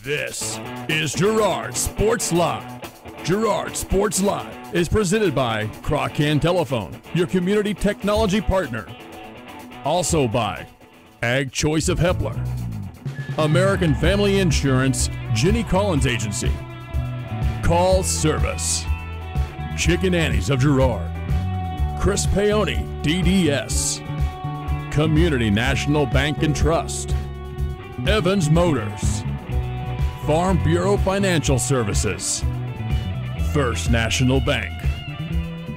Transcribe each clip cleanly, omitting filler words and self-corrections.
This is Girard Sports Live. Girard Sports Live is presented by Crocan Telephone, your community technology partner. Also by Ag Choice of Hepler, American Family Insurance, Jenny Collins Agency, Call Service, Chicken Annie's of Girard, Chris Paoni, DDS, Community National Bank and Trust, Evans Motors, Farm Bureau Financial Services, First National Bank,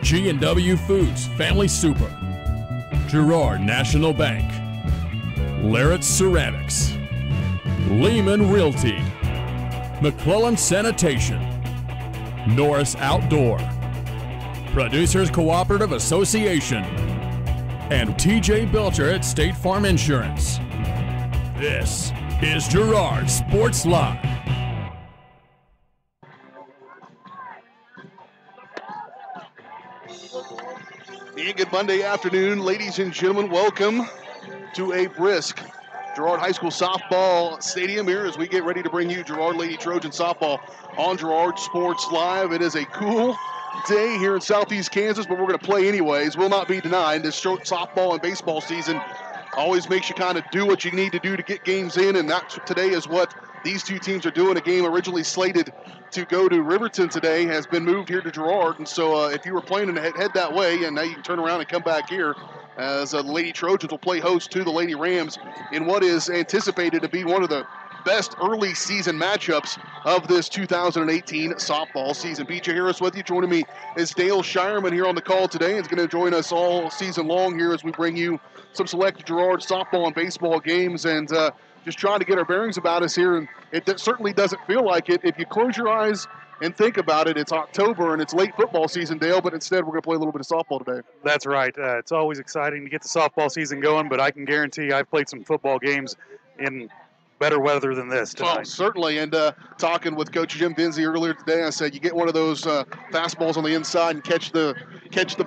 G&W Foods Family Super, Girard National Bank, Larrett Ceramics, Lehman Realty, McClellan Sanitation, Norris Outdoor, Producers Cooperative Association, and TJ Belcher at State Farm Insurance. This is Girard Sports Live. And good Monday afternoon, ladies and gentlemen. Welcome to a brisk Girard High School softball stadium here as we get ready to bring you Girard Lady Trojan softball on Girard Sports Live. It is a cool day here in southeast Kansas, but we're going to play anyways. Will not be denied. This short softball and baseball season always makes you kind of do what you need to do to get games in, and that today is what these two teams are doing. A game originally slated to go to Riverton today has been moved here to Girard, and so if you were planning to head that way, and now you can turn around and come back here, as the Lady Trojans will play host to the Lady Rams in what is anticipated to be one of the best early season matchups of this 2018 softball season. BJ Harris with you. Joining me is Dale Shireman here on the call today. He's going to join us all season long here as we bring you some select Girard softball and baseball games, and just trying to get our bearings about us here. And it certainly doesn't feel like it. If you close your eyes and think about it, it's October and it's late football season, Dale, but instead we're going to play a little bit of softball today. That's right. It's always exciting to get the softball season going, but I can guarantee I've played some football games in better weather than this tonight. Well, certainly, and talking with Coach Jim Vinzi earlier today, I said you get one of those fastballs on the inside and catch the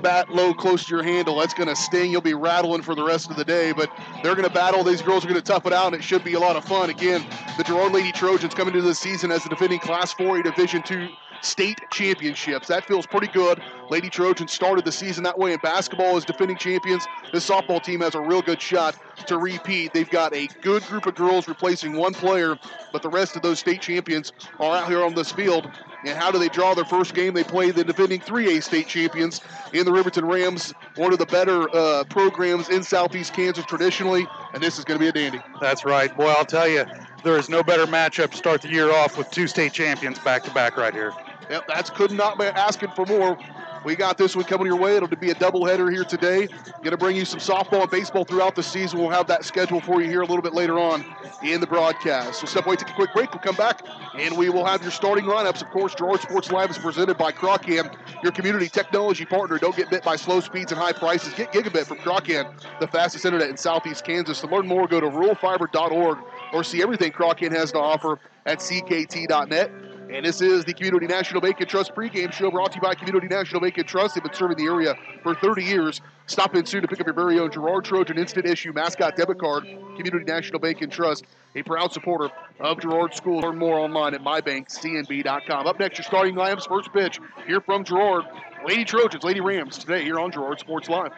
bat low close to your handle. That's going to sting. You'll be rattling for the rest of the day, but they're going to battle. These girls are going to tough it out, and it should be a lot of fun. Again, the Girard Lady Trojans coming into the season as the defending Class 4A Division II state championships. That feels pretty good. Lady Trojans started the season that way in basketball as defending champions. This softball team has a real good shot to repeat. They've got a good group of girls replacing one player, but the rest of those state champions are out here on this field. And how do they draw their first game? They play the defending 3A state champions in the Riverton Rams, one of the better programs in southeast Kansas traditionally, and this is going to be a dandy. That's right. Boy, I'll tell you, there is no better matchup to start the year off with two state champions back-to-back right here. Yep, that's could not be asking for more. We got this one coming your way. It'll be a doubleheader here today. Going to bring you some softball and baseball throughout the season. We'll have that schedule for you here a little bit later on in the broadcast. So step away, take a quick break. We'll come back, and we will have your starting lineups. Of course, Girard Sports Live is presented by Crocan, your community technology partner. Don't get bit by slow speeds and high prices. Get gigabit from Crocan, the fastest internet in southeast Kansas. To learn more, go to ruralfiber.org or see everything Crocan has to offer at ckt.net. And this is the Community National Bank and Trust pregame show brought to you by Community National Bank and Trust. They've been serving the area for 30 years. Stop in soon to pick up your very own Girard Trojan instant issue mascot debit card. Community National Bank and Trust, a proud supporter of Girard Schools. Learn more online at mybankcnb.com. Up next, your starting lineups. First pitch here from Girard. Lady Trojans, Lady Rams today here on Girard Sports Live.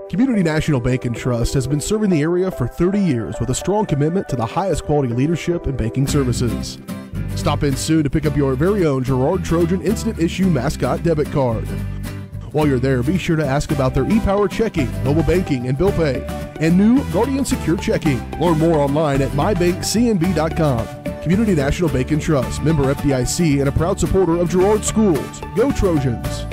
Community National Bank and Trust has been serving the area for 30 years with a strong commitment to the highest quality leadership and banking services. Stop in soon to pick up your very own Girard Trojan Instant Issue Mascot Debit Card. While you're there, be sure to ask about their e-Power checking, mobile banking, and bill pay, and new Guardian Secure checking. Learn more online at mybankcnb.com. Community National Bank and Trust, member FDIC, and a proud supporter of Girard Schools. Go Trojans!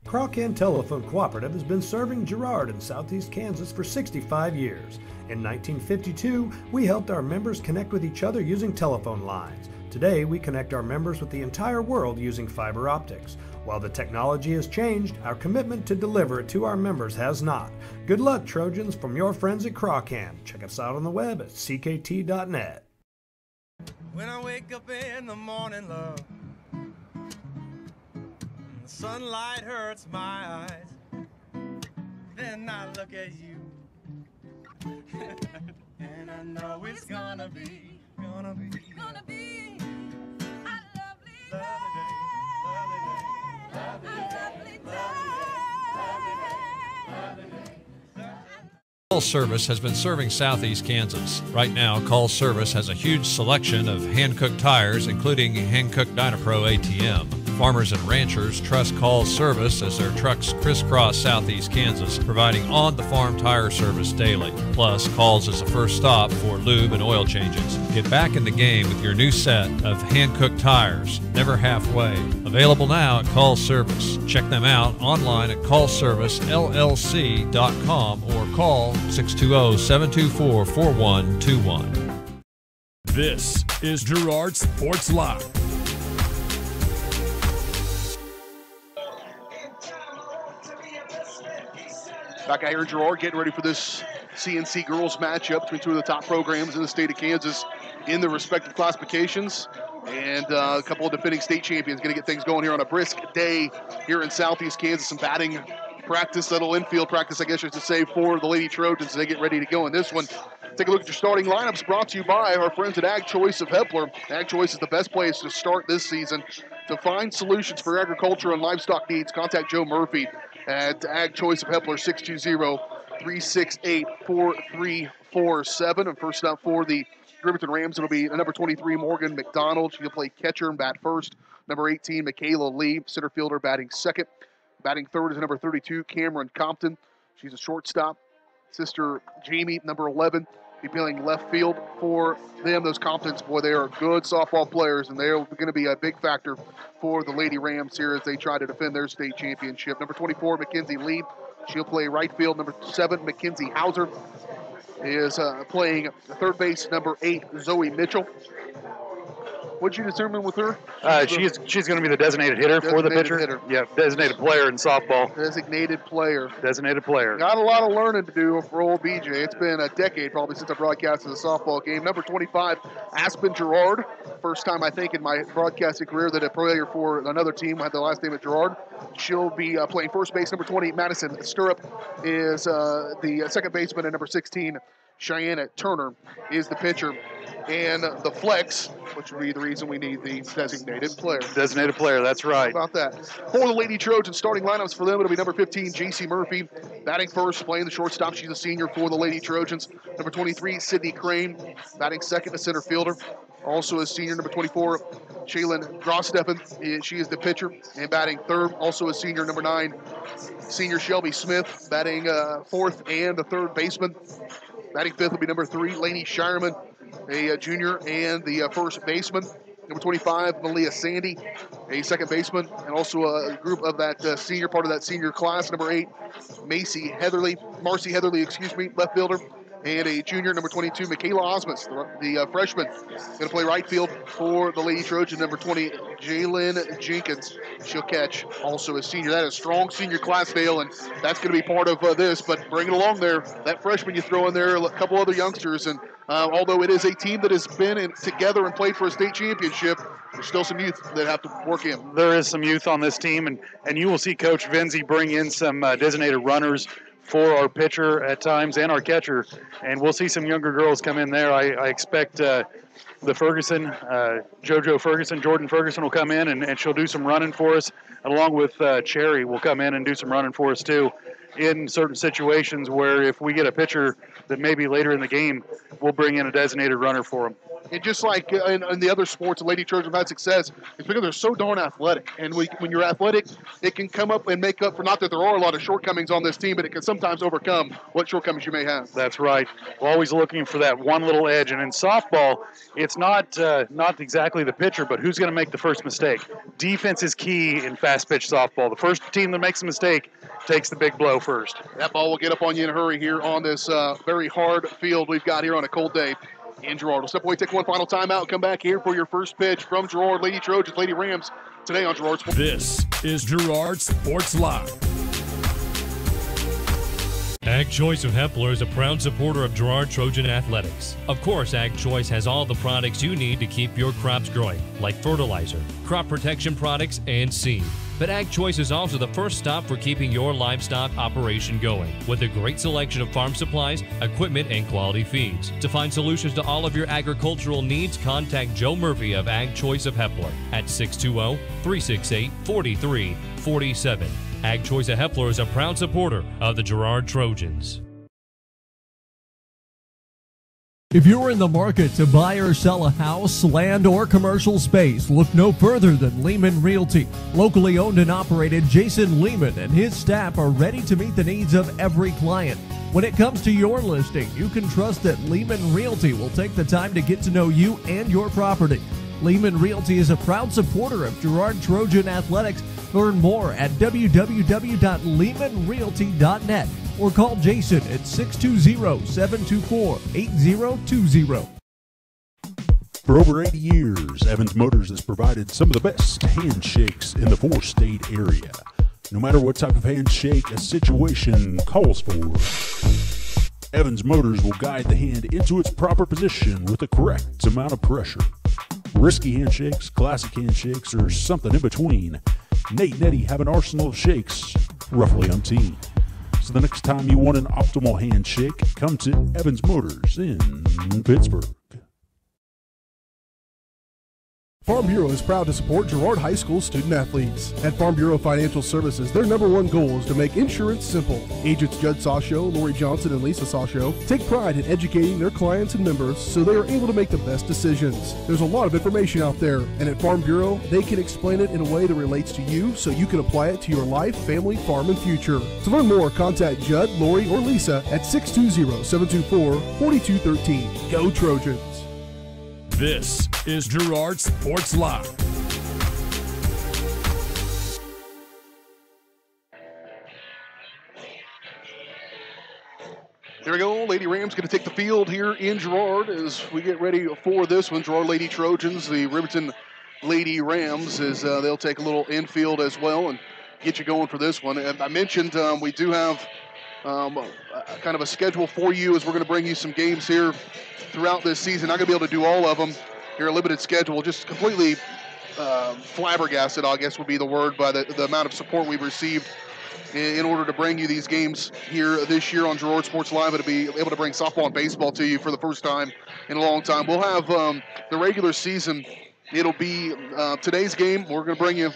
Crocan Telephone Cooperative has been serving Girard in southeast Kansas for 65 years. In 1952, we helped our members connect with each other using telephone lines. Today, we connect our members with the entire world using fiber optics. While the technology has changed, our commitment to deliver it to our members has not. Good luck, Trojans, from your friends at Crocan. Check us out on the web at ckt.net. When I wake up in the morning, love, the sunlight hurts my eyes. Then I look at you. And And I know it's gonna be a lovely day, lovely day. Call Service has been serving Southeast Kansas. Right now, Call Service has a huge selection of hand-cooked tires, including hand-cooked Dynapro ATM. Farmers and ranchers trust Call Service as their trucks crisscross Southeast Kansas, providing on-the-farm tire service daily. Plus, Call's is the first stop for lube and oil changes. Get back in the game with your new set of hand-cooked tires, never halfway. Available now at Call Service. Check them out online at callservicellc.com or call 620-724-4121. This is Girard Sports Live. Back out here in Girard, getting ready for this CNC girls matchup between two of the top programs in the state of Kansas in their respective classifications. And a couple of defending state champions going to get things going here on a brisk day here in Southeast Kansas. Some batting practice, little infield practice, I guess I should say, for the Lady Trojans as they get ready to go in this one. Take a look at your starting lineups, brought to you by our friends at Ag Choice of Hepler. Ag Choice is the best place to start this season. To find solutions for agriculture and livestock needs, contact Joe Murphy at Ag Choice of Hepler, 620-368-4347. And first up for the Riverton Rams, it'll be number 23, Morgan McDonald. She'll play catcher and bat first. Number 18, Michaela Lee, center fielder, batting second. Batting third is number 32, Cameron Compton. She's a shortstop. Sister Jamie, number 11, be playing left field for them. Those Comptons, boy, they are good softball players, and they're going to be a big factor for the Lady Rams here as they try to defend their state championship. Number 24, Mackenzie Lee. She'll play right field. Number 7, Mackenzie Hauser is playing third base. Number 8, Zoe Mitchell. What'd you determine with her? She's going to be the designated hitter for the pitcher. Hitter. Yeah, designated player in softball. Designated player. Designated player. Got a lot of learning to do for old BJ. It's been a decade probably since I broadcasted a softball game. Number 25, Aspen Girard. First time I think in my broadcasting career that a player for another team had the last name of Girard. She'll be playing first base. Number 20, Madison Stirrup is the second baseman, and number 16, Cheyenne Turner is the pitcher. And the flex, which would be the reason we need the designated player. Designated player, that's right. How about that? For the Lady Trojans, starting lineups for them, it'll be number 15, J.C. Murphy, batting first, playing the shortstop. She's a senior for the Lady Trojans. Number 23, Sydney Crane, batting second, a center fielder. Also a senior, number 24, Shaylin Grossteffen. She is the pitcher and batting third. Also a senior, number 9, senior Shelby Smith, batting fourth and the third baseman. Batting fifth will be number 3, Lainey Shireman, a junior and the first baseman. Number 25, Malia Sandy, a second baseman, and also a group of that senior, part of that senior class. Number 8, Marcy Heatherly, left fielder, and a junior, number 22, Michaela Osmus, the freshman, going to play right field for the Lady Trojan. Number 20, Jalen Jenkins, she'll catch, also a senior. That is a strong senior class, Dale, and that's going to be part of this, but bring it along there. That freshman you throw in there, a couple other youngsters, and although it is a team that has been together and played for a state championship, there's still some youth that have to work in. There is some youth on this team, and you will see Coach Vinzi bring in some designated runners for our pitcher at times and our catcher, and we'll see some younger girls come in there. I expect the Ferguson, JoJo Ferguson, Jordan Ferguson will come in, and she'll do some running for us, along with Cherry will come in and do some running for us too, in certain situations where if we get a pitcher that maybe later in the game, we'll bring in a designated runner for them. And just like in the other sports, the Lady Trojans have had success, it's because they're so darn athletic. And when you're athletic, it can come up and make up for, not that there are a lot of shortcomings on this team, but it can sometimes overcome what shortcomings you may have. That's right. We're always looking for that one little edge. And in softball, it's not exactly the pitcher, but who's going to make the first mistake. Defense is key in fast-pitch softball. The first team that makes a mistake takes the big blow first. That ball will get up on you in a hurry here on this very hard field we've got here on a cold day in Girard. We'll step away, take one final timeout, and come back here for your first pitch from Girard Lady Trojans, Lady Rams, today on Girard Sports. This is Girard Sports Live. Ag Choice of Hepler is a proud supporter of Girard Trojan Athletics. Of course, Ag Choice has all the products you need to keep your crops growing, like fertilizer, crop protection products, and seed. But Ag Choice is also the first stop for keeping your livestock operation going, with a great selection of farm supplies, equipment, and quality feeds. To find solutions to all of your agricultural needs, contact Joe Murphy of Ag Choice of Hepler at 620-368-4347. Ag Choice of Hepler is a proud supporter of the Girard Trojans. If you're in the market to buy or sell a house, land, or commercial space, look no further than Lehman Realty. Locally owned and operated, Jason Lehman and his staff are ready to meet the needs of every client. When it comes to your listing, you can trust that Lehman Realty will take the time to get to know you and your property. Lehman Realty is a proud supporter of Girard Trojan Athletics. Learn more at www.lehmanrealty.net or call Jason at 620-724-8020. For over 80 years, Evans Motors has provided some of the best handshakes in the four-state area. No matter what type of handshake a situation calls for, Evans Motors will guide the hand into its proper position with the correct amount of pressure. Risky handshakes, classic handshakes, or something in between, Nate and Eddie have an arsenal of shakes roughly umpteen. So the next time you want an optimal handshake, come to Evans Motors in Pittsburgh. Farm Bureau is proud to support Girard High School student athletes. At Farm Bureau Financial Services, their #1 goal is to make insurance simple. Agents Judd Sasho, Lori Johnson, and Lisa Sasho take pride in educating their clients and members so they are able to make the best decisions. There's a lot of information out there, and at Farm Bureau, they can explain it in a way that relates to you so you can apply it to your life, family, farm, and future. To learn more, contact Judd, Lori, or Lisa at 620-724-4213. Go Trojans! This is Girard Sports Live. There we go. Lady Rams going to take the field here in Girard as we get ready for this one. Girard Lady Trojans, the Riverton Lady Rams, as they'll take a little infield as well and get you going for this one. And I mentioned we do have kind of a schedule for you as we're going to bring you some games here throughout this season. Not going to be able to do all of them here, a limited schedule, just completely flabbergasted, I guess would be the word, by the amount of support we've received in order to bring you these games here this year on Girard Sports Live, and to be able to bring softball and baseball to you for the first time in a long time. We'll have the regular season. It'll be today's game. We're going to bring you,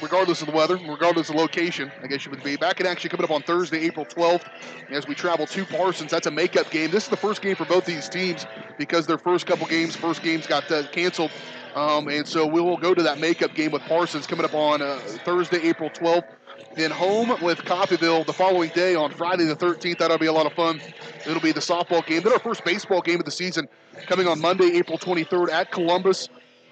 regardless of the weather, regardless of location, I guess you would be. Back in action coming up on Thursday, April 12th, as we travel to Parsons. That's a makeup game. This is the first game for both these teams because their first games got canceled. And so we will go to that makeup game with Parsons coming up on Thursday, April 12th. Then home with Coffeyville the following day on Friday the 13th. That'll be a lot of fun. It'll be the softball game. Then our first baseball game of the season coming on Monday, April 23rd at Columbus.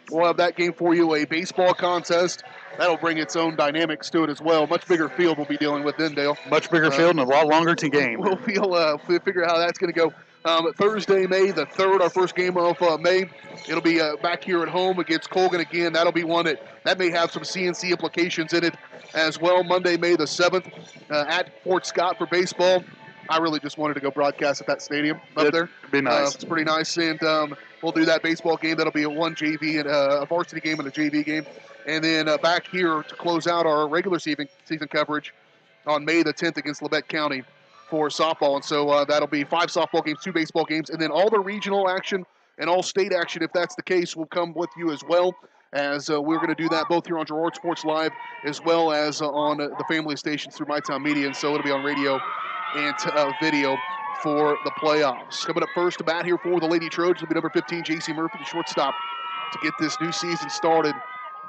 We'll have that game for you, a baseball contest. That'll bring its own dynamics to it as well. Much bigger field we'll be dealing with then, Dale. Much bigger field and a lot longer to game. We'll figure out how that's going to go. Thursday, May the 3rd, our first game of May. It'll be back here at home against Colgan again. That'll be one that may have some CNC implications in it as well. Monday, May the 7th, at Fort Scott for baseball. I really just wanted to go broadcast at that stadium up there. It'd be nice. It's pretty nice, and we'll do that baseball game. That'll be a one JV and a varsity game and a JV game. And then back here to close out our regular season coverage on May the 10th against Labette County for softball. And so that'll be 5 softball games, 2 baseball games, and then all the regional action and all state action, if that's the case, will come with you as well, as we're going to do that both here on Girard Sports Live as well as on the family stations through MyTown Media. And so it'll be on radio and video for the playoffs. Coming up first to bat here for the Lady Trojans will be number 15, J.C. Murphy, the shortstop, to get this new season started.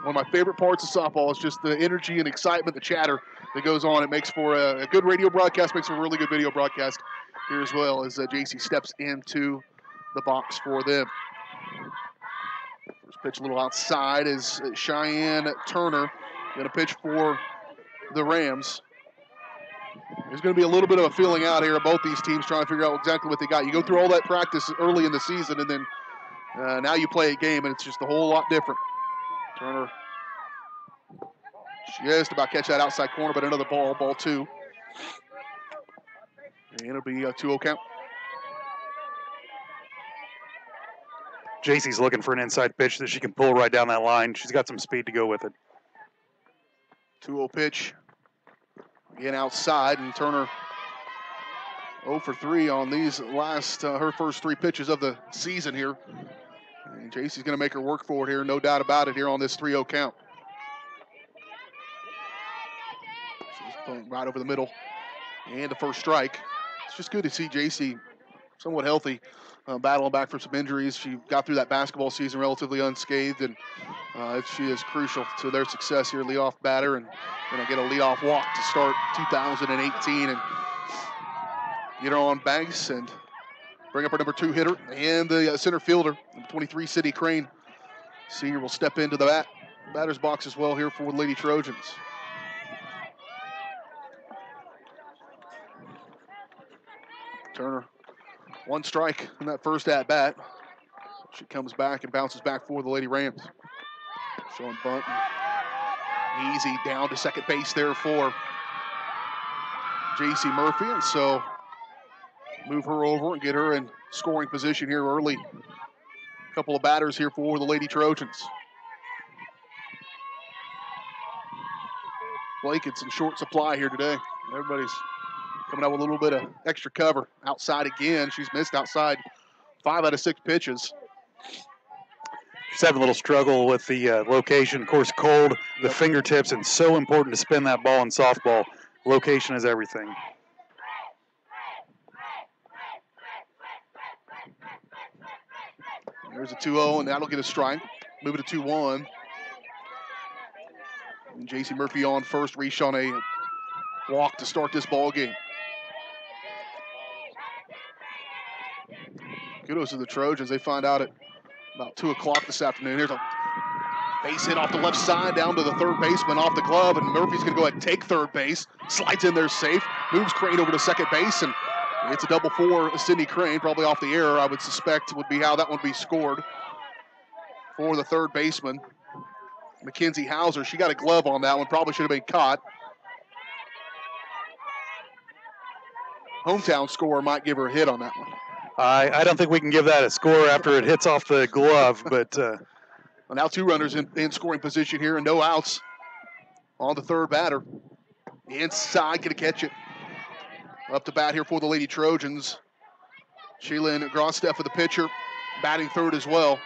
One of my favorite parts of softball is just the energy and excitement, the chatter that goes on. It makes for a good radio broadcast, makes for a really good video broadcast here as well, as J.C. steps into the box for them. First pitch a little outside is Cheyenne Turner going to pitch for the Rams. There's going to be a little bit of a feeling out here of both these teams trying to figure out exactly what they got. You go through all that practice early in the season, and then now you play a game, and it's just a whole lot different. Turner just about catch that outside corner, but another ball 2. And it'll be a 2-0 count. JC's looking for an inside pitch that she can pull right down that line. She's got some speed to go with it. 2-0 pitch. Again outside, and Turner 0 for 3 on these last, her first 3 pitches of the season here. And JC's going to make her work for it here, no doubt about it here on this 3-0 count. She's playing right over the middle. And the first strike. It's just good to see JC somewhat healthy, battling back from some injuries. She got through that basketball season relatively unscathed, and she is crucial to their success here, leadoff batter, and going to get a leadoff walk to start 2018 and get her on base and bring up her number 2 hitter and the center fielder, number 23, Sydney Crane. Senior will step into the batter's box as well here for the Lady Trojans. Turner, 1 strike in that first at-bat. She comes back and bounces back for the Lady Rams. Showing bunt. Easy down to second base there for JC Murphy. And so move her over and get her in scoring position here early. A couple of batters here for the Lady Trojans. Blankets in short supply here today. Everybody's coming out with a little bit of extra cover. Outside again. She's missed outside 5 out of 6 pitches. She's having a little struggle with the location. Of course, cold, the fingertips, and so important to spin that ball in softball. Location is everything. There's a 2-0, and that'll get a strike. Move it to 2-1. And JC Murphy on first, reach on a walk to start this ball game. Kudos to the Trojans. They find out at about 2 o'clock this afternoon. Here's a base hit off the left side down to the third baseman off the glove, and Murphy's going to go ahead and take third base. Slides in there safe. Moves Crane over to second base, and it's a double for Sydney Crane. Probably off the error, I would suspect, would be how that one would be scored for the third baseman. Mackenzie Hauser, she got a glove on that one. Probably should have been caught. Hometown scorer might give her a hit on that one. I don't think we can give that a score after it hits off the glove, but well, now 2 runners in scoring position here and no outs on the third batter. Inside, gonna catch it. Up to bat here for the Lady Trojans. Sheila Grossteff for the pitcher, batting third as well.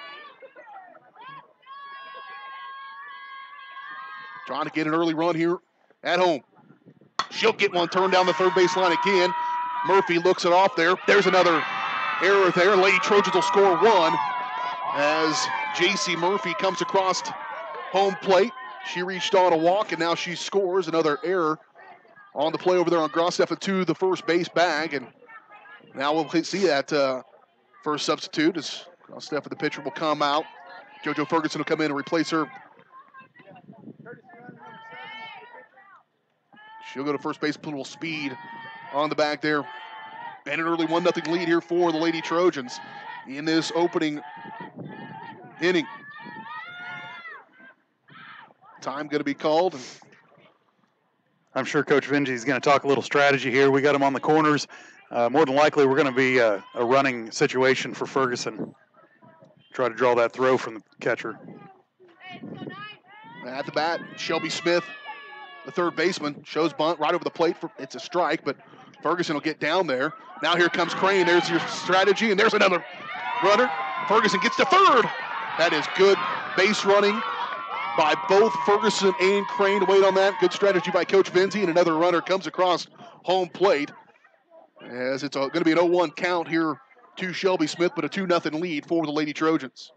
Trying to get an early run here at home. She'll get one turned down the third base line again. Murphy looks it off there. There's another error there. Lady Trojans will score 1 as JC Murphy comes across home plate. She reached on a walk, and now she scores. Another error on the play over there on Grossteff to the first base bag. And now we'll see that first substitute as Grossteff, the pitcher, will come out. JoJo Ferguson will come in and replace her. She'll go to first base, put a little speed on the back there. And an early 1-0 lead here for the Lady Trojans in this opening inning. Time going to be called. I'm sure Coach Vinci is going to talk a little strategy here. We got him on the corners. More than likely, we're going to be a running situation for Ferguson. Try to draw that throw from the catcher. At the bat, Shelby Smith, the third baseman, shows bunt right over the plate. It's a strike, but Ferguson will get down there. Now here comes Crane. There's your strategy, and there's another runner. Ferguson gets to third. That is good base running by both Ferguson and Crane to wait on that. Good strategy by Coach Vinzi, and another runner comes across home plate. As it's going to be an 0-1 count here to Shelby Smith, but a 2-0 lead for the Lady Trojans.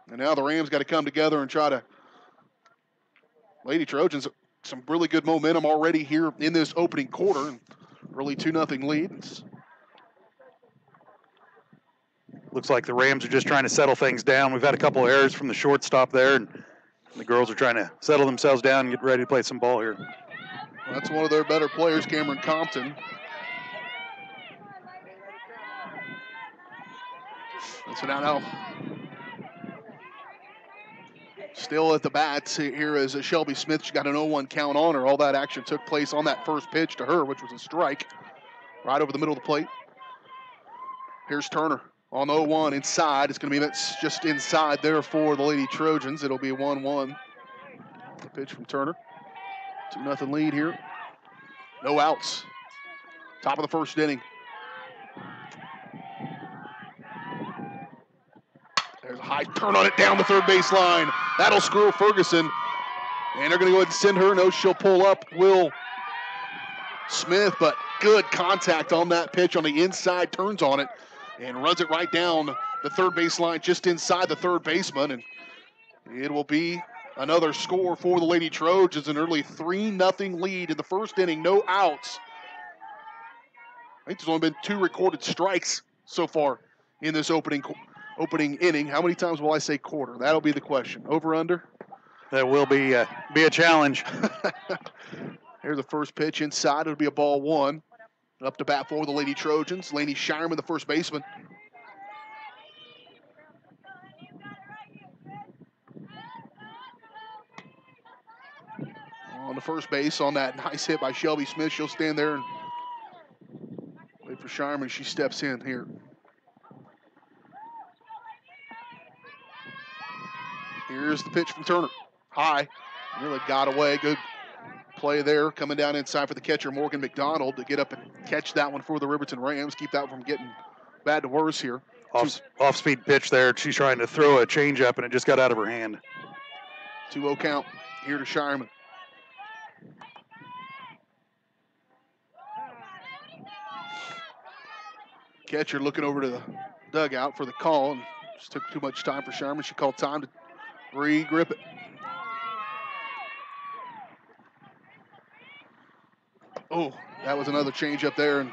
And now the Rams got to come together and try to. Lady Trojans, some really good momentum already here in this opening quarter. Early 2-0 lead. Looks like the Rams are just trying to settle things down. We've had a couple of errors from the shortstop there, and the girls are trying to settle themselves down and get ready to play some ball here. Well, that's one of their better players, Cameron Compton. So now still at the bats here is Shelby Smith. She got an 0-1 count on her. All that action took place on that first pitch to her, which was a strike right over the middle of the plate. Here's Turner. On 0-1 inside. It's going to be that's just inside there for the Lady Trojans. It'll be a 1-1. The pitch from Turner. 2-0 lead here. No outs. Top of the first inning. There's a high turn on it down the third base line. That'll screw Ferguson. And they're going to go ahead and send her. No, she'll pull up Will Smith, but good contact on that pitch on the inside, turns on it, and runs it right down the third base line just inside the third baseman. And it will be another score for the Lady Trojans, an early 3-0 lead in the first inning, no outs. I think there's only been 2 recorded strikes so far in this opening inning. How many times will I say quarter? That'll be the question. Over, under? That will be a challenge. Here's the first pitch inside. It'll be a ball 1. Up to bat for the Lady Trojans. Lainey Shireman, the first baseman. On the first base on that nice hit by Shelby Smith. She'll stand there and wait for Shireman. She steps in here. Here's the pitch from Turner. High. Really got away. Good play there. Coming down inside for the catcher, Morgan McDonald, to get up and catch that one for the Riverton Rams. Keep that from getting bad to worse here. Off-speed pitch there. She's trying to throw a changeup, and it just got out of her hand. 2-0 count here to Shireman. Catcher looking over to the dugout for the call, and just took too much time for Shireman. She called time to re-grip it. Oh, that was another change up there and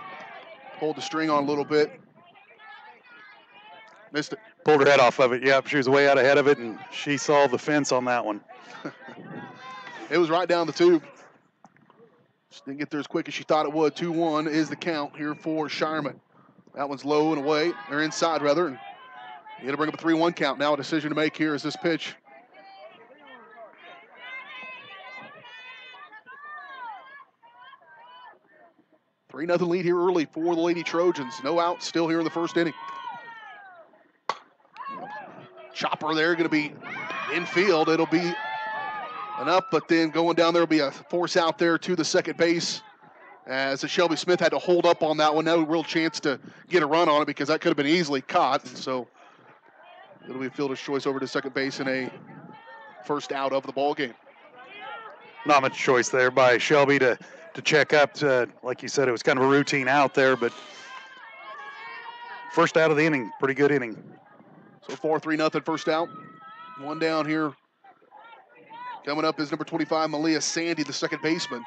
pulled the string on a little bit. Missed it. Pulled her head off of it. Yep, she was way out ahead of it, and she saw the fence on that one. It was right down the tube. Just didn't get there as quick as she thought it would. 2-1 is the count here for Shireman. That one's low and away, or inside rather. And you got to bring up a 3-1 count. Now a decision to make here is this pitch. Three 3-0 lead here early for the Lady Trojans. No outs still here in the first inning. Chopper there going to be infield. It'll be enough, but then going down there will be a force out there to the second base as Shelby Smith had to hold up on that one. No real chance to get a run on it because that could have been easily caught. So it'll be a fielder's choice over to second base and a first out of the ball game. Not much choice there by Shelby to check up. Like you said, it was kind of a routine out there, but first out of the inning, pretty good inning. So far, 3-0 first out. One down here. Coming up is number 25, Malia Sandy, the second baseman.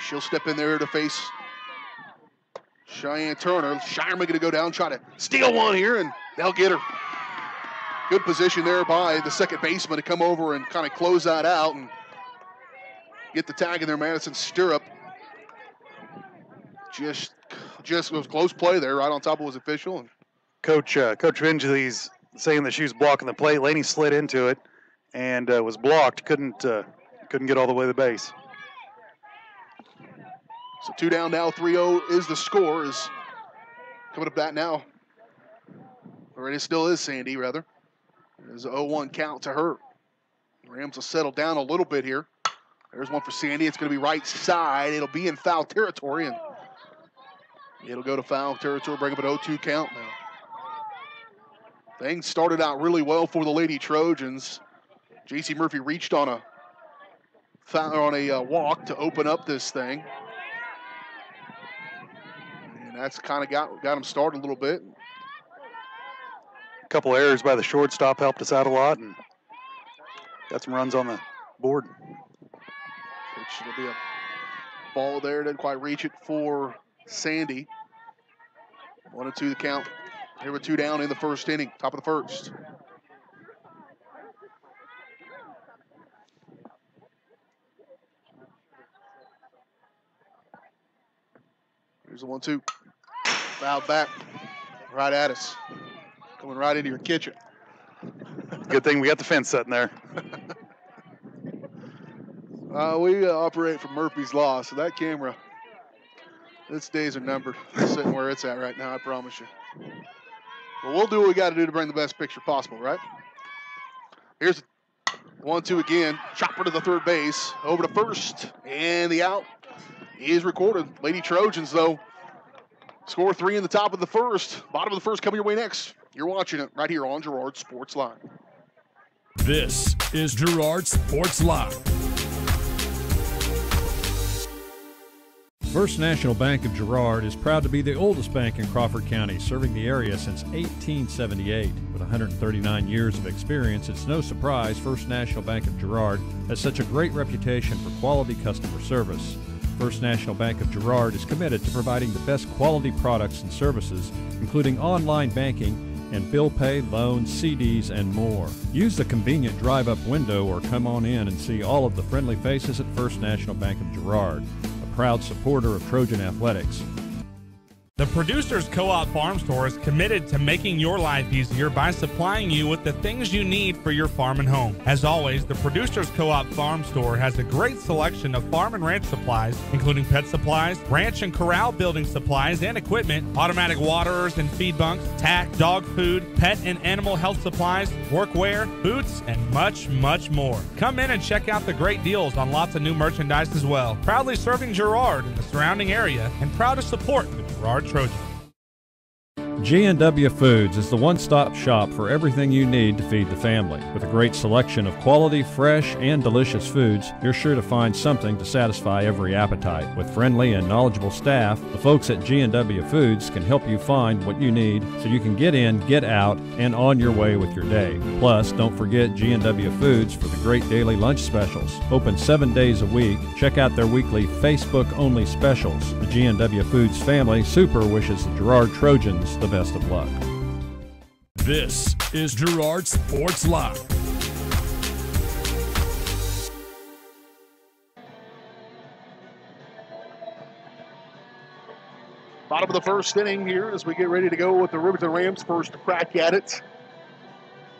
She'll step in there to face Cheyenne Turner. Shireman going to go down, try to steal one here, and they'll get her. Good position there by the second baseman to come over and kind of close that out and get the tag in there, Madison Stirrup. Just was close play there, right on top of his official. And Coach Vingley's saying that she was blocking the plate. Laney slid into it and was blocked. Couldn't get all the way to the base. So 2 down now, 3-0 is the score. Is coming up bat now. Or it still is Sandy, rather. There's a 0-1 count to her. Rams will settle down a little bit here. There's one for Sandy. It's going to be right side. It'll be in foul territory, and it'll go to foul territory, bring up an 0-2 count now. Things started out really well for the Lady Trojans. J.C. Murphy reached on a walk to open up this thing. And that's kind of got them started a little bit. A couple errors by the shortstop helped us out a lot, and got some runs on the board. It'll be a ball there. Didn't quite reach it for Sandy. 1-2 the count. Here with 2 down in the first inning, top of the first. Here's the 1-2. Fouled back. Right at us. Coming right into your kitchen. Good thing we got the fence sitting there. We operate from Murphy's Law, so that camera, its days are numbered. It's sitting where it's at right now, I promise you. Well, we'll do what we got to do to bring the best picture possible, right? Here's 1-2 again. Chopper to the third base. Over to first. And the out is recorded. Lady Trojans, though, score 3 in the top of the first. Bottom of the first coming your way next. You're watching it right here on Girard Sports Live. This is Girard Sports Live. First National Bank of Girard is proud to be the oldest bank in Crawford County, serving the area since 1878. With 139 years of experience, it's no surprise First National Bank of Girard has such a great reputation for quality customer service. First National Bank of Girard is committed to providing the best quality products and services, including online banking and bill pay, loans, CDs, and more. Use the convenient drive-up window or come on in and see all of the friendly faces at First National Bank of Girard, a proud supporter of Trojan Athletics. The Producers Co-op Farm Store is committed to making your life easier by supplying you with the things you need for your farm and home. As always, the Producers Co-op Farm Store has a great selection of farm and ranch supplies, including pet supplies, ranch and corral building supplies and equipment, automatic waterers and feed bunks, tack, dog food, pet and animal health supplies, workwear, boots, and much, much more. Come in and check out the great deals on lots of new merchandise as well. Proudly serving Girard and the surrounding area, and proud to support the Girard Trojans. G&W Foods is the one-stop shop for everything you need to feed the family. With a great selection of quality, fresh, and delicious foods, you're sure to find something to satisfy every appetite. With friendly and knowledgeable staff, the folks at G&W Foods can help you find what you need so you can get in, get out, and on your way with your day. Plus, don't forget G&W Foods for the great daily lunch specials. Open 7 days a week. Check out their weekly Facebook-only specials. The G&W Foods family super wishes the Girard Trojans the best of luck. This is Girard Sports Live. Bottom of the first inning here as we get ready to go with the Riverton Rams' first crack at it.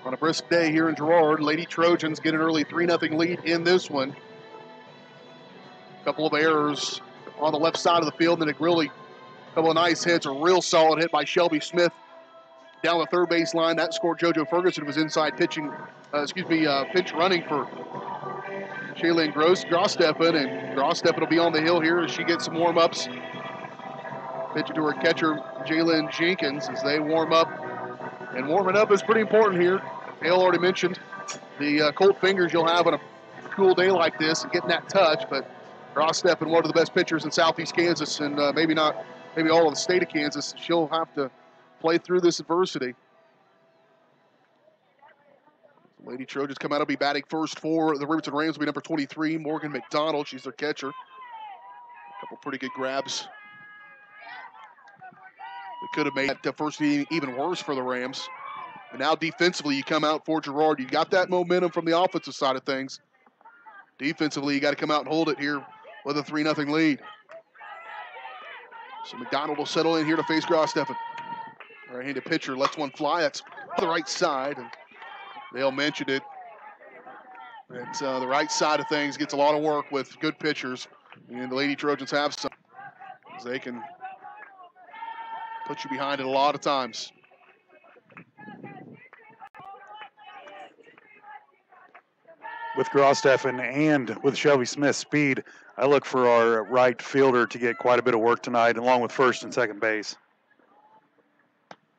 On a brisk day here in Girard, Lady Trojans get an early 3-0 lead in this one. A couple of errors on the left side of the field, and a couple of nice hits. A real solid hit by Shelby Smith down the third base line. That scored JoJo Ferguson, who was inside pinch running for Shaylin Grosteffen, and Grosteffen will be on the hill here as she gets some warm-ups. Pitching to her catcher, Jalen Jenkins, as they warm up. And warming up is pretty important here. Hale already mentioned the cold fingers you'll have on a cool day like this and getting that touch, but Grosteffen, one of the best pitchers in Southeast Kansas, and maybe all of the state of Kansas. She'll have to play through this adversity. Lady Trojans come out to be batting first for the Riverton Rams. Will be number 23, Morgan McDonald. She's their catcher. A couple pretty good grabs. We could have made that first inning even worse for the Rams. And now defensively, you come out for Girard. You got that momentum from the offensive side of things. Defensively, you got to come out and hold it here with a 3-0 lead. So McDonald will settle in here to face Grosteffen. Right-handed pitcher lets one fly. That's the right side. And Dale mentioned it. It's the right side of things gets a lot of work with good pitchers. And the Lady Trojans have some. As they can put you behind it a lot of times. With Grosteffen and with Shelby Smith's speed, I look for our right fielder to get quite a bit of work tonight, along with first and second base.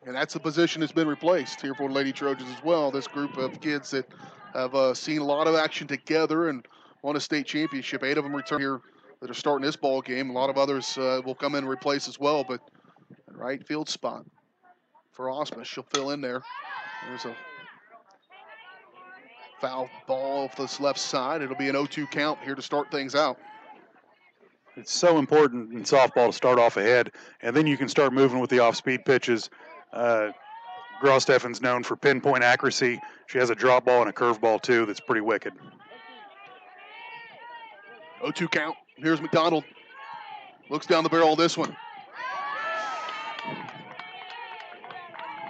And that's the position that's been replaced here for Lady Trojans as well. This group of kids that have seen a lot of action together and won a state championship. 8 of them return here that are starting this ball game. A lot of others will come in and replace as well, but right field spot for Osmus. She'll fill in there. There's a foul ball off this left side. It'll be an 0-2 count here to start things out. It's so important in softball to start off ahead, and then you can start moving with the off-speed pitches. Grosteffen's known for pinpoint accuracy. She has a drop ball and a curve ball, too, that's pretty wicked. 0-2 count. Here's McDonald. Looks down the barrel of this one.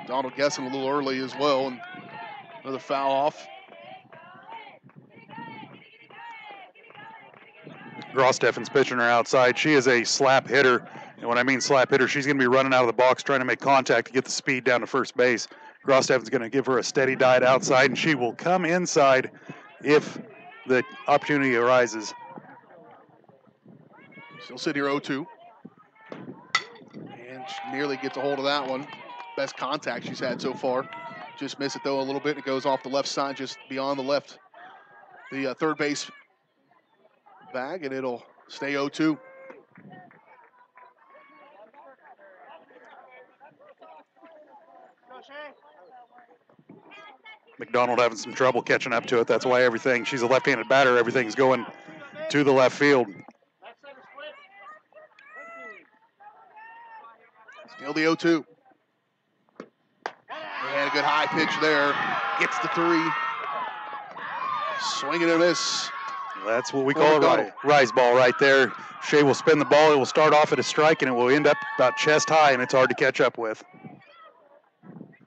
Donald guessing a little early as well, and another foul off. Grosteffen's pitching her outside. She is a slap hitter, And when I mean slap hitter, she's going to be running out of the box trying to make contact to get the speed down to first base. Grossteffen's going to give her a steady dive outside, and she will come inside if the opportunity arises. Still sit here 0-2. And she nearly gets a hold of that one. Best contact she's had so far. Just miss it though a little bit. It goes off the left side, just beyond the third base bag, and it'll stay 0-2. McDonald having some trouble catching up to it. That's why she's a left-handed batter, everything's going to the left field. Still the 0-2. And a good high pitch there. Gets the 3. Swing and a miss. That's what we call a rise ball right there. Shea will spin the ball. It will start off at a strike, and it will end up about chest high, and it's hard to catch up with.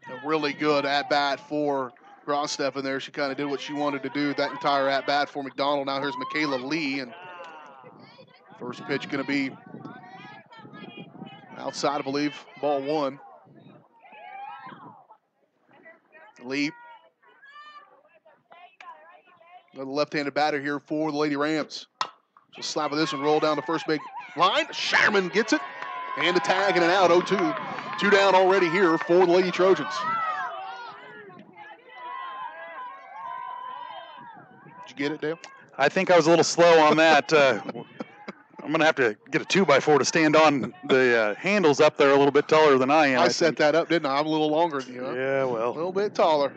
A really good at-bat for Grossteffen there. She kind of did what she wanted to do that entire at-bat for McDonald. Now here's Michaela Lee, and first pitch going to be outside, I believe, ball 1. Lee, another left-handed batter here for the Lady Rams. Just slap of this and roll down the first big line. Sherman gets it, and a tag and an out, 0-2. 2 down already here for the Lady Trojans. Did you get it, Dale? I think I was a little slow on that. I'm going to have to get a 2x4 to stand on the handles up there a little bit taller than I am. I set that up, didn't I? I'm a little longer than you. Huh? Yeah, well. A little bit taller.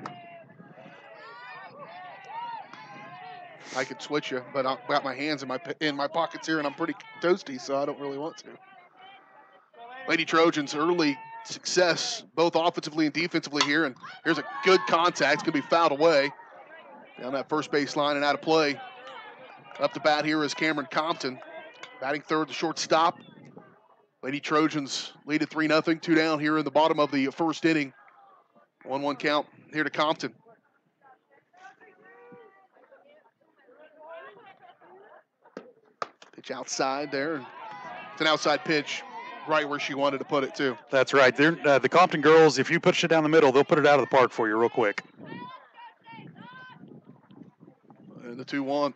I could switch you, but I've got my hands in my pockets here, and I'm pretty toasty, so I don't really want to. Lady Trojans early success, both offensively and defensively here, and here's a good contact. It's going to be fouled away down that first base line and out of play. Up to bat here is Cameron Compton. Batting third, the shortstop. Lady Trojans lead at 3-0, 2 down here in the bottom of the first inning. 1-1 count here to Compton. Pitch outside there. It's an outside pitch, right where she wanted to put it too. That's right. The Compton girls, if you push it down the middle, they'll put it out of the park for you real quick. And the 2-1.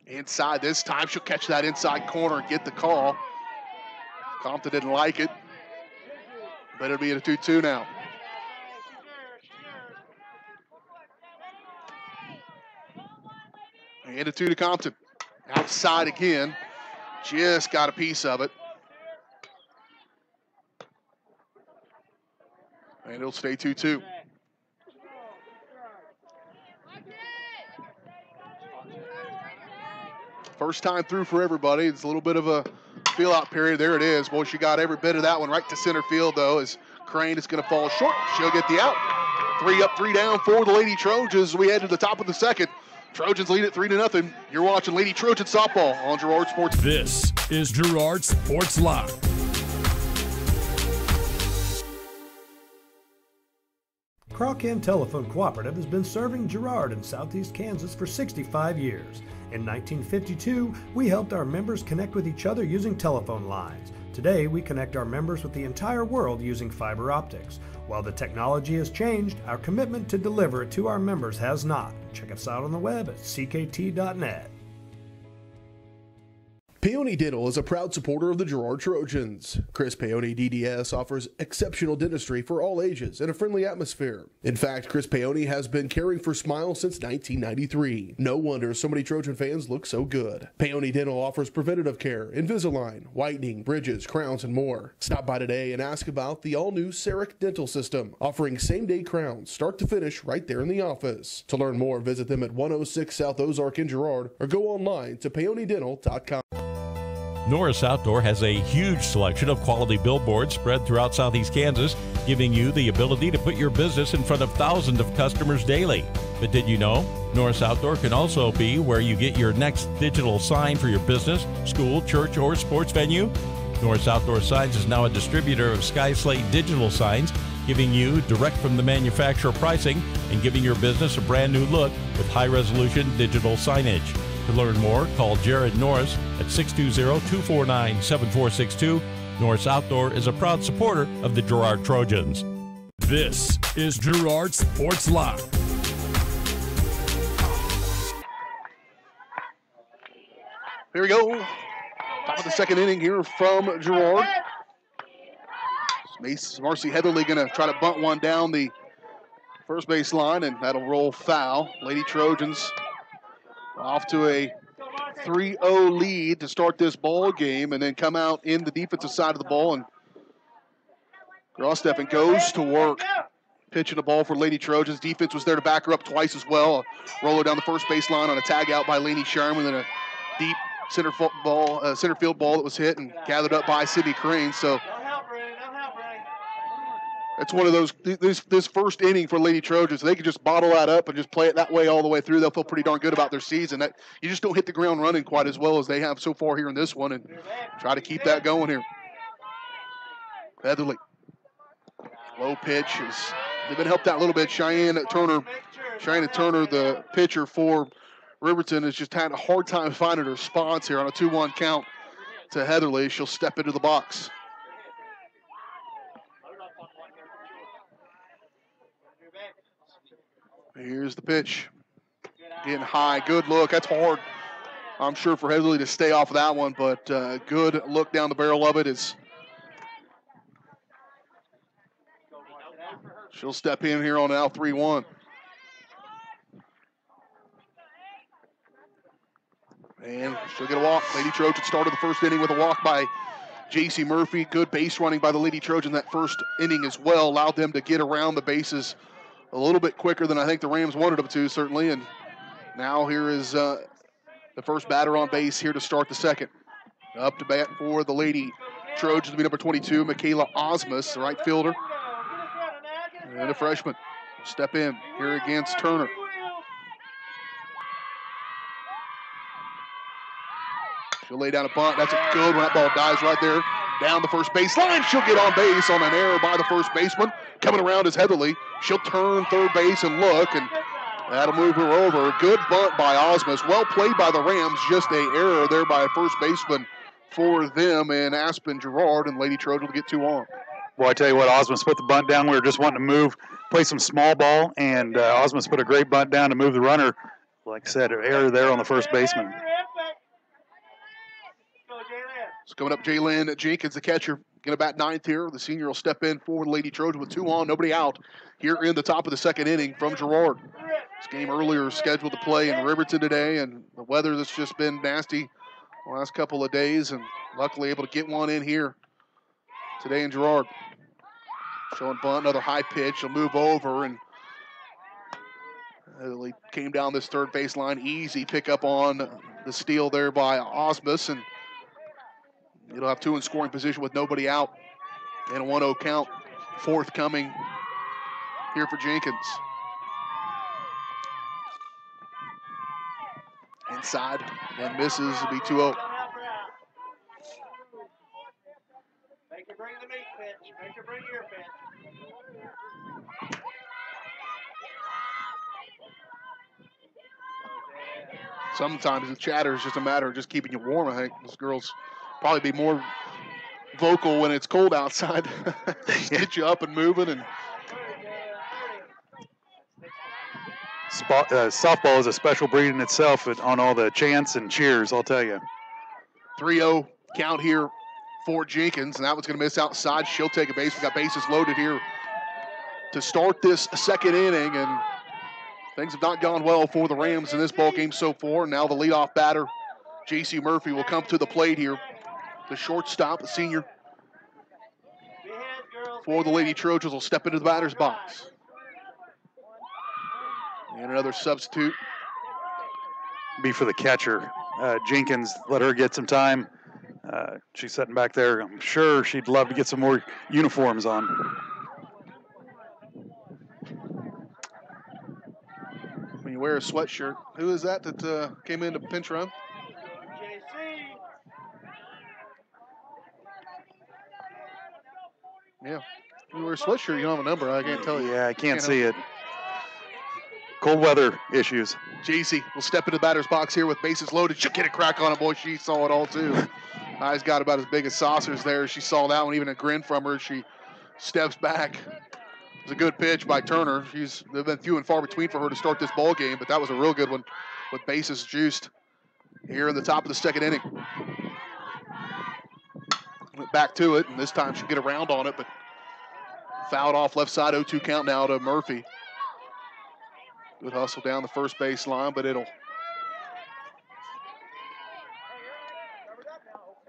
Inside this time, she'll catch that inside corner and get the call. Compton didn't like it, but it'll be at a 2-2 now. And a 2 to Compton. Outside again, just got a piece of it. And it'll stay 2-2. First time through for everybody. It's a little bit of a feel-out period. There it is. Boy, she got every bit of that one right to center field, though, as Crane is going to fall short. She'll get the out. 3 up, 3 down for the Lady Trojans. We head to the top of the second. Trojans lead at 3-0. You're watching Lady Trojan softball on Girard Sports. This is Girard Sports Live. Crawcan Telephone Cooperative has been serving Girard in southeast Kansas for 65 years. In 1952, we helped our members connect with each other using telephone lines. Today, we connect our members with the entire world using fiber optics. While the technology has changed, our commitment to deliver it to our members has not. Check us out on the web at ckt.net. Paoni Dental is a proud supporter of the Girard Trojans. Chris Paoni DDS offers exceptional dentistry for all ages in a friendly atmosphere. In fact, Chris Paoni has been caring for smiles since 1993. No wonder so many Trojan fans look so good. Paoni Dental offers preventative care, Invisalign, whitening, bridges, crowns, and more. Stop by today and ask about the all-new CEREC dental system, offering same-day crowns, start to finish, right there in the office. To learn more, visit them at 106 South Ozark in Girard or go online to paonidental.com. Norris Outdoor has a huge selection of quality billboards spread throughout southeast Kansas, giving you the ability to put your business in front of thousands of customers daily. But did you know? Norris Outdoor can also be where you get your next digital sign for your business, school, church, or sports venue. Norris Outdoor Signs is now a distributor of Sky Slate digital signs, giving you direct from the manufacturer pricing and giving your business a brand new look with high-resolution digital signage. To learn more, call Jared Norris at 620-249-7462 Norris Outdoor is a proud supporter of the Girard Trojans. This is Girard Sports Live. Here we go. Top of the second inning here from Girard. Marcy Heatherly going to try to bunt one down the first base line, and that'll roll foul. Lady Trojans off to a 3-0 lead to start this ball game, and then come out in the defensive side of the ball, and Grosteffen goes to work pitching the ball for Lady Trojans. Defense was there to back her up twice as well. A roller down the first base line on a tag out by Lainey Sherman, and a deep center field ball that was hit and gathered up by Sydney Crane. So that's one of those, this first inning for Lady Trojans, they could just bottle that up and just play it that way all the way through. They'll feel pretty darn good about their season. That you just don't hit the ground running quite as well as they have so far here in this one, and try to keep that going here. Heatherly. Low pitch. They've been helped out a little bit. Cheyenne Turner, the pitcher for Riverton, has just had a hard time finding her spots here on a 2-1 count to Heatherly. She'll step into the box. Here's the pitch. Getting high. Good look. That's hard, I'm sure, for Heatherly to stay off of that one, but good look down the barrel of it. She'll step in here on now 3-1. And she'll get a walk. Lady Trojan started the first inning with a walk by J.C. Murphy. Good base running by the Lady Trojans that first inning as well. Allowed them to get around the bases a little bit quicker than I think the Rams wanted them to, certainly. And now here is the first batter on base here to start the second. Up to bat for the Lady Trojans will be number 22, Michaela Osmus, the right fielder. And a freshman. Step in here against Turner. She'll lay down a bunt. That's a good one. That ball dives right there down the first baseline. She'll get on base on an error by the first baseman. Coming around is Heatherly. She'll turn third base and look, and that'll move her over. Good bunt by Osmus. Well played by the Rams. Just a error there by a first baseman for them, and Aspen Girard and Lady Trojan will get 2 on. Well, I tell you what, Osmus put the bunt down. We were just wanting to move, play some small ball, and Osmus put a great bunt down to move the runner. Like I said, an error there on the first baseman. It's coming up, Jalen Jenkins, the catcher, going to bat ninth here. The senior will step in for the Lady Trojan with 2 on, nobody out here in the top of the second inning from Girard. This game earlier scheduled to play in Riverton today, and the weather that's just been nasty the last couple of days, and luckily able to get one in here today in Girard. Showing bunt, another high pitch. He'll move over, and he came down this third baseline. Easy pick up on the steal there by Osmus, and it'll have 2 in scoring position with nobody out. And a 1-0 count forthcoming here for Jenkins. Inside, and misses, will be 2-0. Make her bring the meat pitch. Make her bring your pitch. Sometimes the chatter is just a matter of just keeping you warm. I think those girls probably be more vocal when it's cold outside. Get you up and moving. And softball is a special breed in itself on all the chants and cheers, I'll tell you. 3-0 count here for Jenkins, and that one's going to miss outside. She'll take a base. We've got bases loaded here to start this second inning, and things have not gone well for the Rams in this ball game so far. Now the leadoff batter, J.C. Murphy, will come to the plate here. The shortstop, the senior for the Lady Trojans, will step into the batter's box. And another substitute. Be for the catcher. Jenkins, let her get some time. She's sitting back there. I'm sure she'd love to get some more uniforms on. When you wear a sweatshirt, who is that came in to pinch run? Yeah. When you wear a sweatshirt, you don't have a number. I can't tell you. Yeah, I can't see it. Cold weather issues. JC will step into the batter's box here with bases loaded. She'll get a crack on it, boy. She saw it all, too. Eyes got about as big as saucers there. She saw that one, even a grin from her. She steps back. It was a good pitch by Turner. They've been few and far between for her to start this ball game, but that was a real good one with bases juiced here in the top of the second inning. Went back to it, and this time she'll get around on it, but fouled off left side. 0-2 count now to Murphy. Good hustle down the first base line, but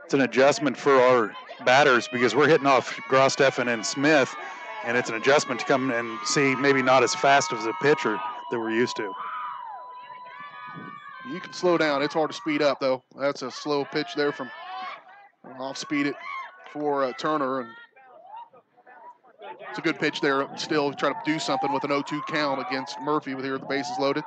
it's an adjustment for our batters because we're hitting off Grosteffen and Smith, and it's an adjustment to come and see maybe not as fast as a pitcher that we're used to. You can slow down. It's hard to speed up, though. That's a slow pitch there from off-speed it for Turner. And it's a good pitch there. Still trying to do something with an 0-2 count against Murphy with here the bases loaded.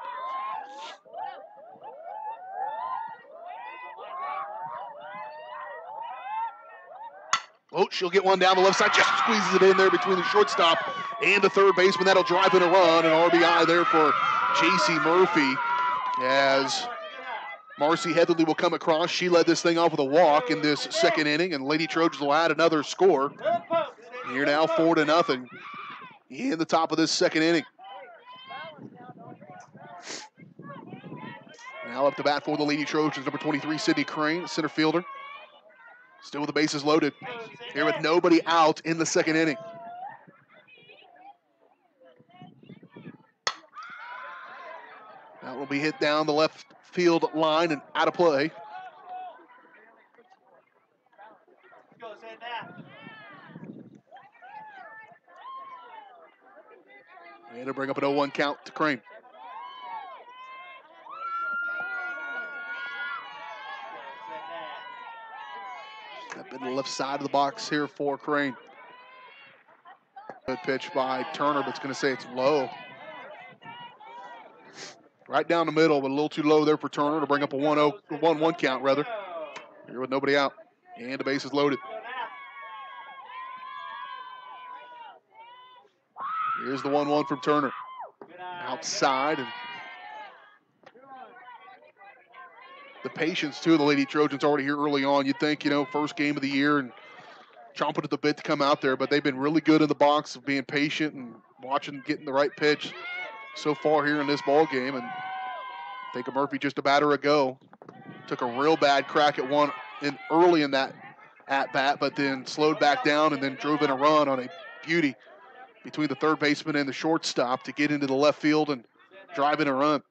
Oh, she'll get one down the left side. Just squeezes it in there between the shortstop and the third baseman. That'll drive in a run. An RBI there for J.C. Murphy as Marcy Heatherly will come across. She led this thing off with a walk in this second inning, and Lady Trojans will add another score. Here now 4-0 in the top of this second inning. Now up to bat for the Lady Trojans, number 23, Sydney Crane, center fielder. Still with the bases loaded. Here with nobody out in the second inning. That will be hit down the left field line and out of play. And to bring up an 0-1 count to Crane. Step in the left side of the box here for Crane. Good pitch by Turner, but it's going to say it's low. Right down the middle, but a little too low there for Turner to bring up a 1-1 count, rather. Here with nobody out. And the base is loaded. Here's the 1-1 from Turner. Outside. And the patience, too, of the Lady Trojans already here early on. You'd think, first game of the year and chomping at the bit to come out there, but they've been really good in the box of being patient and watching, getting the right pitch so far here in this ball game. And I think of Murphy just a batter ago. Took a real bad crack at one early in that at-bat, but then slowed back down and then drove in a run on a beauty between the third baseman and the shortstop to get into the left field and drive in a run.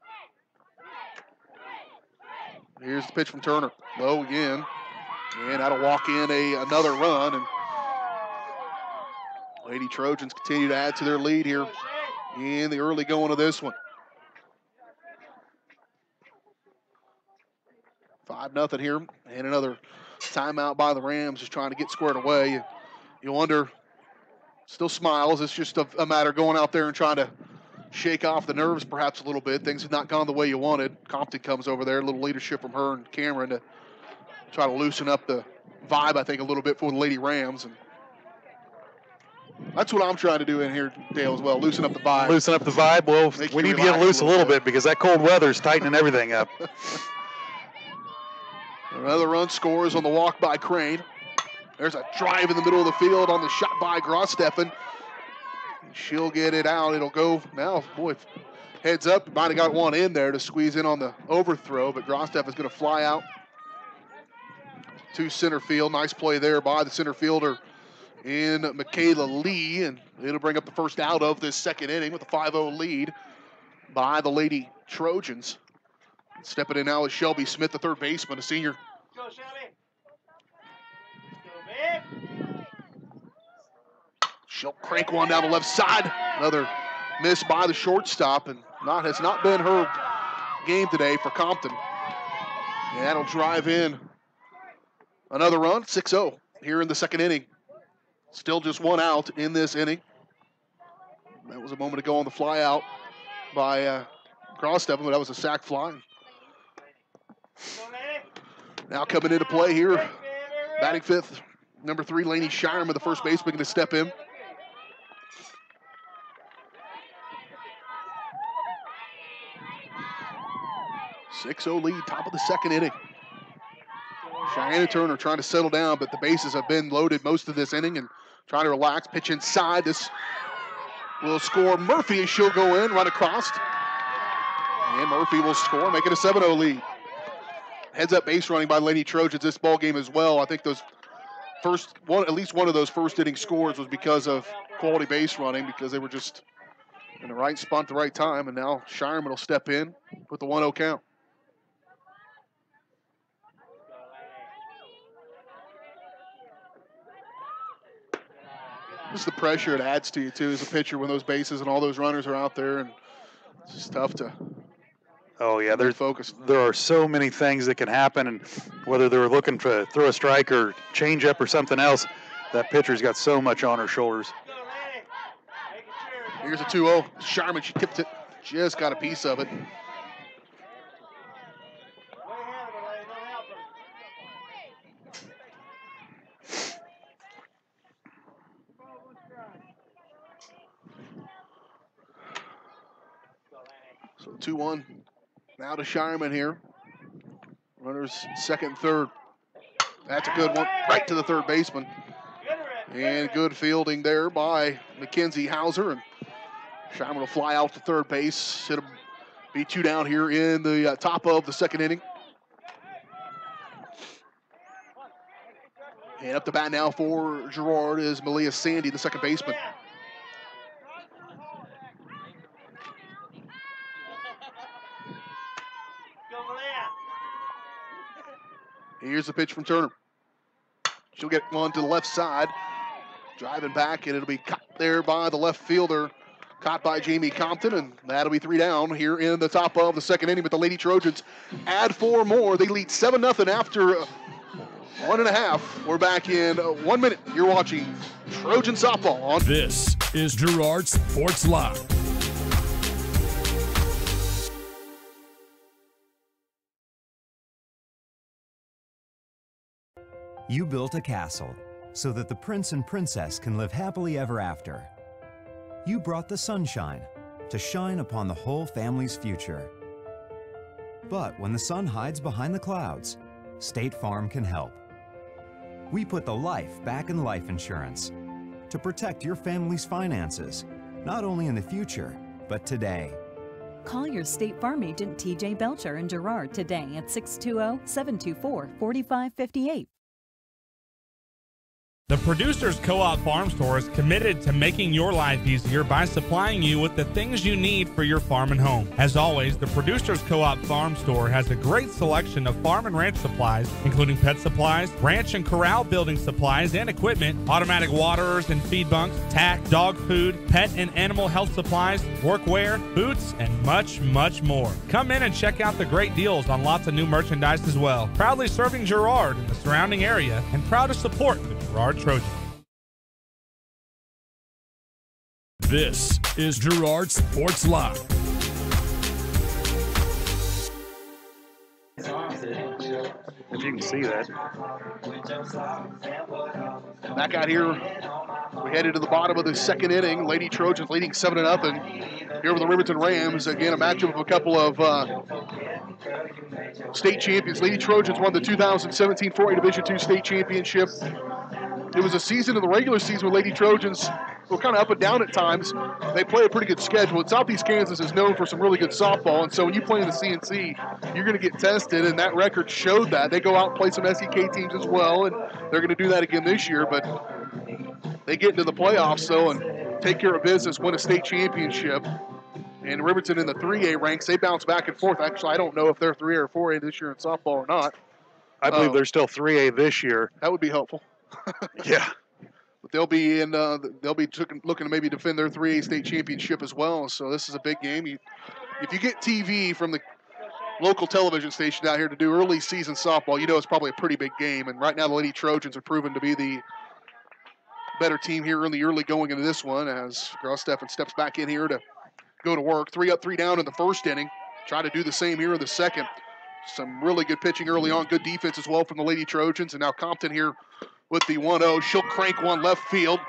Here's the pitch from Turner. Low again. And that'll walk in another run. And Lady Trojans continue to add to their lead here in the early going of this one. 5-0 here. And another timeout by the Rams, just trying to get squared away. You wonder, still smiles. It's just a matter of going out there and trying to shake off the nerves perhaps a little bit. Things have not gone the way you wanted. Compton comes over there, a little leadership from her and Cameron to try to loosen up the vibe, I think, a little bit for the Lady Rams. And that's what I'm trying to do in here, Dale, as well, loosen up the vibe. Loosen up the vibe. Well, we need to get loose a little bit because that cold weather's tightening everything up. Another run scores on the walk by Crane. There's a drive in the middle of the field on the shot by Grosteffen. She'll get it out. It'll go now. Boy, heads up. Might have got one in there to squeeze in on the overthrow, but Grosteff is going to fly out to center field. Nice play there by the center fielder in Michaela Lee, and it'll bring up the first out of this second inning with a 5-0 lead by the Lady Trojans. Stepping in now is Shelby Smith, the third baseman, a senior. Go, Shelby. She'll crank one down the left side. Another miss by the shortstop, and has not been her game today for Compton. And that'll drive in another run, 6-0 here in the second inning. Still just one out in this inning. That was a moment ago on the fly out by Grosteffen, but that was a sac fly. Now coming into play here, batting fifth, number 3, Lainey Shireman, the first baseman, going to step in. .6-0 lead, top of the second inning. Cheyenne and Turner trying to settle down, but the bases have been loaded most of this inning and trying to relax. Pitch inside. This will score Murphy as she'll go in, run across. And Murphy will score, make it a 7-0 lead. Heads up base running by Lady Trojans this ball game as well. I think those at least one of those first inning scores was because of quality base running, because they were just in the right spot at the right time. And now Shireman will step in with the 1-0 count. Just the pressure it adds to you, too, as a pitcher when those bases and all those runners are out there, and it's just tough to focus. There are so many things that can happen, and whether they're looking to throw a strike or change up or something else, that pitcher's got so much on her shoulders. Here's a 2-0. Sharman, she tipped it, just got a piece of it. So 2-1 now to Shireman here. Runners second, third. That's a good one, right to the third baseman. And good fielding there by Mackenzie Hauser. And Shireman will fly out to third base. It'll be 2 down here in the top of the second inning. And up to bat now for Girard is Malia Sandy, the second baseman. Here's the pitch from Turner. She'll get one to the left side. Driving back, and it'll be caught there by the left fielder. Caught by Jamie Compton, and that'll be 3 down here in the top of the second inning. But the Lady Trojans add 4 more. They lead 7-0 after 1.5. We're back in 1 minute. You're watching Trojan Softball on. This is Girard Sports Live. You built a castle so that the prince and princess can live happily ever after. You brought the sunshine to shine upon the whole family's future. But when the sun hides behind the clouds, State Farm can help. We put the life back in life insurance to protect your family's finances, not only in the future, but today. Call your State Farm agent TJ Belcher in Girard today at 620-724-4558. The Producers Co-op Farm Store is committed to making your life easier by supplying you with the things you need for your farm and home. As always, the Producers Co-op Farm Store has a great selection of farm and ranch supplies, including pet supplies, ranch and corral building supplies and equipment, automatic waterers and feed bunks, tack, dog food, pet and animal health supplies, workwear, boots, and much, much more. Come in and check out the great deals on lots of new merchandise as well. Proudly serving Girard and the surrounding area, and proud to support the Girard Trojans. This is Girard Sports Live. If you can see that. Back out here, we headed to the bottom of the second inning. Lady Trojans leading 7-0 here with the Riverton Rams. Again, a matchup of a couple of state champions. Lady Trojans won the 2017 4A Division II state championship. It was a season in the regular season where Lady Trojans were kind of up and down at times. They play a pretty good schedule. And Southeast Kansas is known for some really good softball, and so when you play in the CNC, you're going to get tested, and that record showed that. They go out and play some SEK teams as well, and they're going to do that again this year, but they get into the playoffs, though, and take care of business, win a state championship. And Riverton in the 3A ranks, they bounce back and forth. Actually, I don't know if they're 3A or 4A this year in softball or not. I believe they're still 3A this year. That would be helpful. Yeah. But they'll be looking to maybe defend their 3A state championship as well. So this is a big game. If you get TV from the local television station out here to do early season softball, you know it's probably a pretty big game. And right now the Lady Trojans are proven to be the better team here in the early going into this one, as Grosteffen steps back in here to go to work. 3 up, 3 down in the first inning. Try to do the same here in the second. Some really good pitching early on. Good defense as well from the Lady Trojans. And now Compton here with the 1-0. She'll crank one left field.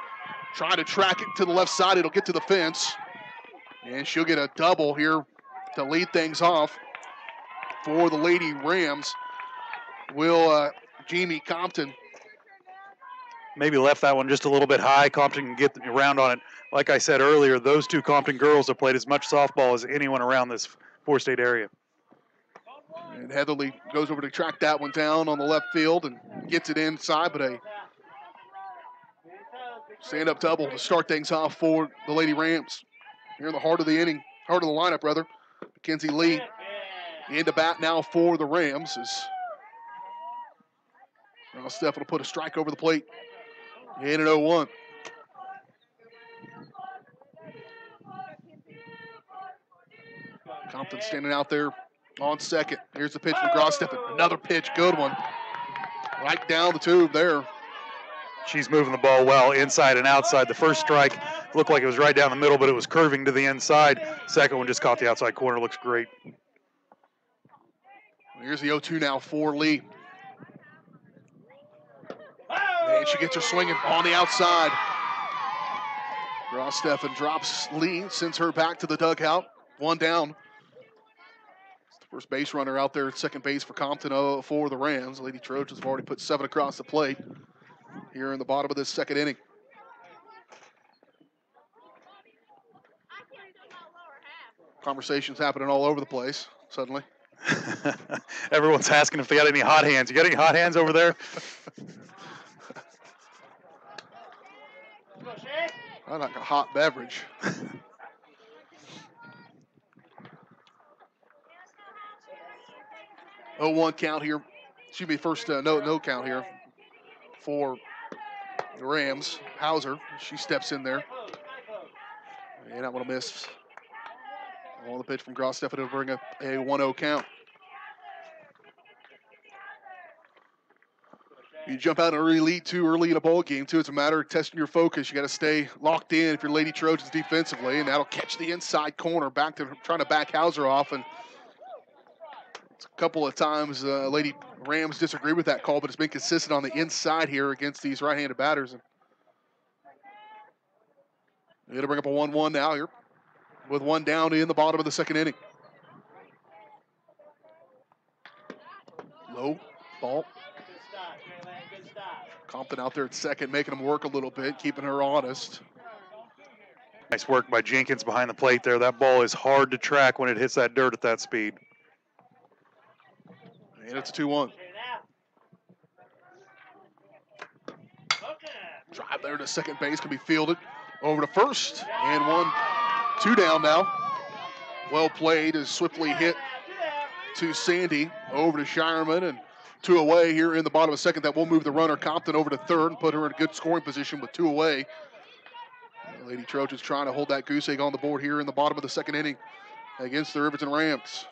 Try to track it to the left side. It'll get to the fence. And she'll get a double here to lead things off for the Lady Rams. Will Jamie Compton. Maybe left that one just a little bit high. Compton can get around on it. Like I said earlier, those two Compton girls have played as much softball as anyone around this four-state area. And Heatherly goes over to track that one down on the left field and gets it inside, but a stand-up double to start things off for the Lady Rams. Here in the heart of the inning, heart of the lineup, rather. Mackenzie Lee into bat now for the Rams as Steph will put a strike over the plate in an 0-1. Compton standing out there on second. Here's the pitch from Grossteffen. Another pitch, good one. Right down the tube there. She's moving the ball well inside and outside. The first strike looked like it was right down the middle, but it was curving to the inside. Second one just caught the outside corner. Looks great. Here's the 0-2 now for Lee. And she gets her swinging on the outside. Grossteffen drops Lee, sends her back to the dugout. One down. First base runner out there at second base for Compton for the Rams. The Lady Trojans have already put 7 across the plate here in the bottom of this second inning. Conversations happening all over the place suddenly. Everyone's asking if they got any hot hands. You got any hot hands over there? I like a hot beverage. 0-1 count here. Excuse me, first no count here for the Rams. Hauser, she steps in there. And that one will miss. On the pitch from Grossteffen to bring up a 1-0 count. You jump out and early lead too early in a ball game too. It's a matter of testing your focus. You got to stay locked in if you're Lady Trojans defensively, and that'll catch the inside corner back to trying to back Hauser off. And a couple of times Lady Rams disagree with that call, but it's been consistent on the inside here against these right-handed batters. And they're going to bring up a 1-1 now here with one down in the bottom of the second inning. Low ball. Compton out there at second, making him work a little bit, keeping her honest. Nice work by Jenkins behind the plate there. That ball is hard to track when it hits that dirt at that speed. And it's a 2-1. Drive there to second base, can be fielded. Over to first, and 1-2 down now. Well played, is swiftly hit to Sandy. Over to Shireman, and 2 away here in the bottom of the second. That will move the runner Compton over to third and put her in a good scoring position with 2 away. The Lady Trojans trying to hold that goose egg on the board here in the bottom of the second inning against the Riverton Rams.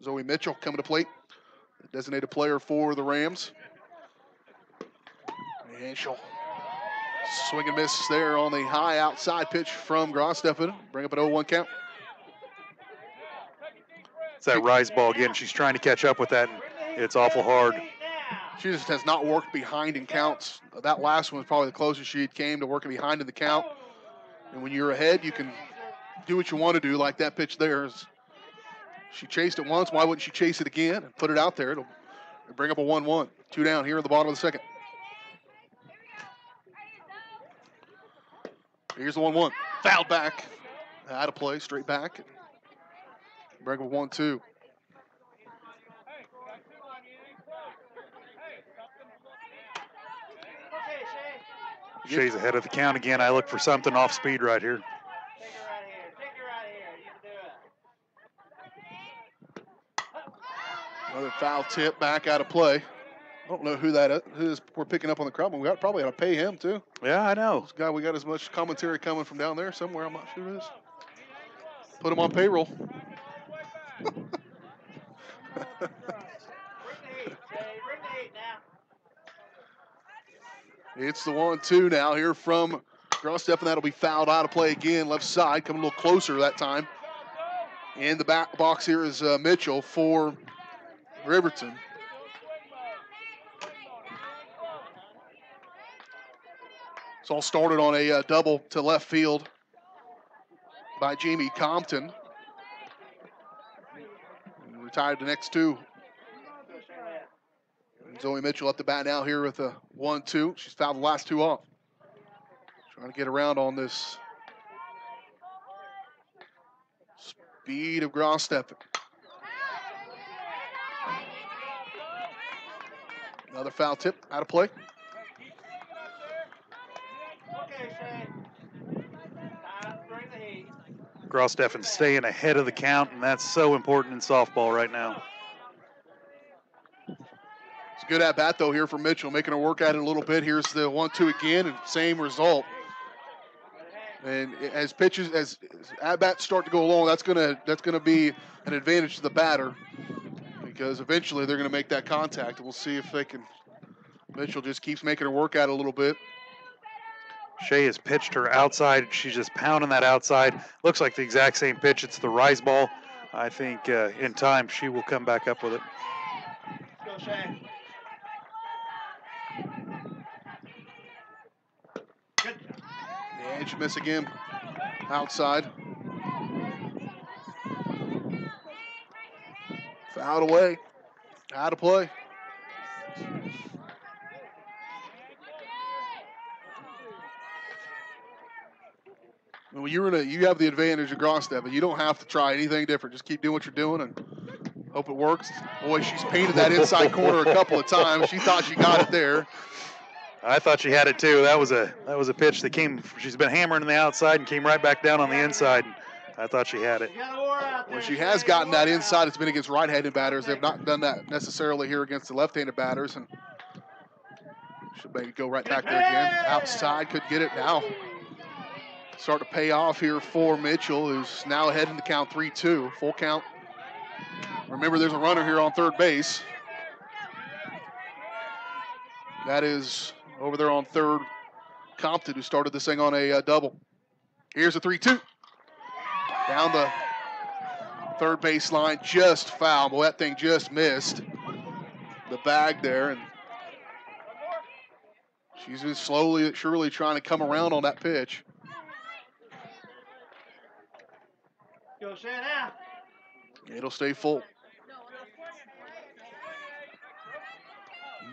Zoe Mitchell coming to plate, the designated player for the Rams. And she'll swing and miss there on the high outside pitch from Grossteffen. Bring up an 0-1 count. It's that rise ball again. She's trying to catch up with that, and it's awful hard. She just has not worked behind in counts. That last one was probably the closest she came to working behind in the count. And when you're ahead, you can do what you want to do, like that pitch there. She chased it once. Why wouldn't she chase it again and put it out there? It'll bring up a 1-1. 2 down here in the bottom of the second. Here's the 1-1. Fouled back. Out of play, straight back. Bring up a 1-2. Shay's ahead of the count again. I look for something off speed right here. Another foul tip back out of play. I don't know who that is we're picking up on the crowd, but we probably got to pay him too. Yeah, I know. This guy, we got as much commentary coming from down there somewhere. I'm not sure who it is. Put him on payroll. It's the 1-2 now here from Grossteffen. That'll be fouled out of play again. Left side, coming a little closer that time. In the back box here is Mitchell for Riverton. It's all started on a double to left field by Jamie Compton. Retired the next 2. Zoe Mitchell up the bat now here with a 1-2. She's fouled the last two off. Trying to get around on this speed of Grosteffen. Another foul tip, out of play. Grosteffen staying ahead of the count, and that's so important in softball right now. It's a good at bat though here for Mitchell, making her work at it a little bit. Here's the 1-2 again, and same result. And as at bats start to go along, that's gonna be an advantage to the batter, because eventually they're gonna make that contact. And we'll see if they can. Mitchell just keeps making her work at it a little bit. Shea has pitched her outside. She's just pounding that outside. Looks like the exact same pitch. It's the rise ball. I think in time she will come back up with it. Go, Shea. And she missed again. Outside. Fouled away. Out of play. When you have the advantage of Grosteffen. You don't have to try anything different. Just keep doing what you're doing and hope it works. Boy, she's painted that inside corner a couple of times. She thought she got it there. I thought she had it too. That was a pitch that came. She's been hammering on the outside and came right back down on the inside. I thought she had it. When she has gotten that inside, it's been against right-handed batters. They've not done that necessarily here against the left-handed batters, and should maybe go right back there again. Outside, could get it now. Start to pay off here for Mitchell, who's now ahead in the count 3-2, full count. Remember, there's a runner here on third base. That is over there on third, Compton, who started this thing on a double. Here's a 3-2. Down the third baseline, just foul. Boy, that thing just missed the bag there, and she's been slowly, surely trying to come around on that pitch. Go, Shea, now. It'll stay full.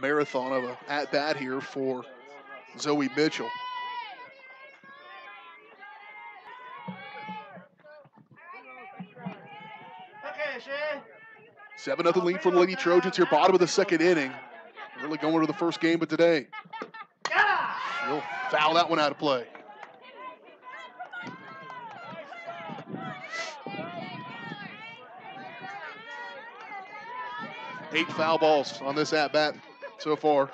Marathon of a at-bat here for Zoe Mitchell. Okay, Shea. 7-0 lead for the Lady Trojans here, bottom of the second inning. Really going to the first game of today. She'll foul that one out of play. Eight foul balls on this at-bat so far.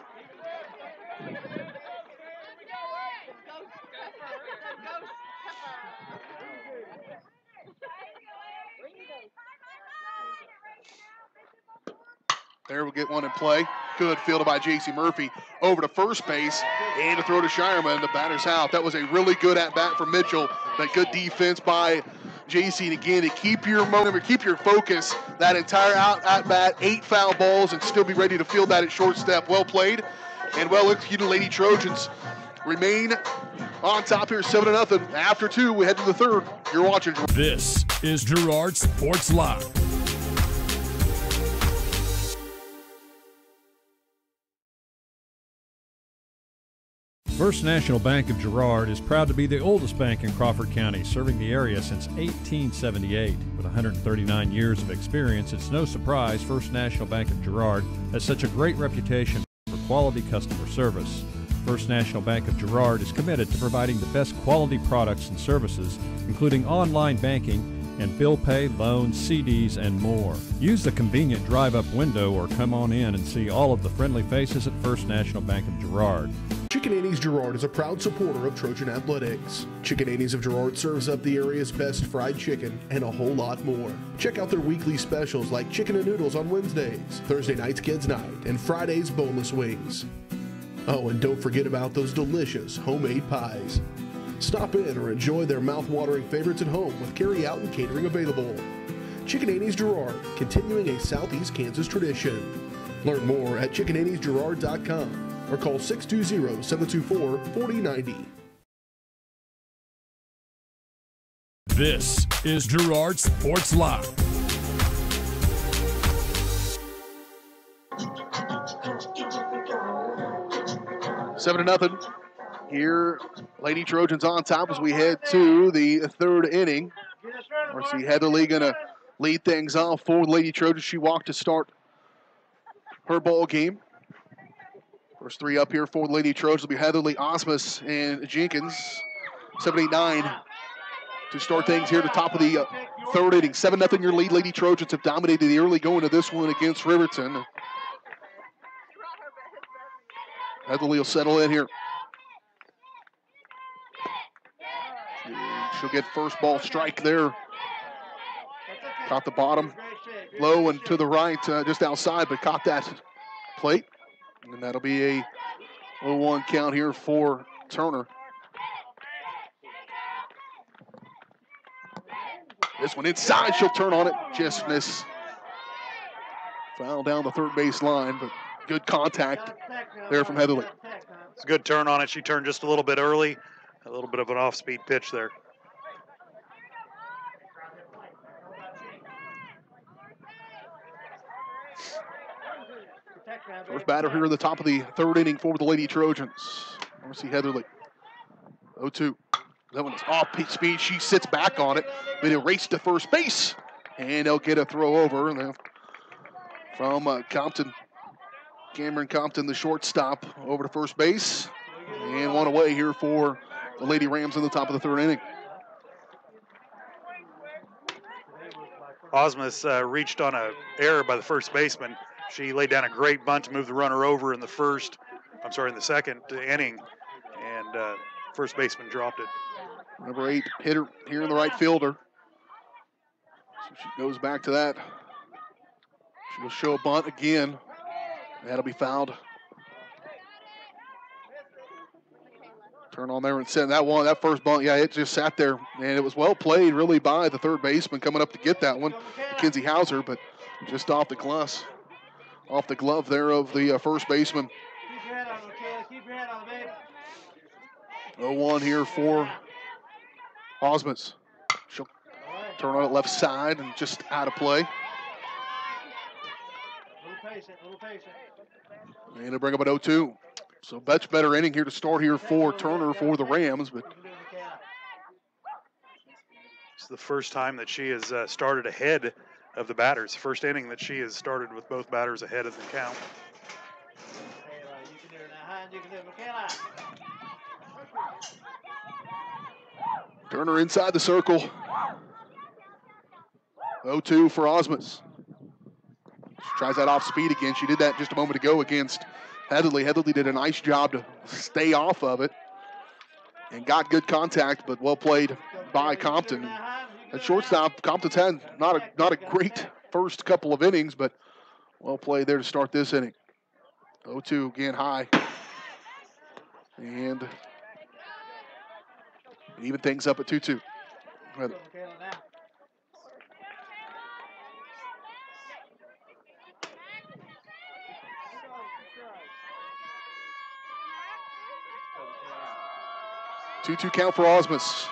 There, we'll get one in play. Good fielded by J.C. Murphy. Over to first base and to throw to Shireman. The batter's out. That was a really good at-bat for Mitchell, but good defense by J.C. And again, to keep your momentum, keep your focus that entire at-bat, 8 foul balls, and still be ready to field that at short step. Well played and well executed. Lady Trojans remain on top here, 7-0. After 2, we head to the third. You're watching. This is Girard Sports Live. First National Bank of Girard is proud to be the oldest bank in Crawford County, serving the area since 1878. With 139 years of experience, it's no surprise First National Bank of Girard has such a great reputation for quality customer service. First National Bank of Girard is committed to providing the best quality products and services, including online banking and bill pay, loans, CDs, and more. Use the convenient drive-up window or come on in and see all of the friendly faces at First National Bank of Girard. Chicken Annie's Girard is a proud supporter of Trojan Athletics. Chicken Annie's of Girard serves up the area's best fried chicken and a whole lot more. Check out their weekly specials like chicken and noodles on Wednesdays, Thursday nights kids night, and Fridays boneless wings. Oh, and don't forget about those delicious homemade pies. Stop in or enjoy their mouth-watering favorites at home with carry-out and catering available. Chicken Annie's Girard, continuing a Southeast Kansas tradition. Learn more at chickenanniesgirard.com or call 620-724-4090. This is Girard Sports Live. 7-0. Here, Lady Trojans on top as we head to the third inning. Marcy Heatherly going to lead things off for the Lady Trojans. She walked to start her ball game. First three up here for the Lady Trojans will be Heatherly, Osmus, and Jenkins. 7-8-9 to start things here at the top of the third inning. 7-0 your lead. Lady Trojans have dominated the early going to this one against Riverton. Heatherly will settle in here. She'll get first ball strike there. Caught the bottom low and to the right, just outside, but caught that plate. And that'll be a 0-1 count here for Turner. This one inside, she'll turn on it, just miss. Foul down the third base line, but good contact there from Heatherly. It's a good turn on it. She turned just a little bit early. A little bit of an off-speed pitch there. First batter here at the top of the third inning for the Lady Trojans. Marcy Heatherly. 0-2. That one's off speed. She sits back on it. Then it races to first base. And they'll get a throw over. And then from Compton, Cameron Compton, the shortstop, over to first base. And one away here for the Lady Rams in the top of the third inning. Osmus reached on an error by the first baseman. She laid down a great bunt to move the runner over in the second inning, and first baseman dropped it. Number 8 hitter here in the right fielder. So she goes back to that. She'll show a bunt again. That'll be fouled. Turn on there and send that one. That first bunt, yeah, it just sat there. And it was well played, really, by the third baseman coming up to get that one, Mackenzie Hauser, but just off the glove. Off the glove there of the first baseman. 0-1 here for Osmus. She'll turn on it left side and just out of play. And they'll bring up an 0-2. So much better inning here to start here for Turner for the Rams. But it's the first time that she has started ahead of the batters. First inning that she has started with both batters ahead of the count. Turner inside the circle. 0-2 for Osmus. She tries that off speed again. She did that just a moment ago against Heatherly. Heatherly did a nice job to stay off of it and got good contact, but well played by Compton. At shortstop, Compton's had not a great first couple of innings, but well played there to start this inning. 0-2 again high. And even things up at 2-2. Heather. Two count for Osmus.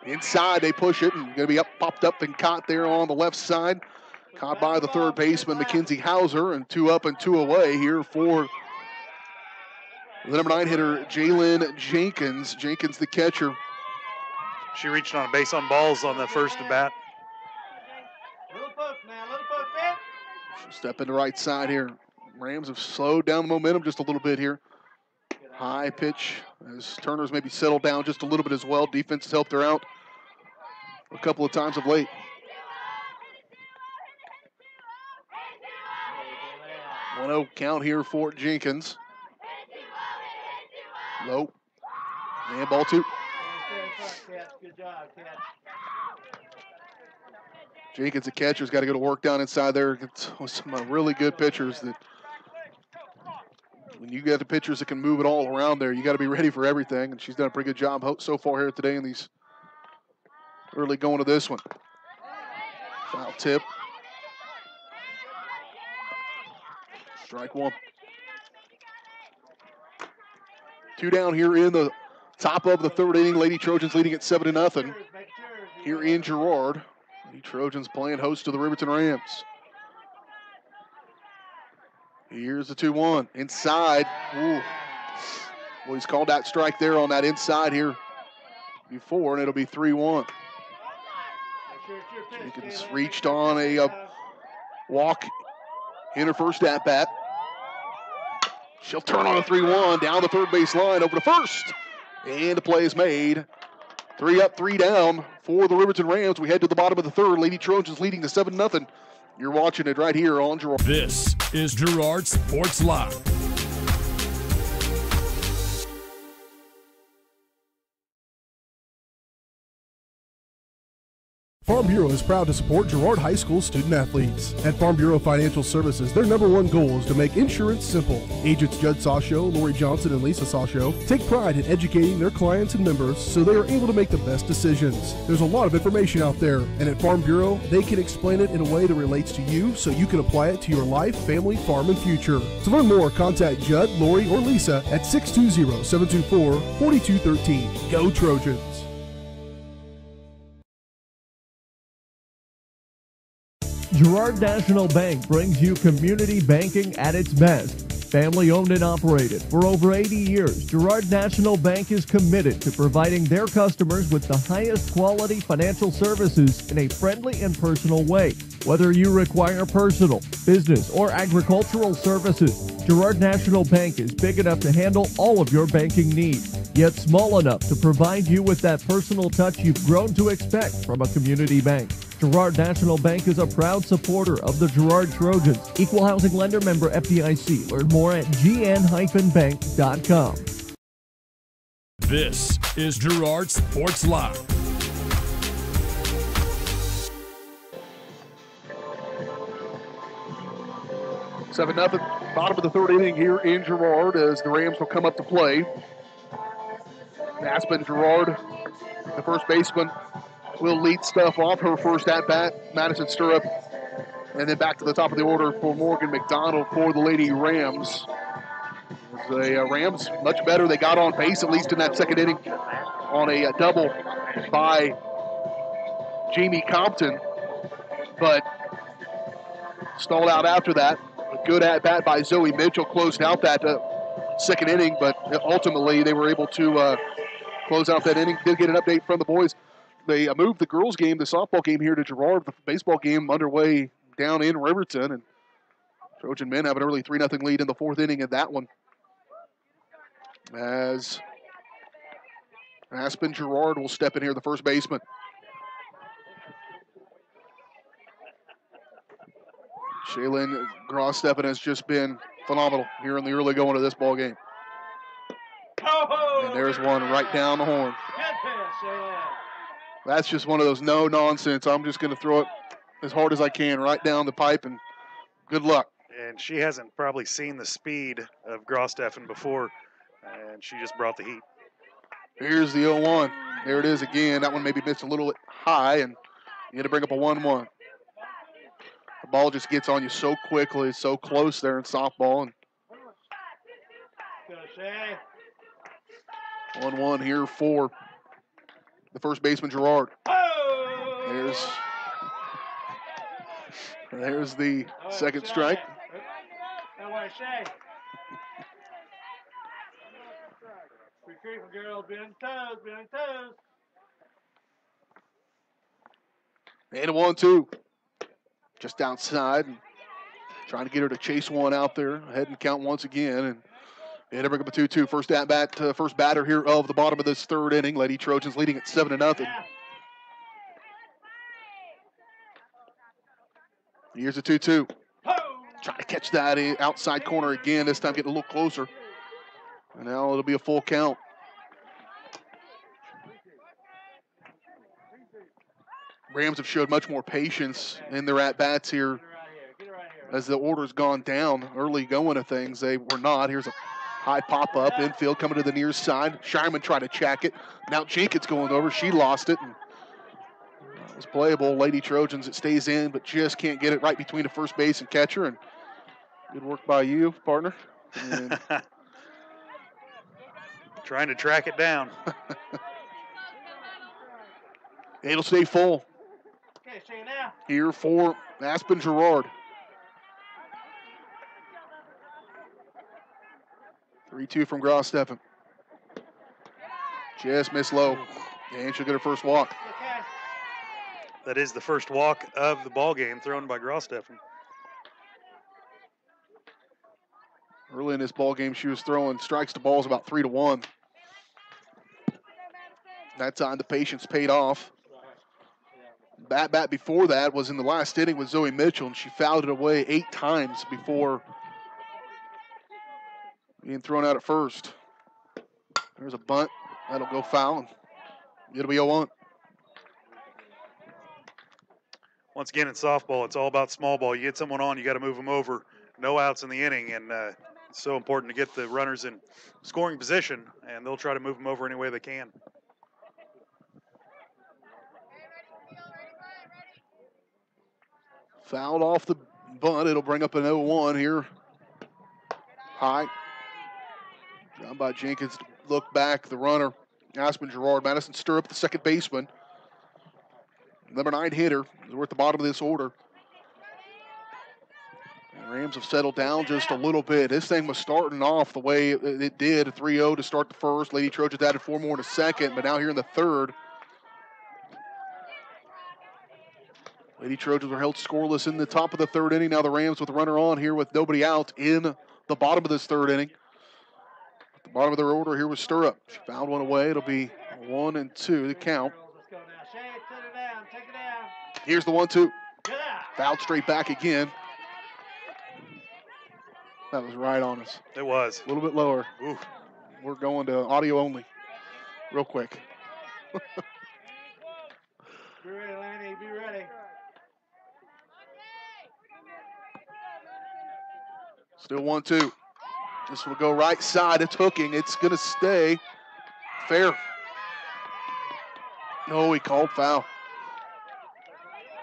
Inside, they push it, and going to be popped up and caught there on the left side. Caught by the third baseman, Mackenzie Hauser, and 2 up and 2 away here for the number 9 hitter, Jalen Jenkins. Jenkins, the catcher. She reached on a base on balls on the first at bat. She'll step into right side here. Rams have slowed down the momentum just a little bit here. High pitch as Turner's maybe settled down just a little bit as well. Defense has helped her out a couple of times of late. 1-0 count here for Jenkins. Low. And ball 2. Jenkins, the catcher's got to go to work down inside there against some really good pitchers. That when you get the pitchers that can move it all around there, you got to be ready for everything. And she's done a pretty good job so far here today in these early going to this one. Foul tip. Strike 1. 2 down here in the top of the third inning. Lady Trojans leading at 7-0 here in Girard. Lady Trojans playing host to the Riverton Rams. Here's the 2-1. Inside. Ooh. Well, he's called that strike there on that inside here before, and it'll be 3-1. Jenkins reached on a walk in her first at-bat. She'll turn on a 3-1 down the third base line over to first. And the play is made. 3 up, 3 down for the Riverton Rams. We head to the bottom of the third. Lady Trojans leading to 7-0. You're watching it right here on Girard. This is Girard Sports Live. Farm Bureau is proud to support Girard High School student athletes. At Farm Bureau Financial Services, their #1 goal is to make insurance simple. Agents Judd Sasho, Lori Johnson, and Lisa Sasho take pride in educating their clients and members so they are able to make the best decisions. There's a lot of information out there, and at Farm Bureau, they can explain it in a way that relates to you so you can apply it to your life, family, farm, and future. To learn more, contact Judd, Lori, or Lisa at 620-724-4213. Go Trojans! Girard National Bank brings you community banking at its best. Family owned and operated for over 80 years, Girard National Bank is committed to providing their customers with the highest quality financial services in a friendly and personal way. Whether you require personal, business, or agricultural services, Girard National Bank is big enough to handle all of your banking needs, yet small enough to provide you with that personal touch you've grown to expect from a community bank. Girard National Bank is a proud supporter of the Girard Trojans. Equal housing lender, member FDIC. Learn more at gn-bank.com. This is Girard Sports Live. Seven nothing. Bottom of the third inning here in Girard as the Rams will come up to play. Aspen Girard, the first baseman, will lead stuff off her first at-bat. Madison Stirrup. And then back to the top of the order for Morgan McDonald for the Lady Rams. The Rams, much better. They got on base, at least in that second inning, on a double by Jamie Compton. But stalled out after that. A good at-bat by Zoe Mitchell closed out that second inning, but ultimately they were able to close out that inning. Did get an update from the boys. They moved the girls' game, the softball game here to Girard. The baseball game underway down in Riverton. And Trojan men have an early 3-0 lead in the fourth inning in that one. As Aspen Girard will step in here, the first baseman. Shaylin Gross-Steffen has just been phenomenal here in the early going of this ball game. And there's one right down the horn. That's just one of those no-nonsense. I'm just going to throw it as hard as I can right down the pipe, and good luck. And she hasn't probably seen the speed of Gross-Steffen before, and she just brought the heat. Here's the 0-1. There it is again. That one maybe missed a little bit high, and you had to bring up a 1-1. The ball just gets on you so quickly, so close there in softball. And 1-1 here for the first baseman, Girard. There's the second strike. And a 1-2. Just outside. And trying to get her to chase one out there. Ahead and count once again. And they bring up a 2-2. First at-bat, first batter here of the bottom of this third inning. Lady Trojans leading at 7-0. Here's a 2-2. Trying to catch that outside corner again. This time getting a little closer. And now it'll be a full count. Rams have showed much more patience in their at-bats here as the order's gone down early going of things. They were not. Here's a high pop-up, infield coming to the near side. Shireman tried to check it. Now Jenkins going over. She lost it. And it was playable. Lady Trojans, it stays in, but just can't get it right between the first base and catcher. And good work by you, partner. And trying to track it down. It'll stay full here for Aspen Girard. 3-2 from Grosteffen. Just missed low. And she'll get her first walk. That is the first walk of the ball game thrown by Grosteffen. Early in this ball game, she was throwing strikes to balls about 3-1. That time, the patience paid off. Bat before that was in the last inning with Zoe Mitchell, and she fouled it away 8 times before being thrown out at first. There's a bunt. That'll go foul. It'll be 0-1. Once again, in softball, it's all about small ball. You get someone on, you got to move them over. No outs in the inning, and it's so important to get the runners in scoring position, and they'll try to move them over any way they can. Fouled off the bunt. It'll bring up an 0-1 here. High. Down by Jenkins. Look back. The runner, Aspen Girard. Madison Stirrup, the second baseman. Number 9 hitter. We're at the bottom of this order. And Rams have settled down just a little bit. This thing was starting off the way it did. 3-0 to start the first. Lady Trojans added 4 more in the second, but now here in the third, Lady Trojans are held scoreless in the top of the third inning. Now the Rams with a runner on here with nobody out in the bottom of this third inning. At the bottom of their order here was Stirrup. She fouled one away. It'll be 1-2 to count. Here's the 1-2. Fouled straight back again. That was right on us. It was. A little bit lower. Ooh. We're going to audio only real quick. Be ready, Lanny. Be ready. Still 1-2. This will go right side. It's hooking. It's going to stay fair. No, he called foul.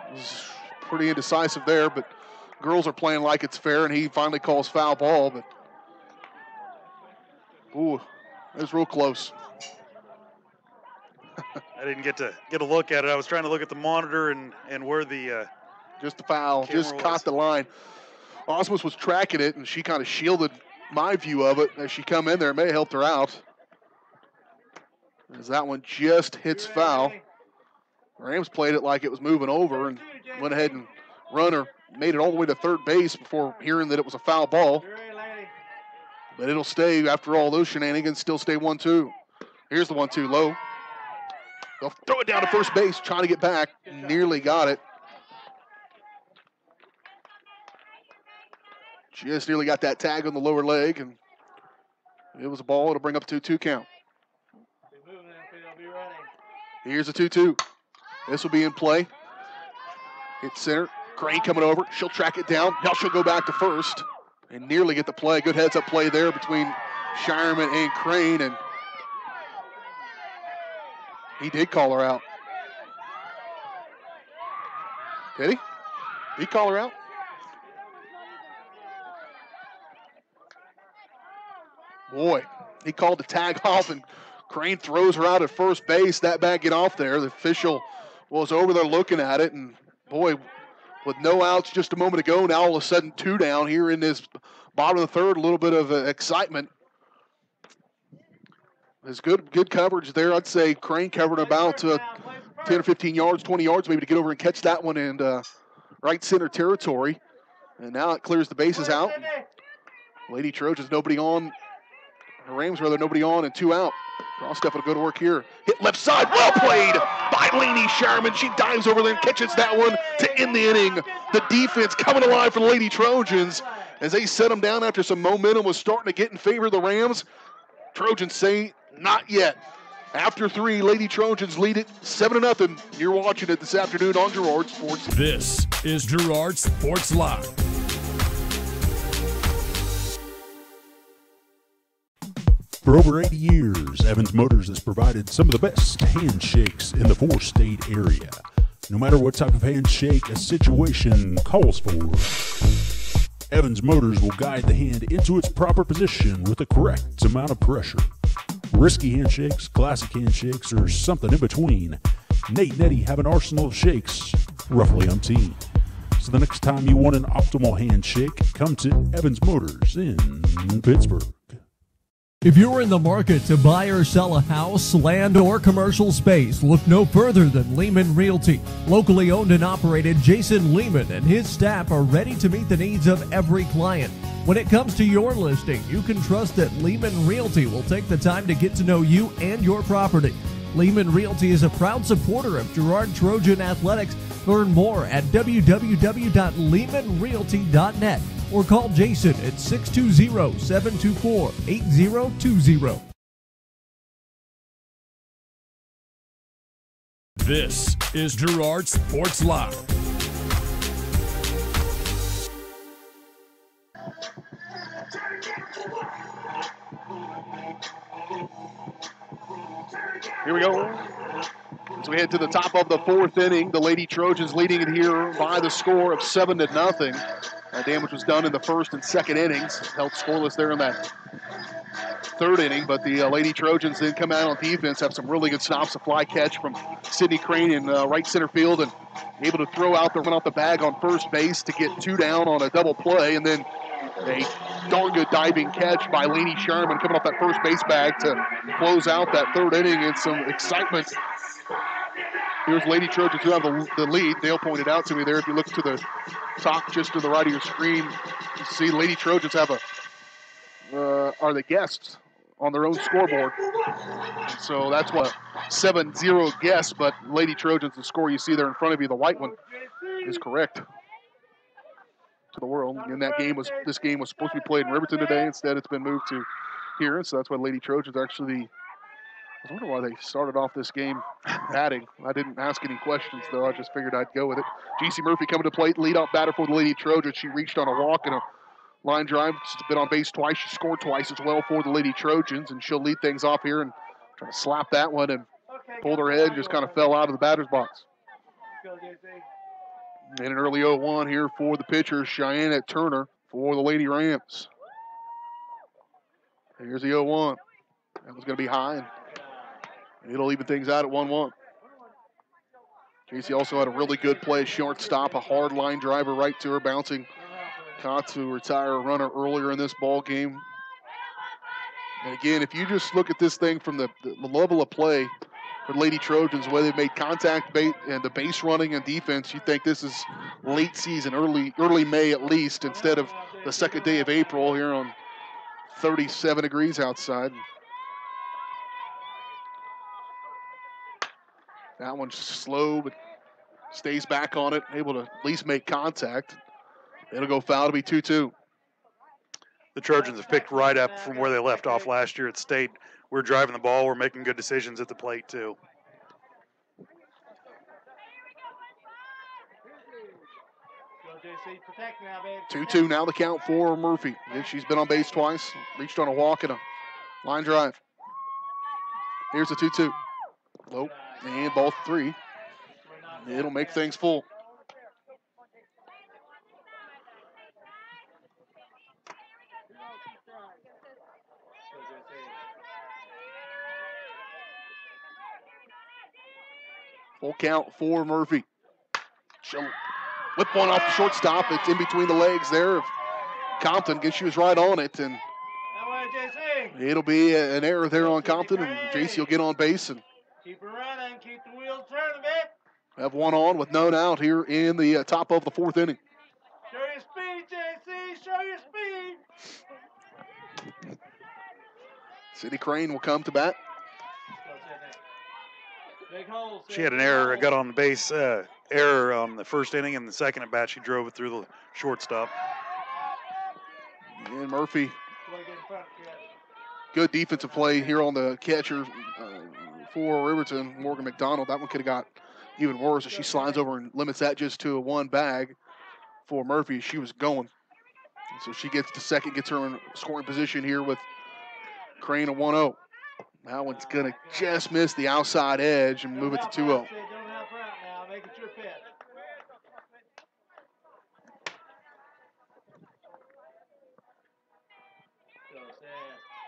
It was pretty indecisive there, but girls are playing like it's fair, and he finally calls foul ball. But ooh, it was real close. I didn't get a look at it. I was trying to look at the monitor and where the just the foul, just caught the line. Osmus was tracking it, and she kind of shielded my view of it as she come in there. It may have helped her out. As that one just hits foul. Rams played it like it was moving over and went ahead and runner made it all the way to third base before hearing that it was a foul ball. But it'll stay after all those shenanigans, still stay 1-2. Here's the 1-2 low. They'll throw it down to first base, trying to get back. Nearly got it. Just nearly got that tag on the lower leg, and it was a ball. It'll bring up a 2-2 count. Here's a 2-2. This will be in play. Hit center. Crane coming over. She'll track it down. Now she'll go back to first and nearly get the play. Good heads-up play there between Shireman and Crane, and he did call her out. Did he? Did he call her out? Boy, he called the tag off, and Crane throws her out at first base. That bat get off there. The official was over there looking at it, and boy, with no outs just a moment ago, now all of a sudden 2 down here in this bottom of the third. A little bit of excitement. There's good coverage there. I'd say Crane covered about 10 or 15 yards, 20 yards maybe to get over and catch that one in right center territory. And now it clears the bases out. Lady Trojans, nobody on. Rams, rather, nobody on and 2 out. Grosteffen will go to work here. Hit left side. Well played by Lainey Sharman. She dives over there and catches that one to end the inning. The defense coming alive for the Lady Trojans as they set them down after some momentum was starting to get in favor of the Rams. Trojans say not yet. After 3, Lady Trojans lead it 7-0. You're watching it this afternoon on Girard Sports. This is Girard Sports Live. For over 80 years, Evans Motors has provided some of the best handshakes in the 4-state area. No matter what type of handshake a situation calls for, Evans Motors will guide the hand into its proper position with the correct amount of pressure. Risky handshakes, classic handshakes, or something in between, Nate and Eddie have an arsenal of shakes, roughly umpteen. So the next time you want an optimal handshake, come to Evans Motors in Pittsburgh. If you're in the market to buy or sell a house, land, or commercial space, look no further than Lehman Realty. Locally owned and operated, Jason Lehman and his staff are ready to meet the needs of every client. When it comes to your listing, you can trust that Lehman Realty will take the time to get to know you and your property. Lehman Realty is a proud supporter of Girard Trojan Athletics. Learn more at www.lehmanrealty.net or call Jason at 620-724-8020. This is Girard Sports Live. Here we go. As we head to the top of the fourth inning, the Lady Trojans leading it here by the score of 7-0. Damage was done in the first and second innings. Held scoreless there in that third inning, but the Lady Trojans then come out on defense, have some really good stops, a fly catch from Sydney Crane in right center field, and able to throw out the run off the bag on first base to get 2 down on a double play, and then a darn good diving catch by Lainey Sherman coming off that first base bag to close out that third inning and some excitement. Here's Lady Trojans who have the lead. Dale pointed out to me there, if you look to the top just to the right of your screen, you see Lady Trojans have are the guests on their own scoreboard. So that's what 7-0 guests, but Lady Trojans, the score you see there in front of you, the white one, is correct to the world. And this game was supposed to be played in Riverton today. Instead, it's been moved to here. So that's why Lady Trojans actually, I was wondering why they started off this game batting. I didn't ask any questions, though. I just figured I'd go with it. G.C. Murphy coming to plate, leadoff batter for the Lady Trojans. She reached on a walk and a line drive. She's been on base twice. She scored twice as well for the Lady Trojans, and she'll lead things off here and try to slap that one and pulled her head and just kind of fell out of the batter's box. And an early 0-1 here for the pitcher, Cheyenne Turner, for the Lady Rams. Here's the 0-1. That was going to be high, and it'll even things out at 1-1. Casey also had a really good play, shortstop, a hard line driver right to her, bouncing. Caught to retire a runner earlier in this ball game. And again, if you just look at this thing from the level of play for Lady Trojans, where they've made contact and the base running and defense, you think this is late season, early May at least, instead of the second day of April here on 37 degrees outside. That one's slow, but stays back on it, able to at least make contact. It'll go foul to be 2-2. The Trojans have picked right up from where they left off last year at State. We're driving the ball. We're making good decisions at the plate, too. JC, protect now, baby. 2-2 now the count for Murphy. She's been on base twice, reached on a walk and a line drive. Here's the 2-2. Low, and ball 3. It'll make things full. Full count for Murphy. She'll whip one off the shortstop. It's in between the legs there of Compton. Guess she was right on it, and it'll be an error there on Compton, and JC will get on base and keep her running, keep the wheels turning, babe. Have one on with none out here in the top of the fourth inning. Show your speed, JC. Show your speed. Sydney Crane will come to bat. She had an error, got on the base error on the first inning, and the second at bat she drove it through the shortstop. And Murphy, good defensive play here on the catcher for Riverton, Morgan McDonald. That one could have got even worse as she slides over and limits that just to a one bag for Murphy. She was going. And so she gets to second, gets her in scoring position here with Crane a 1-0. That one's going to just miss the outside edge and move it to 2-0. Don't help her out now. Make it your pitch.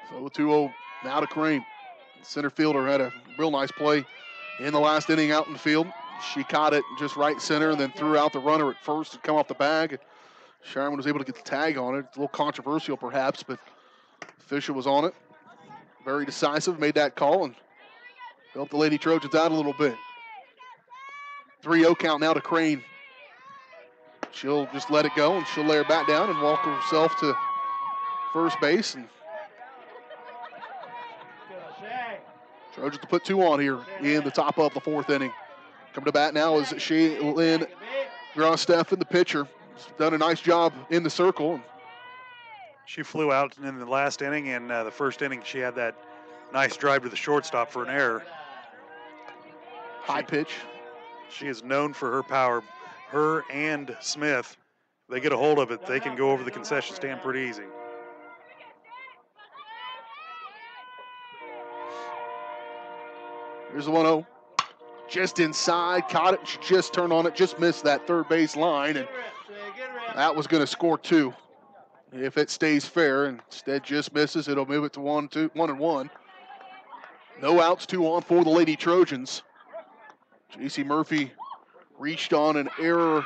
So 2-0 now to Crane. Center fielder had a real nice play in the last inning out in the field. She caught it just right center and then threw out the runner at first to come off the bag. Sherman was able to get the tag on it. It's a little controversial perhaps, but Fisher was on it. very decisive, made that call and helped the Lady Trojans out a little bit. 3-0 count now to Crane. She'll just let it go, and she'll lay her bat down and walk herself to first base. And Trojans to put 2 on here in the top of the 4th inning. Coming to bat now is Shaylin Grosteffen, the pitcher. She's done a nice job in the circle. She flew out in the last inning, and the first inning she had that nice drive to the shortstop for an error. High pitch. She is known for her power. Her and Smith, they get a hold of it, they can go over the concession stand pretty easy. Here's the 1-0. Just inside, caught it, she just turned on it, just missed that third base line, and that was going to score 2. If it stays fair, and instead just misses, it'll move it to 1-1. No outs, 2 on for the Lady Trojans. J.C. Murphy reached on an error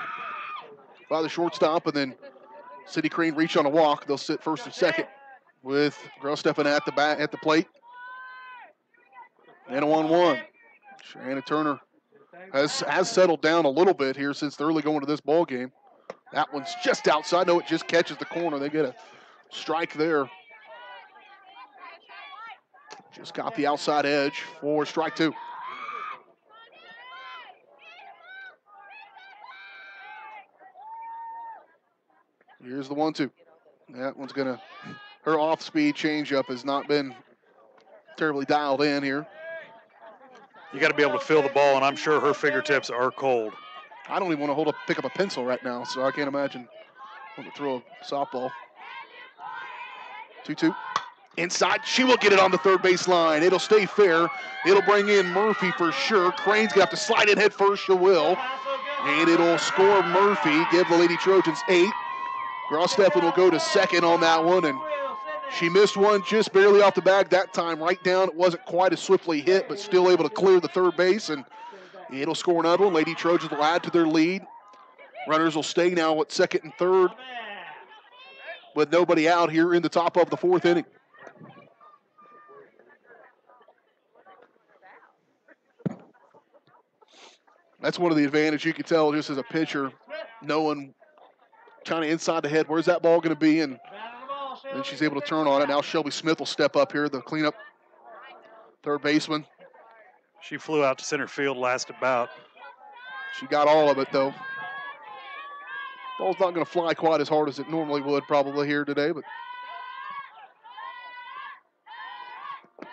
by the shortstop, and then City Crane reached on a walk. They'll sit first and second with Grosteffen at the plate. And a 1-1. Shanna Turner has settled down a little bit here since the early going to this ball game. That one's just outside. No, it just catches the corner. They get a strike there. Just got the outside edge for strike 2. Here's the 1-2. That one's gonna, her off-speed changeup has not been terribly dialed in here. You got to be able to feel the ball, and I'm sure her fingertips are cold. I don't even want to pick up a pencil right now, so I can't imagine wanting to throw a softball. 2-2. Inside, she will get it on the third base line. It'll stay fair. It'll bring in Murphy for sure. Crane's gonna have to slide in head first, she will. And it'll score Murphy, give the Lady Trojans 8. Grosteffen will go to second on that one, and she missed one just barely off the bag that time, right down. It wasn't quite as swiftly hit, but still able to clear the third base, and it'll score another one. Lady Trojans will add to their lead. Runners will stay now at second and third with nobody out here in the top of the 4th inning. That's one of the advantages you can tell just as a pitcher, knowing kind of inside the head, where's that ball going to be, and then she's able to turn on it. Now Shelby Smith will step up here, the cleanup third baseman. She flew out to center field last about. She got all of it, though. Ball's not going to fly quite as hard as it normally would probably here today, but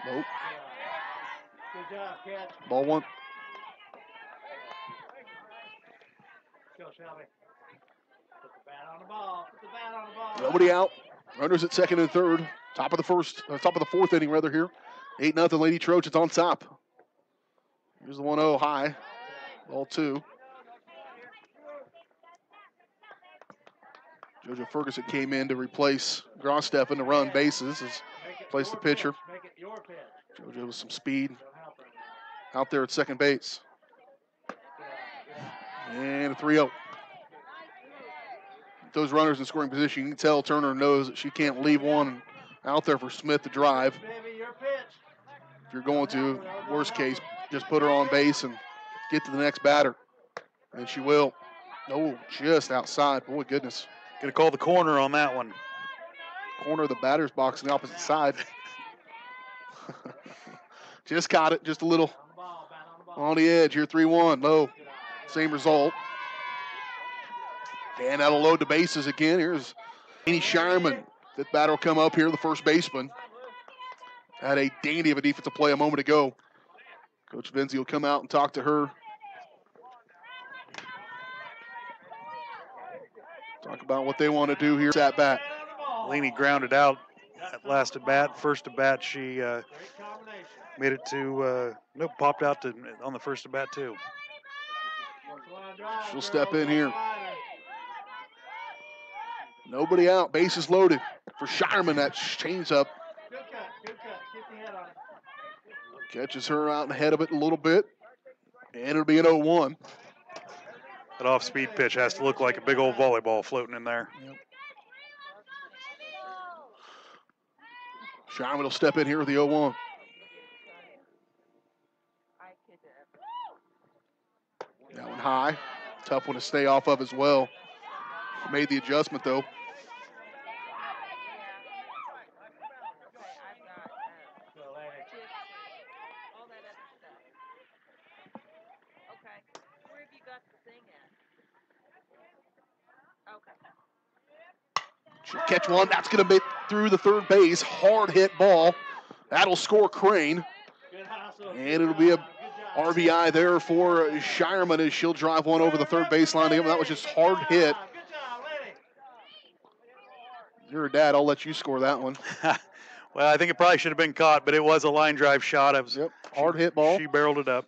nope. Good job, catch. Ball 1. Go, Shelby. Put the bat on the ball. Put the bat on the ball. Nobody out. Runners at second and third. Top of the 4th inning rather here. 8-0 Lady Trojans on top. Here's the 1-0 high. Ball 2. JoJo Ferguson came in to replace Grosteffen to run bases. Replace the pitcher. JoJo with some speed out there at second base. And a 3-0. Those runners in scoring position, you can tell Turner knows that she can't leave one out there for Smith to drive. If you're going to, worst case, just put her on base and get to the next batter. And she will. No, just outside. Boy, goodness. Gonna call the corner on that one. Corner of the batter's box on the opposite side. Just caught it, just a little on the edge here, 3-1, low. Same result. And that'll load the bases again. Here's Annie Shireman. That batter will come up here, the first baseman. Had a dandy of a defensive play a moment ago. Coach Vinzi will come out and talk to her. Talk about what they want to do here at bat. Laney grounded out at last at bat. First at bat, she made it to, nope, popped out on the first at bat too. She'll step in here. Nobody out, bases loaded. For Shireman, that chains up. Catches her out ahead of it a little bit. And it'll be an 0-1. That off-speed pitch has to look like a big old volleyball floating in there. Yep. Shyman will step in here with the 0-1. That one high. Tough one to stay off of as well. Made the adjustment, though. She'll catch one. That's going to be through the third base. Hard hit ball. That'll score Crane. And it'll be a RBI there for Shireman as she'll drive one over the third baseline. That was just hard hit. You're a dad. I'll let you score that one. Well, I think it probably should have been caught, but it was a line drive shot. Hard hit ball. She barreled it up.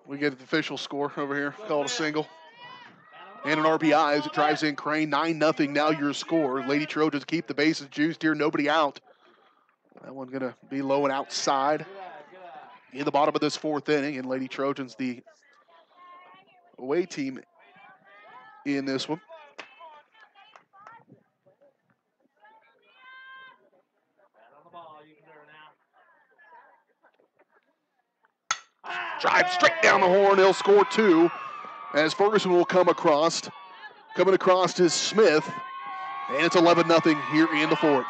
We get the official score over here. Called a single. And an RBI as it drives in Crane. 9-0 now your score. Lady Trojans keep the bases juiced here. Nobody out. That one's going to be low and outside in the bottom of this fourth inning. And Lady Trojans, the away team in this one. Drive straight down the horn. They'll score 2 as Ferguson will come across. Coming across is Smith. And it's 11-0 here in the fourth.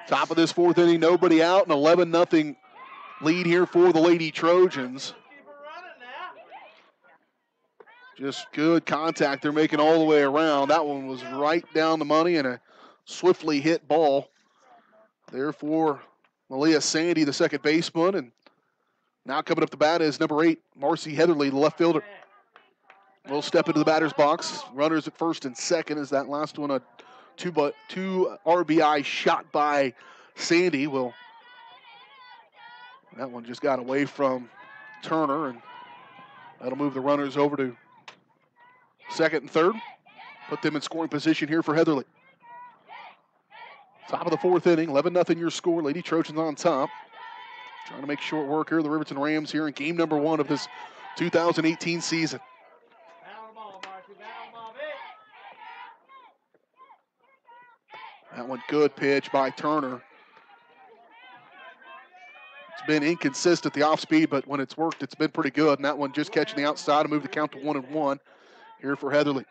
Top of this fourth inning, nobody out. An 11-0 lead here for the Lady Trojans. Just good contact they're making all the way around. That one was right down the money and a swiftly hit ball. Therefore, Malia Sandy, the second baseman, and now coming up the bat is number 8, Marcy Heatherly, the left fielder. Will step into the batter's box. Runners at first and second. Is that last one a two RBI shot by Sandy? That one just got away from Turner, and that'll move the runners over to second and third. Put them in scoring position here for Heatherly. Top of the fourth inning, 11-0 your score. Lady Trojans on top. Trying to make short work here. The Riverton Rams here in game number 1 of this 2018 season. That one good pitch by Turner. It's been inconsistent, the off speed, but when it's worked, it's been pretty good. And that one just catching the outside to move the count to 1-1 here for Heatherly.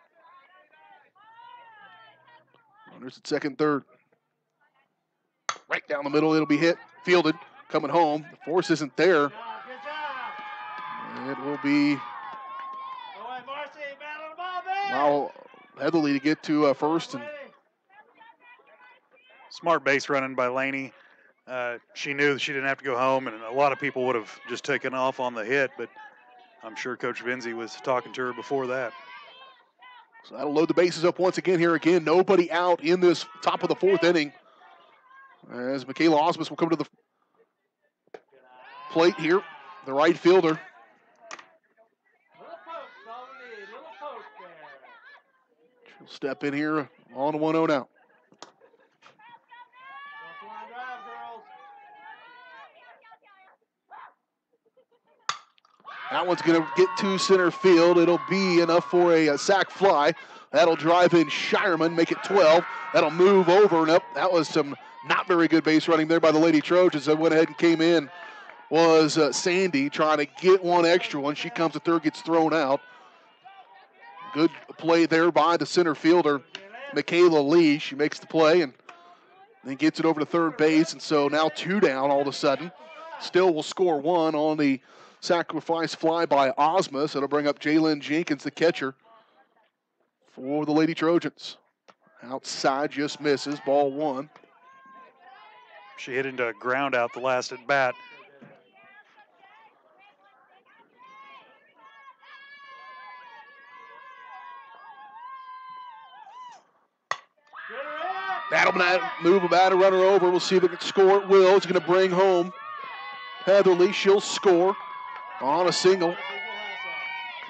Runners at second, third. Right down the middle, it'll be hit, fielded, coming home. The force isn't there. It will be allow Heatherly to get to first. And smart base running by Laney. She knew that she didn't have to go home, and a lot of people would have just taken off on the hit, but I'm sure Coach Vinzi was talking to her before that. So that'll load the bases up once again here. Again, nobody out in this top of the fourth inning. As Michaela Osmus will come to the plate here, the right fielder. She'll step in here on 1-0 now. That one's going to get to center field. It'll be enough for a sac fly. That'll drive in Shireman, make it 12. That'll move over and up. That was some not very good base running there by the Lady Trojans. That went ahead and came in was Sandy trying to get one extra one. She comes to third, gets thrown out. Good play there by the center fielder, Michaela Lee. She makes the play and then gets it over to third base. And so now 2 down all of a sudden. Still will score 1 on the sacrifice fly by Osmus. It'll bring up Jalen Jenkins, the catcher for the Lady Trojans. Outside, just misses, ball 1. She hit into a ground out the last at bat. That'll move a batter runner over. We'll see if it can score. It will. It's going to bring home Heatherly. She'll score on a single.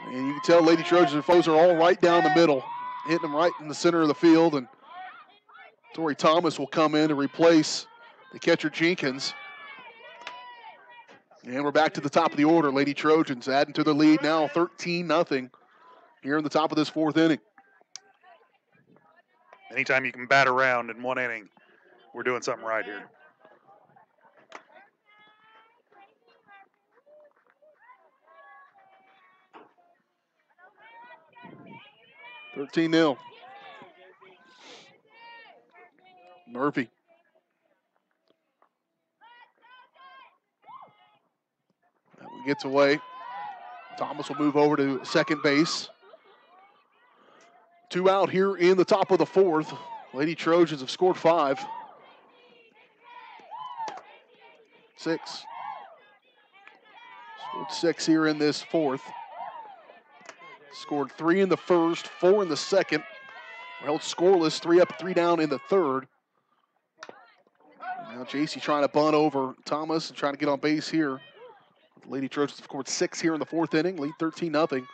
And you can tell Lady Trojans and foes are all right down the middle, hitting them right in the center of the field. And Tori Thomas will come in to replace the catcher Jenkins. And we're back to the top of the order. Lady Trojans adding to the lead now, 13-0 here in the top of this fourth inning. Anytime you can bat around in one inning, we're doing something right here. $13-0. Murphy. That one gets away. Thomas will move over to second base. 2 out here in the top of the 4th. Lady Trojans have scored 5. 6. Scored 6 here in this 4th. Scored 3 in the 1st, 4 in the 2nd. Held scoreless, 3 up, 3 down in the 3rd. Now JC trying to bunt over Thomas and trying to get on base here. The Lady Trojans have scored 6 here in the 4th inning, lead 13-0.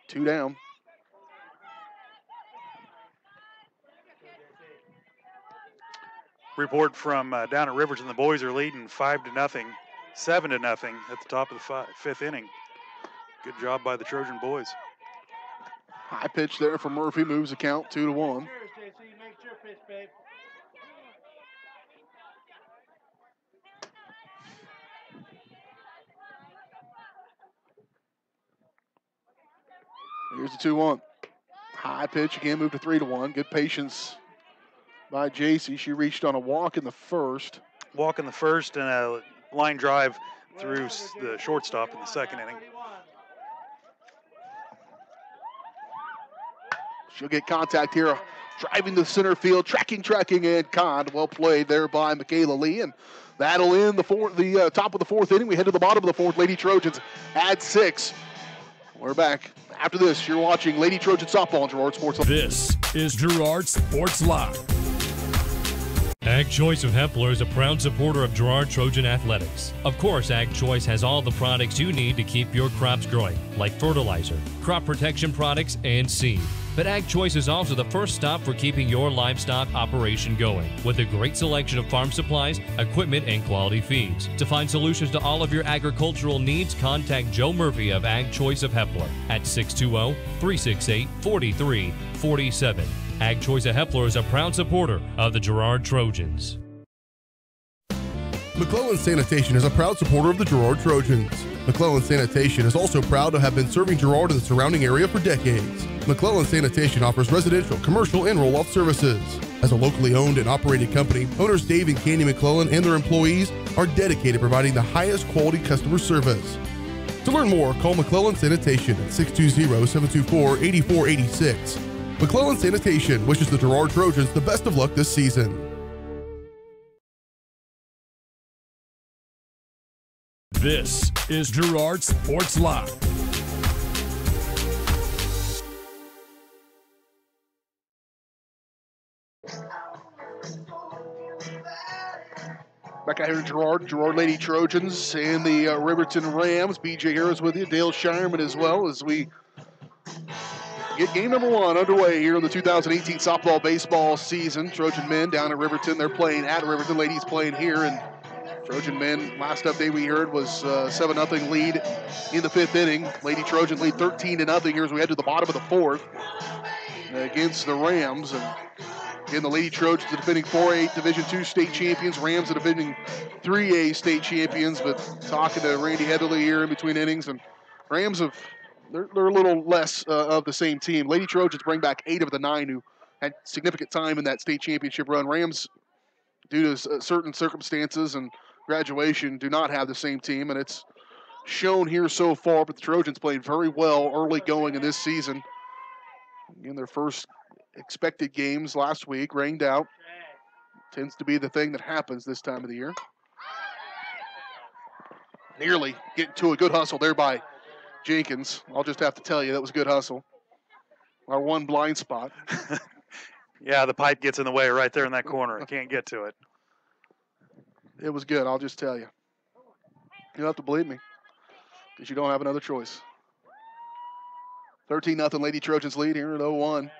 2 down. Report from down at Riverton. The boys are leading 5-0, 7-0 at the top of the 5th inning. Good job by the Trojan boys. High pitch there for Murphy, moves the count 2-1. Here's the 2-1. High pitch again, moved to 3-1. Good patience by JC. She reached on a walk in the 1st. Walk in the 1st and a line drive through the shortstop in the 2nd inning. She'll get contact here, driving to center field, tracking, and caught. Well played there by Michaela Lee, and that'll end the top of the 4th inning. We head to the bottom of the 4th. Lady Trojans add 6. We're back after this. You're watching Lady Trojan Softball on Girard Sports Live. This is Girard Sports Live. Ag Choice of Hepler is a proud supporter of Girard Trojan Athletics. Of course, Ag Choice has all the products you need to keep your crops growing, like fertilizer, crop protection products, and seed. But Ag Choice is also the first stop for keeping your livestock operation going, with a great selection of farm supplies, equipment, and quality feeds. To find solutions to all of your agricultural needs, contact Joe Murphy of Ag Choice of Hepler at 620-368-4347. Ag Choice of Hepler is a proud supporter of the Girard Trojans. McClellan Sanitation is a proud supporter of the Girard Trojans. McClellan Sanitation is also proud to have been serving Girard and the surrounding area for decades. McClellan Sanitation offers residential, commercial, and roll-off services. As a locally owned and operated company, owners Dave and Candy McClellan and their employees are dedicated to providing the highest quality customer service. To learn more, call McClellan Sanitation at 620-724-8486. McClellan Sanitation wishes the Girard Trojans the best of luck this season. This is Girard Sports Live. Back out here in Girard Lady Trojans and the Riverton Rams. BJ Harris with you, Dale Shireman as well, as we get game number 1 underway here in the 2018 softball baseball season. Trojan men down at Riverton. They're playing at Riverton. Ladies playing here. And Trojan men, last update we heard was 7-0 lead in the 5th inning. Lady Trojan lead 13-0 here as we head to the bottom of the 4th against the Rams. And again, the Lady Trojans, the defending 4A Division II state champions. Rams, the defending 3A state champions. But talking to Randy Heatherly here in between innings, and Rams have they're a little less of the same team. Lady Trojans bring back 8 of the 9 who had significant time in that state championship run. Rams, due to certain circumstances and graduation, do not have the same team, and it's shown here so far. But the Trojans played very well early going in this season. In their first expected games last week, rained out. Tends to be the thing that happens this time of the year. Nearly getting to a good hustle there by Jenkins. I'll just have to tell you, that was a good hustle. Our one blind spot. Yeah, the pipe gets in the way right there in that corner. I can't get to it. It was good, I'll just tell you. You don't have to believe me, because you don't have another choice. 13-0 Lady Trojans lead here at 0-1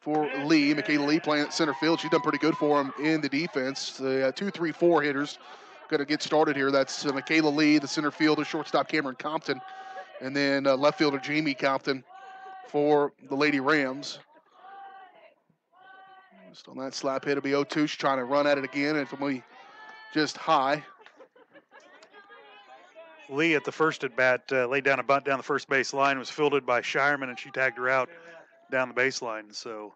for Lee. Michaela Lee playing at center field. She's done pretty good for them in the defense. The 2-3-4 hitters going to get started here. That's Michaela Lee, the center fielder, shortstop Cameron Compton, and then left fielder Jamie Compton for the Lady Rams. Just on that slap hit, it'll be 0-2. She's trying to run at it again, and it'll be just high. Lee at the first at bat laid down a bunt down the first base line, was fielded by Shireman, and she tagged her out down the baseline. So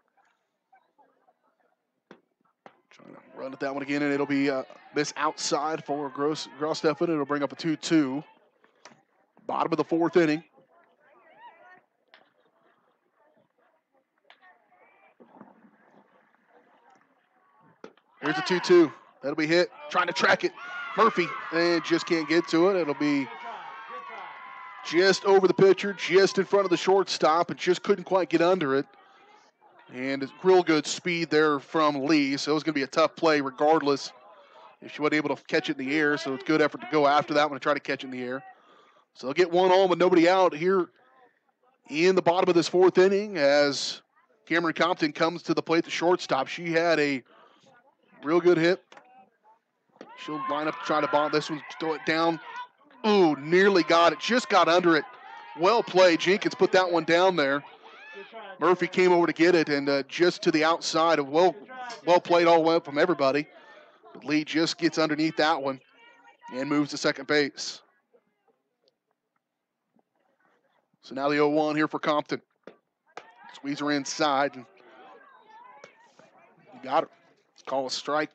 trying to run at that one again, and it'll be this outside for Gross-Steffen. It'll bring up a 2-2. Bottom of the fourth inning. Here's a 2-2. That'll be hit. Trying to track it. Murphy, and just can't get to it. It'll be just over the pitcher, just in front of the shortstop, and just couldn't quite get under it. And it's real good speed there from Lee, so it was going to be a tough play regardless if she wasn't able to catch it in the air. So it's good effort to go after that one and try to catch it in the air. So they'll get one on with nobody out here in the bottom of this fourth inning as Cameron Compton comes to the plate, the shortstop. She had a real good hit. She'll line up to try to bomb this one, throw it down. Ooh, nearly got it. Just got under it. Well played. Jenkins put that one down there. Murphy came over to get it, and just to the outside. Well played all the way up from everybody. But Lee just gets underneath that one and moves to second base. So now the 0-1 here for Compton. Squeeze her inside. And you got it. Call a strike.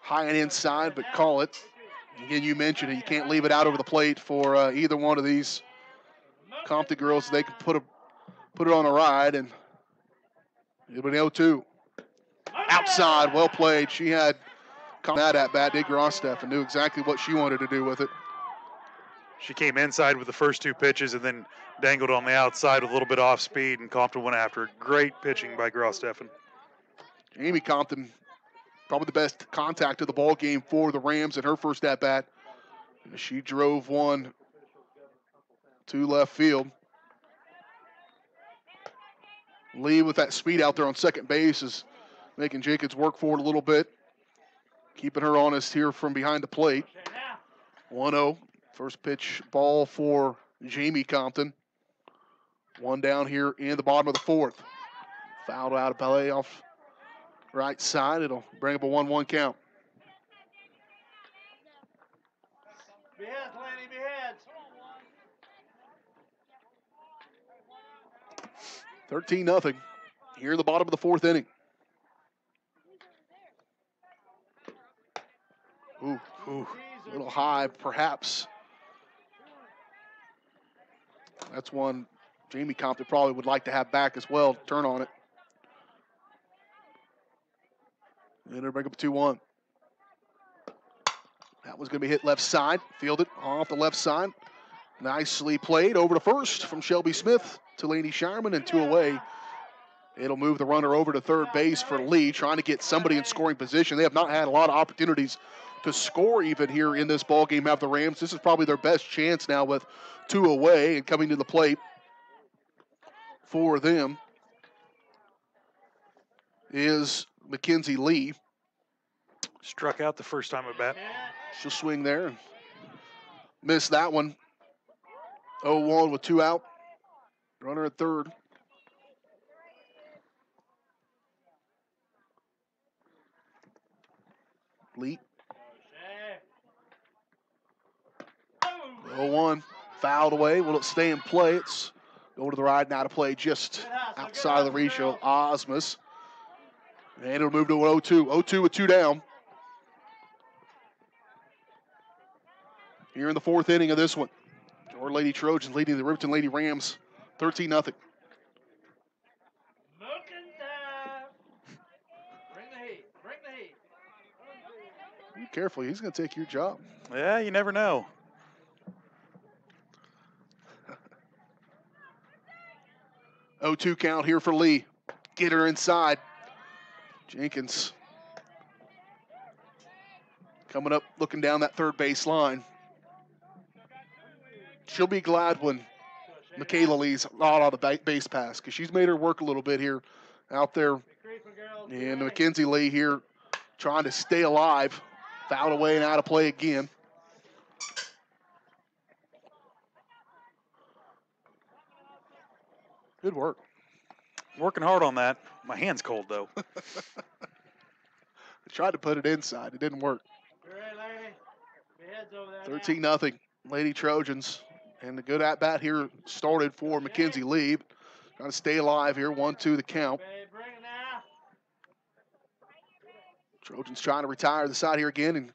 High and inside, but call it. Again, you mentioned it. You can't leave it out over the plate for either one of these Compton girls. They can put it on a ride, and it'll be 0-2. Outside, well played. She had that at bat, did Gross-Steffen, knew exactly what she wanted to do with it. she came inside with the first two pitches and then dangled on the outside with a little bit off speed, and Compton went after it. Great pitching by Gross-Steffen. Amy Compton, probably the best contact of the ball game for the Rams in her first at-bat. She drove one to left field. Lee with that speed out there on second base is making Jenkins work for it a little bit. Keeping her honest here from behind the plate. 1-0. First pitch ball for Jamie Compton. One down here in the bottom of the fourth. Fouled out of play off right side. It'll bring up a 1-1 count. Beheads, Lanny, beheads. 13-0 here in the bottom of the fourth inning. Ooh, a little high, perhaps. That's one Jamie Compton probably would like to have back as well. Turn on it. And it'll bring up a 2-1. That was going to be hit left side. Fielded off the left side. Nicely played over to first from Shelby Smith to Laney Shireman, and 2 away. It'll move the runner over to third base for Lee, trying to get somebody in scoring position. They have not had a lot of opportunities to score even here in this ball game after the Rams. This is probably their best chance now with 2 away, and coming to the plate for them is Mackenzie Lee. Struck out the first time at bat. She'll swing there and miss that one. 0-1 with 2 out. Runner at third. Lee. 0-1. Fouled away. Will it stay in play? It's going to the right now to play just outside of the reach of Osmus. And it'll move to an 0-2. 0-2 with 2 down. Here in the fourth inning of this one. Girard Lady Trojans leading the Riverton Lady Rams 13-0. Bring the heat. Bring the heat. Be careful. He's going to take your job. Yeah, you never know. Oh, 2 count here for Lee. Get her inside. Jenkins coming up, looking down that third base line. She'll be glad when Michaela Lee's not on the base pass, because she's made her work a little bit here out there. And Mackenzie Lee here trying to stay alive. Fouled away and out of play again. Good work. Working hard on that. My hand's cold, though. I tried to put it inside. It didn't work. 13-0 Lady Trojans. And the good at-bat here started for Mackenzie Lieb. Trying to stay alive here. 1-2 the count. Trojans trying to retire the side here again and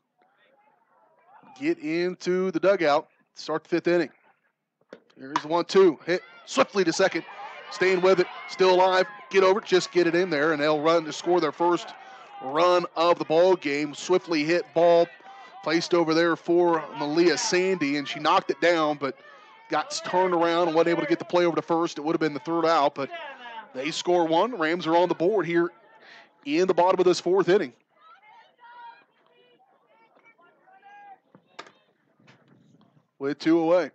get into the dugout. Start the 5th inning. Here's the 1-2. Hit swiftly to second. Staying with it. Still alive. Get over it. Just get it in there. And they'll run to score their first run of the ball game. Swiftly hit ball. Placed over there for Malia Sandy. And she knocked it down, but got turned around and wasn't able to get the play over to first. It would have been the 3rd out, but they score 1. Rams are on the board here in the bottom of this 4th inning. With 2 away.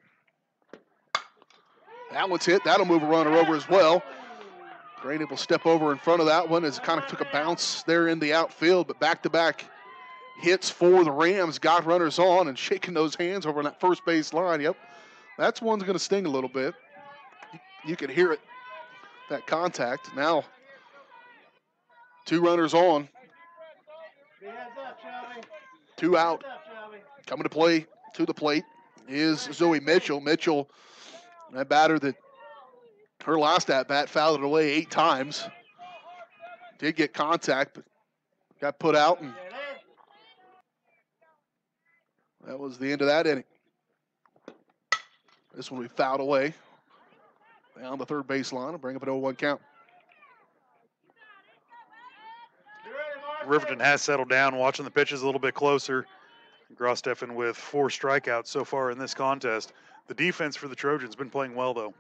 That one's hit. That'll move a runner over as well. Grady will step over in front of that one as it kind of took a bounce there in the outfield, but back-to-back hits for the Rams. Got runners on and shaking those hands over on that first base line. Yep, that's one's going to sting a little bit. You can hear it, that contact. Now, 2 runners on. 2 out. Coming to play to the plate is Zoe Mitchell. Mitchell, that batter that her last at-bat fouled it away 8 times. Did get contact, but got put out, and that was the end of that inning. This one we fouled away down the 3rd baseline and bring up an 0-1 count. Riverton has settled down, watching the pitches a little bit closer. Grosteffen with 4 strikeouts so far in this contest. The defense for the Trojans been playing well, though.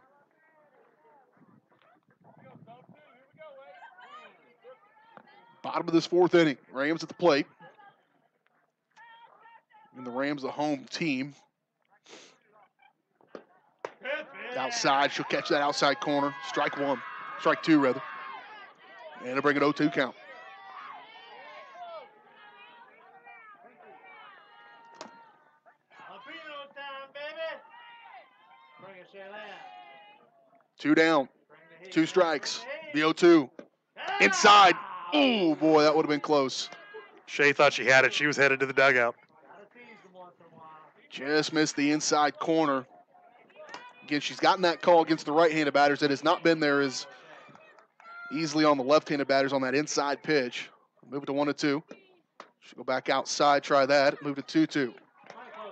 Bottom of this 4th inning. Rams at the plate. And the Rams, the home team. Outside, she'll catch that outside corner. Strike 1. Strike 2, rather. And it'll bring an 0-2 count. Two down, 2 strikes. The 0-2. Inside. Oh, boy, that would have been close. Shea thought she had it. She was headed to the dugout. Just missed the inside corner. Again, she's gotten that call against the right-handed batters. It has not been there as easily on the left-handed batters on that inside pitch. Move it to 1-2. She'll go back outside, try that. Move to 2-2.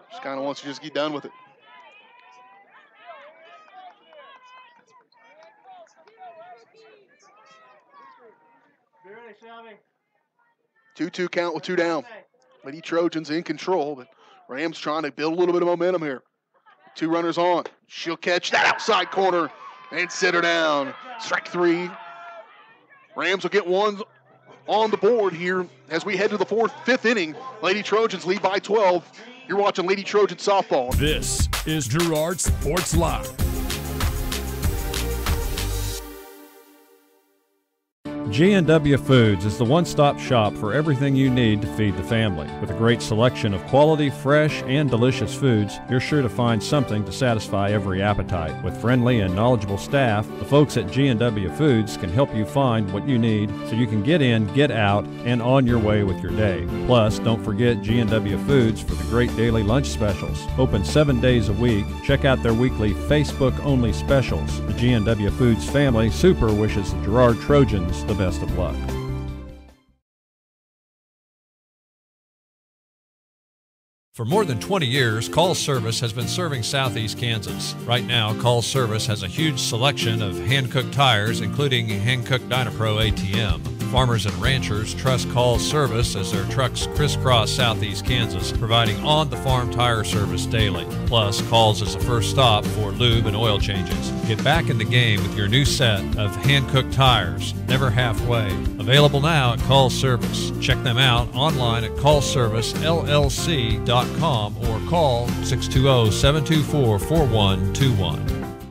Just kind of wants to just get done with it. Shelby. 2-2 count with 2 down. Lady Trojans in control, but Rams trying to build a little bit of momentum here. 2 runners on. She'll catch that outside corner and sit her down. Strike 3. Rams will get 1 on the board here as we head to the 5th inning. Lady Trojans lead by 12. You're watching Lady Trojan softball. This is Girard Sports Live. G&W Foods is the one-stop shop for everything you need to feed the family. With a great selection of quality, fresh, and delicious foods, you're sure to find something to satisfy every appetite. With friendly and knowledgeable staff, the folks at G&W Foods can help you find what you need so you can get in, get out, and on your way with your day. Plus, don't forget G&W Foods for the great daily lunch specials. Open 7 days a week. Check out their weekly Facebook-only specials. The G&W Foods family super wishes the Girard Trojans the best of luck. For more than 20 years, Call Service has been serving Southeast Kansas. Right now, Call Service has a huge selection of hand-cooked tires, including hand-cooked Dynapro ATM. Farmers and ranchers trust Call Service as their trucks crisscross Southeast Kansas, providing on-the-farm tire service daily. Plus, Calls is the first stop for lube and oil changes. Get back in the game with your new set of hand-cooked tires, never halfway. Available now at Call Service. Check them out online at callservicellc.com or call 620-724-4121.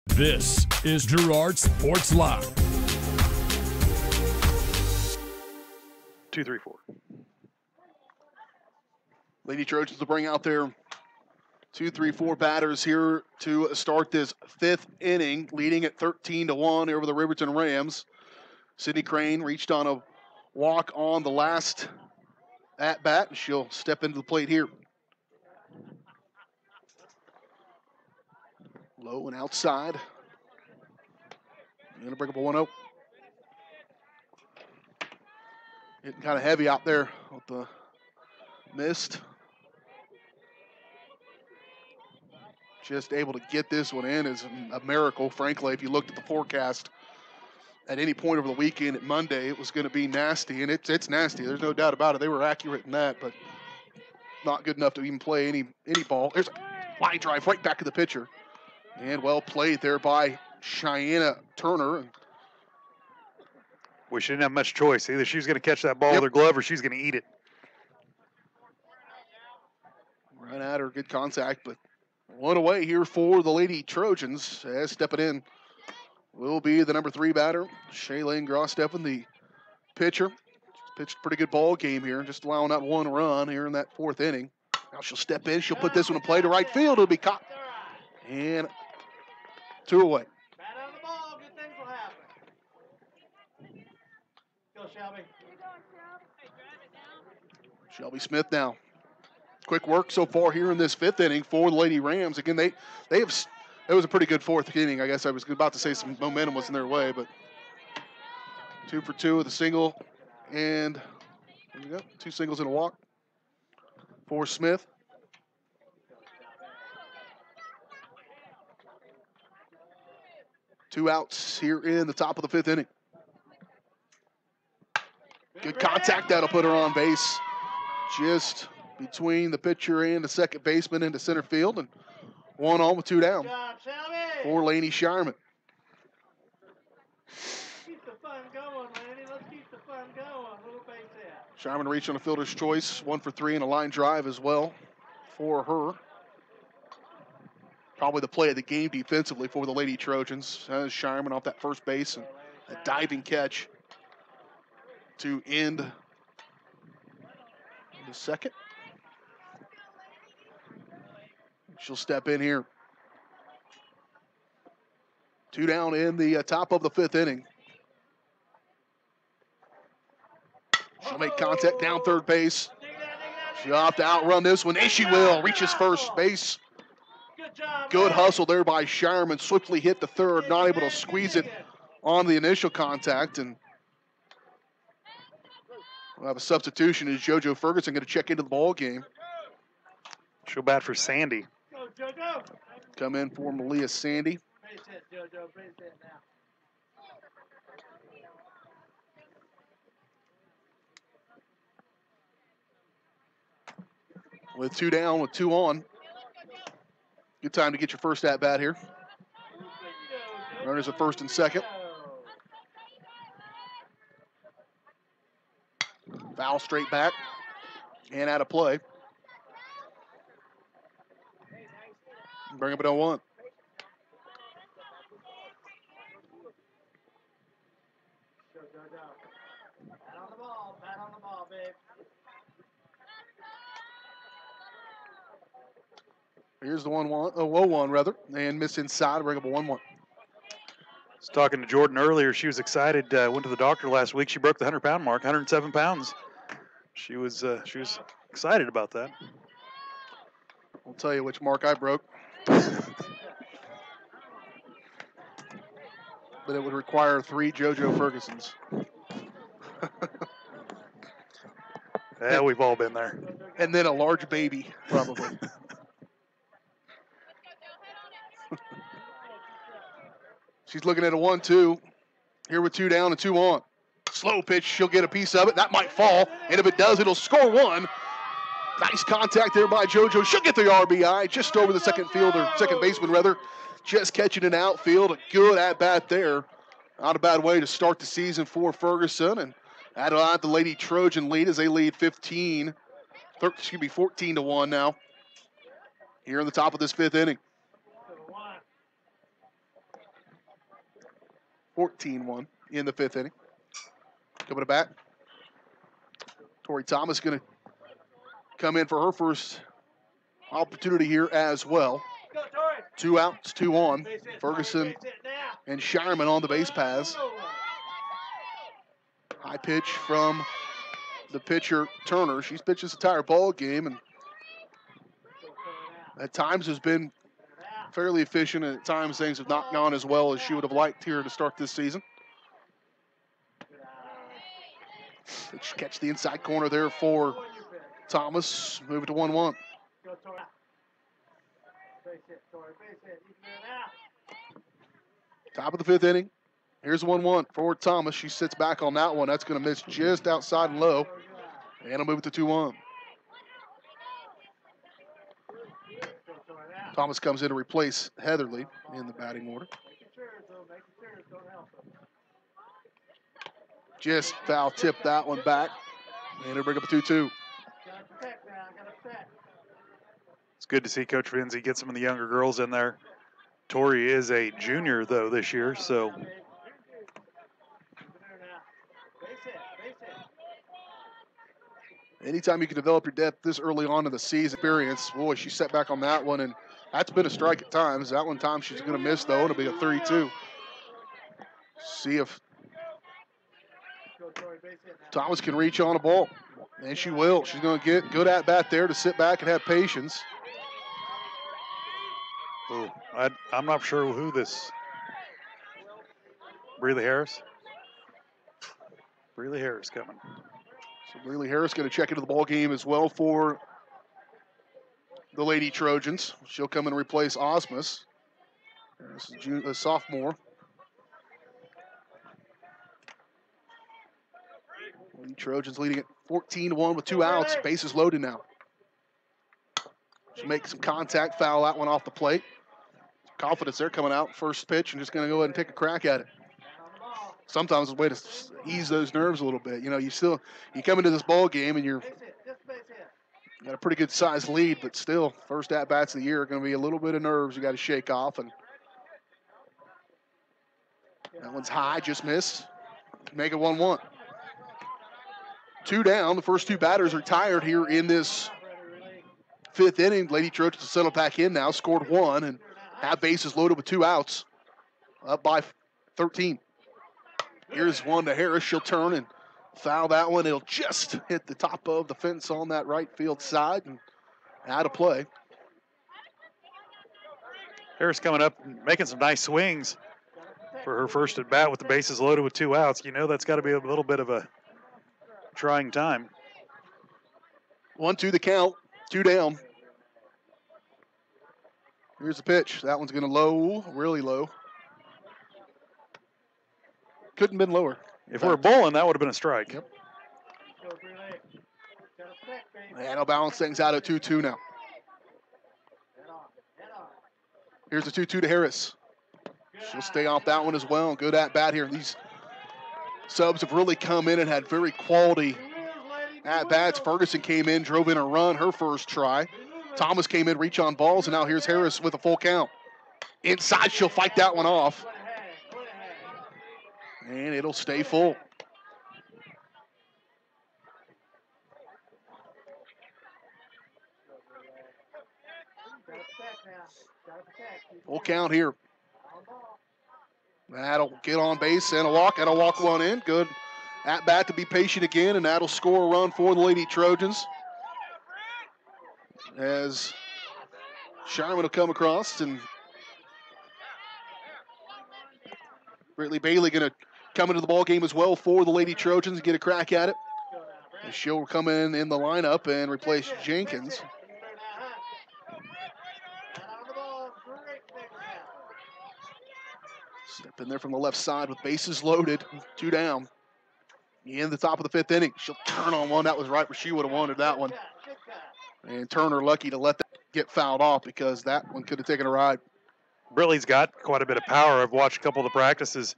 This is Girard Sports Live. 2-3-4. Lady Trojans will bring out their 2, 3, 4 batters here to start this 5th inning, leading at 13-1 over the Riverton Rams. Sydney Crane reached on a walk on the last at-bat, and she'll step into the plate here. Low and outside. Going to bring up a 1-0. Getting kind of heavy out there with the mist. Just able to get this one in is a miracle, frankly. If you looked at the forecast at any point over the weekend at Monday, it was going to be nasty, and it's nasty. There's no doubt about it. They were accurate in that, but not good enough to even play any ball. There's a line drive right back to the pitcher. And well played there by Cheyenne Turner. We shouldn't have much choice. Either she's going to catch that ball with her glove or she's going to eat it. Right at her, good contact, but one away here for the Lady Trojans. As stepping in will be the number 3 batter, Shaylene Grossteffen, the pitcher. She's pitched a pretty good ball game here, just allowing that 1 run here in that 4th inning. Now she'll step in. She'll put this one in play to right field. It'll be caught. And 2 away. Bat on the ball, good things will happen. Go, Shelby. Shelby Smith now. Quick work so far here in this 5th inning for the Lady Rams. Again, it was a pretty good 4th inning. I guess I was about to say some momentum was in their way, but 2 for 2 with a single, and there you go, 2 singles and a walk for Smith. Two outs here in the top of the 5th inning. Good contact, that'll put her on base. Just between the pitcher and the second baseman into center field, and 1 on with 2 down for Laney Shireman. Keep the fun going, Laney. Let's keep the fun going. Little base hit. Shireman reached on a fielder's choice, 1 for 3 and a line drive as well for her. Probably the play of the game defensively for the Lady Trojans. Shireman off that first base and a diving catch to end the 2nd. She'll step in here. 2 down in the top of the 5th inning. She'll make contact down 3rd base. She'll have to outrun this one, and she will. Reaches first base. Good hustle there by Shireman. Swiftly hit the 3rd, not able to squeeze it on the initial contact. And we'll have a substitution as JoJo Ferguson going to check into the ball game. She'll bat for Sandy. Go, JoJo. Come in for Malia Sandy. Base hit, JoJo. Base hit now. With 2 down, with 2 on. Good time to get your first at-bat here. Runners at 1st and 2nd. Foul straight back and out of play. Bring up at 0-1. Bat on the ball, babe. Here's the 0-1 rather, and miss inside, bring up a 1-1. I was talking to Jordan earlier. She was excited. Went to the doctor last week. She broke the 100-pound mark, 107 pounds. She was excited about that. I'll tell you which mark I broke. But it would require 3 JoJo Fergusons. Yeah, we've all been there. And then a large baby, probably. She's looking at a 1-2. Here with 2 down and 2 on. Slow pitch, she'll get a piece of it. That might fall, and if it does, it'll score 1. Nice contact there by JoJo. She'll get the RBI just over the second baseman rather. Just catching an outfield. A good at-bat there. Not a bad way to start the season for Ferguson, and add on the Lady Trojan lead as they lead 14-1 now. Here in the top of this 5th inning. 14-1 in the 5th inning. Coming to bat. Tori Thomas going to come in for her first opportunity here as well. 2 outs, 2 on. Ferguson and Shireman on the base paths. High pitch from the pitcher, Turner. She's pitched this entire ball game and at times has been fairly efficient, and at times things have not gone as well as she would have liked here to start this season. Catch the inside corner there for Thomas. Move it to 1-1. Top of the 5th inning. Here's 1-1 for Thomas. She sits back on that one. That's going to miss just outside and low. And I'll move it to 2-1. Thomas comes in to replace Heatherly in the batting order. Just foul tip that one back. And it'll bring up a 2-2. It's good to see Coach Vinzi get some of the younger girls in there. Tori is a junior, though, this year, so. Anytime you can develop your depth this early on in the season experience, boy, she set back on that one, and that's been a strike at times. That one time she's going to miss, though, and it'll be a 3-2. See if Thomas can reach on a ball, and she will. She's going to get good at bat there to sit back and have patience. Ooh, I'm not sure who this. Breeley Harris. Breeley Harris coming. So Breeley Harris going to check into the ball game as well for the Lady Trojans. She'll come and replace Osmus. This is a sophomore. Lady Trojans leading at 14-1 with 2 outs. Bases loaded now. She'll make some contact, foul that one off the plate. Confidence there coming out. First pitch and just going to go ahead and take a crack at it. Sometimes it's a way to ease those nerves a little bit. You know, you come into this ball game and you're got a pretty good sized lead, but still, first at bats of the year are going to be a little bit of nerves you got to shake off. And that one's high, just missed. Make it 1-1. 2 down. The first 2 batters are tired here in this 5th inning. Lady Trojans settle back in now, scored 1 and have bases loaded with 2 outs. Up by 13. Here's one to Harris. She'll turn and foul that one. It'll just hit the top of the fence on that right field side and out of play. Harris coming up and making some nice swings for her first at bat with the bases loaded with 2 outs. You know that's got to be a little bit of a trying time. 1-2 the count. 2 down. Here's the pitch. That one's going to low, really low. Couldn't have been lower. If we're bowling, that would have been a strike. Yep. And I'll balance things out at 2-2 now. Here's the 2-2 to Harris. She'll stay off that one as well. Good at bat here. These subs have really come in and had very quality at bats. Ferguson came in, drove in a run her first try. Thomas came in, reach on balls, and now here's Harris with a full count. Inside, she'll fight that one off. And it'll stay full. Full count here. That'll get on base and a walk. That'll walk one in. Good at bat to be patient again, and that'll score a run for the Lady Trojans. As Sharman will come across, and Brittany Bailey going to come into the ball game as well for the Lady Trojans and get a crack at it. And she'll come in the lineup and replace Jenkins. Step in there from the left side with bases loaded, 2 down. In the top of the 5th inning, she'll turn on one. That was right where she would have wanted that one. And Turner lucky to let that get fouled off because that one could have taken a ride. Briley's got quite a bit of power. I've watched a couple of the practices,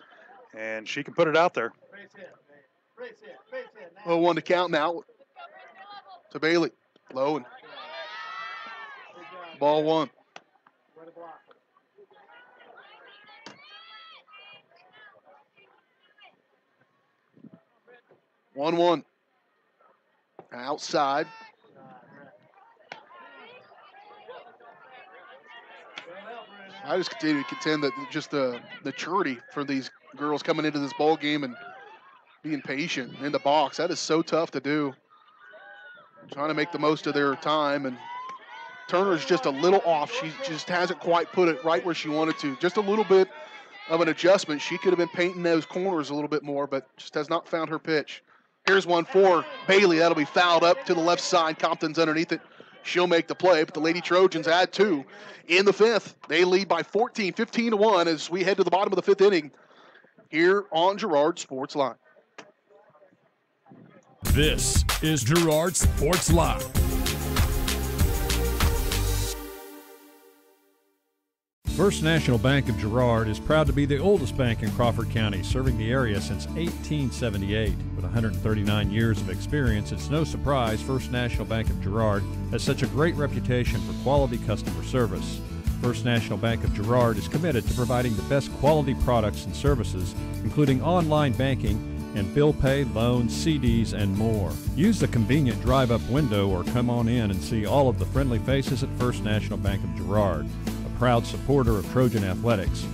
and she can put it out there. 0-1 to count now to Bailey. Low and ball 1. 1-1. Outside. I just continue to contend that just the maturity for these girls coming into this ball game and being patient in the box, that is so tough to do. Trying to make the most of their time, and Turner's just a little off. She just hasn't quite put it right where she wanted to. Just a little bit of an adjustment. She could have been painting those corners a little bit more, but just has not found her pitch. Here's one for Bailey. That'll be fouled up to the left side. Compton's underneath it. She'll make the play, but the Lady Trojans add 2 in the 5th. They lead by 14, 15-1 as we head to the bottom of the 5th inning here on Girard Sports Line. This is Girard Sports Line. First National Bank of Girard is proud to be the oldest bank in Crawford County, serving the area since 1878. With 139 years of experience, it's no surprise First National Bank of Girard has such a great reputation for quality customer service. First National Bank of Girard is committed to providing the best quality products and services, including online banking and bill pay, loans, CDs, and more. Use the convenient drive-up window or come on in and see all of the friendly faces at First National Bank of Girard, a proud supporter of Trojan Athletics.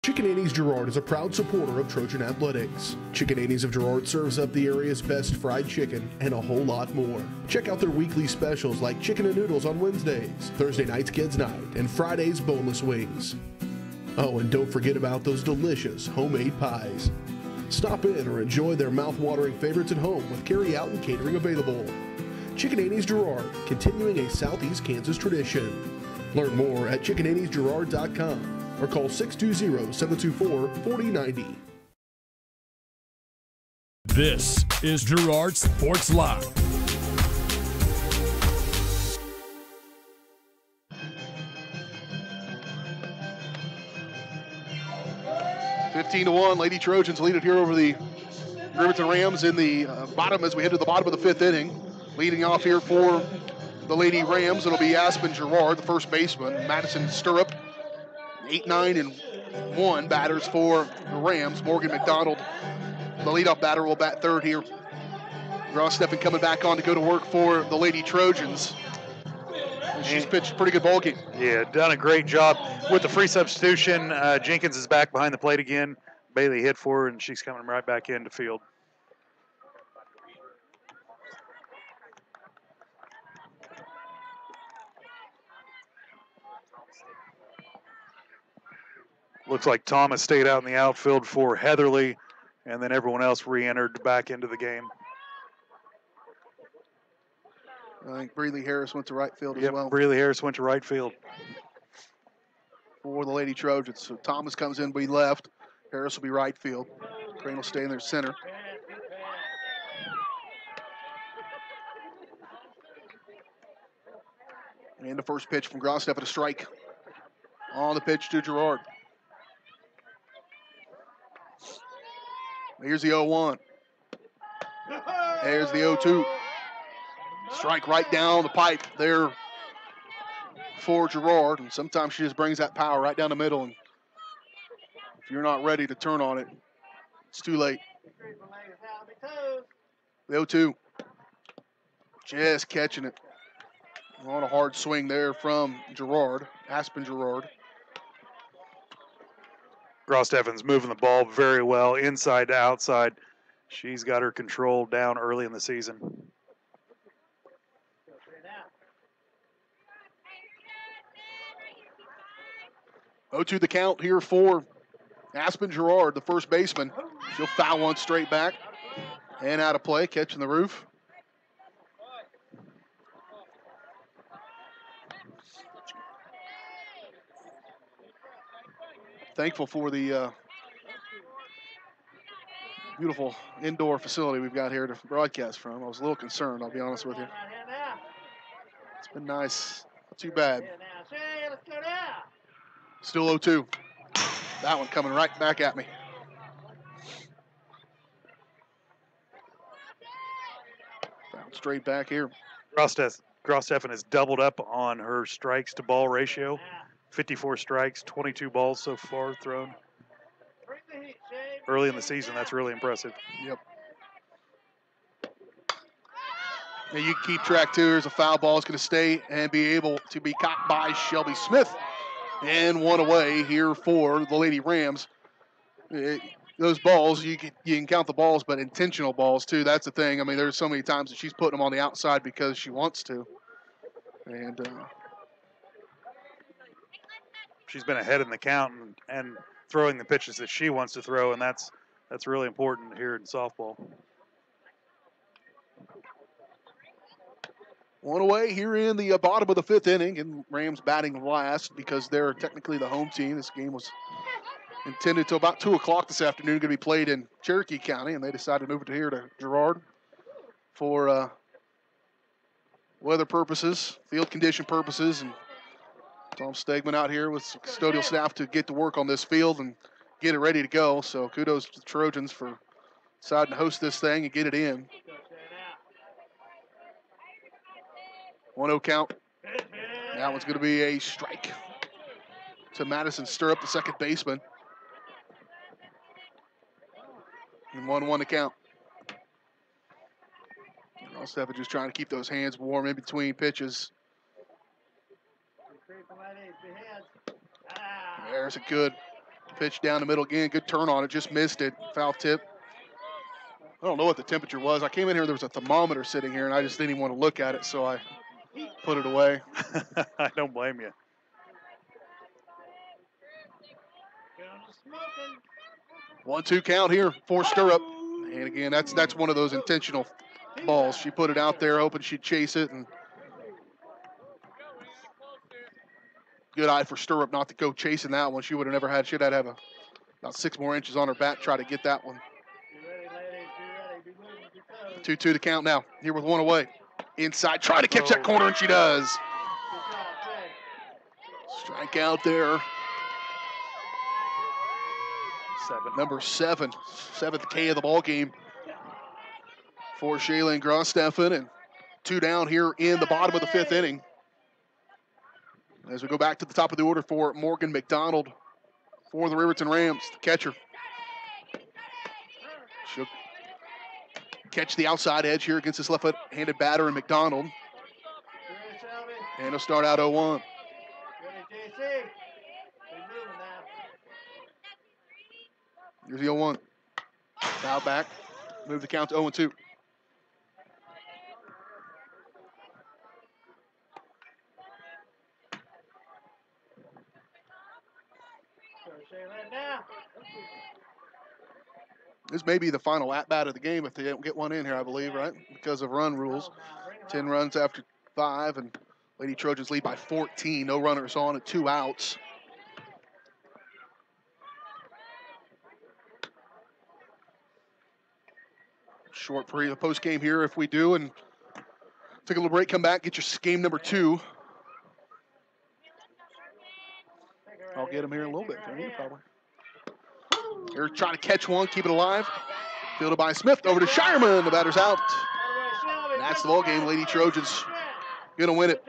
Chicken Annie's Girard is a proud supporter of Trojan Athletics. Chicken Annie's of Girard serves up the area's best fried chicken and a whole lot more. Check out their weekly specials like chicken and noodles on Wednesdays, Thursday nights kids night, and Fridays boneless wings. Oh, and don't forget about those delicious homemade pies. Stop in or enjoy their mouth-watering favorites at home with carry-out and catering available. Chicken Annie's Girard, continuing a Southeast Kansas tradition. Learn more at chickenanniesgirard.com or call 620-724-4090. This is Girard Sports Line. (15-1). Lady Trojans lead it here over the Riverton Rams in the bottom as we head to the bottom of the 5th inning. Leading off here for the Lady Rams, it'll be Aspen Girard, the first baseman. Madison Stirrup, 8-9-1 batters for the Rams. Morgan McDonald, the leadoff batter, will bat third here. Ross Steffen coming back on to go to work for the Lady Trojans. And she's pitched a pretty good ball game. Yeah, done a great job with the free substitution. Jenkins is back behind the plate again. Bailey hit for her, and she's coming right back into field. Looks like Thomas stayed out in the outfield for Heatherly, and then everyone else re-entered back into the game. I think Breeley Harris went to right field as well. Breeley Harris went to right field for the Lady Trojans. So Thomas comes in, be left. Harris will be right field. Crane will stay in their center. And the first pitch from Grossteff at a strike. On the pitch to Girard. Here's the 0-1. There's the 0-2. Strike right down the pipe there for Girard. And sometimes she just brings that power right down the middle. And if you're not ready to turn on it, it's too late. The 0-2. Just catching it. On a hard swing there from Girard, Aspen Girard. Grossteffen's moving the ball very well, inside to outside. She's got her control down early in the season. Oh, to the count here for Aspen Girard, the first baseman. She'll foul one straight back and out of play, catching the roof. Thankful for the beautiful indoor facility we've got here to broadcast from. I was a little concerned, I'll be honest with you. It's been nice, not too bad. Still 0-2. That one coming right back at me. Foul straight back here. Grossteffen has doubled up on her strikes to ball ratio. 54 strikes, 22 balls so far thrown. Early in the season, that's really impressive. Yep. And you keep track too. There's a foul ball. It's going to stay and be able to be caught by Shelby Smith And one away here for the Lady Rams. Those balls, you can count the balls, but intentional balls too. That's the thing. I mean, there's so many times that she's putting them on the outside because she wants to. And she's been ahead in the count and throwing the pitches that she wants to throw, and that's really important here in softball. One away here in the bottom of the 5th inning, and Rams batting last because they're technically the home team. This game was intended to about 2 o'clock this afternoon, going to be played in Cherokee County, and they decided to move it here to Girard for weather purposes, field condition purposes, and Tom Stegman out here with custodial staff to get to work on this field and get it ready to go. So kudos to the Trojans for deciding to host this thing and get it in. 1-0 count. That one's going to be a strike to Madison Stirrup, the second baseman. And 1-1 to count. Stephen just trying to keep those hands warm in between pitches. There's a good pitch down the middle again. Good turn on it. Just missed it. Foul tip. I don't know what the temperature was. I came in here, there was a thermometer sitting here, and I just didn't even want to look at it, so I put it away. I don't blame you. 1-2 count here for Stirrup. And again, that's one of those intentional balls. She put it out there, hoping she'd chase it, and good eye for Stirrup not to go chasing that one. She would have never had, she'd have to have about 6 more inches on her bat to try to get that one. 2-2 to count now, here with 1 away. Inside, trying to catch that corner, and she does. Strike out there. Number 7, 7th K of the ball game for Shaylin Grosteffen, and 2 down here in the bottom of the 5th inning. As we go back to the top of the order for Morgan McDonald for the Riverton Rams, the catcher. She'll catch the outside edge here against this left-handed batter in McDonald. And it'll start out 0-1. Here's the 0-1. Foul back. Move the count to 0-2. This may be the final at-bat of the game if they don't get one in here, I believe, right? Because of run rules. 10 runs after 5, and Lady Trojans lead by 14. No runners on at 2 outs. Short post game here if we do, and take a little break, come back, get your game number 2. I'll get him here in a little bit. Probably. They're trying to catch one, keep it alive. Fielded by Smith, over to Shireman. The batter's out. And that's the ball game. Lady Trojans gonna win it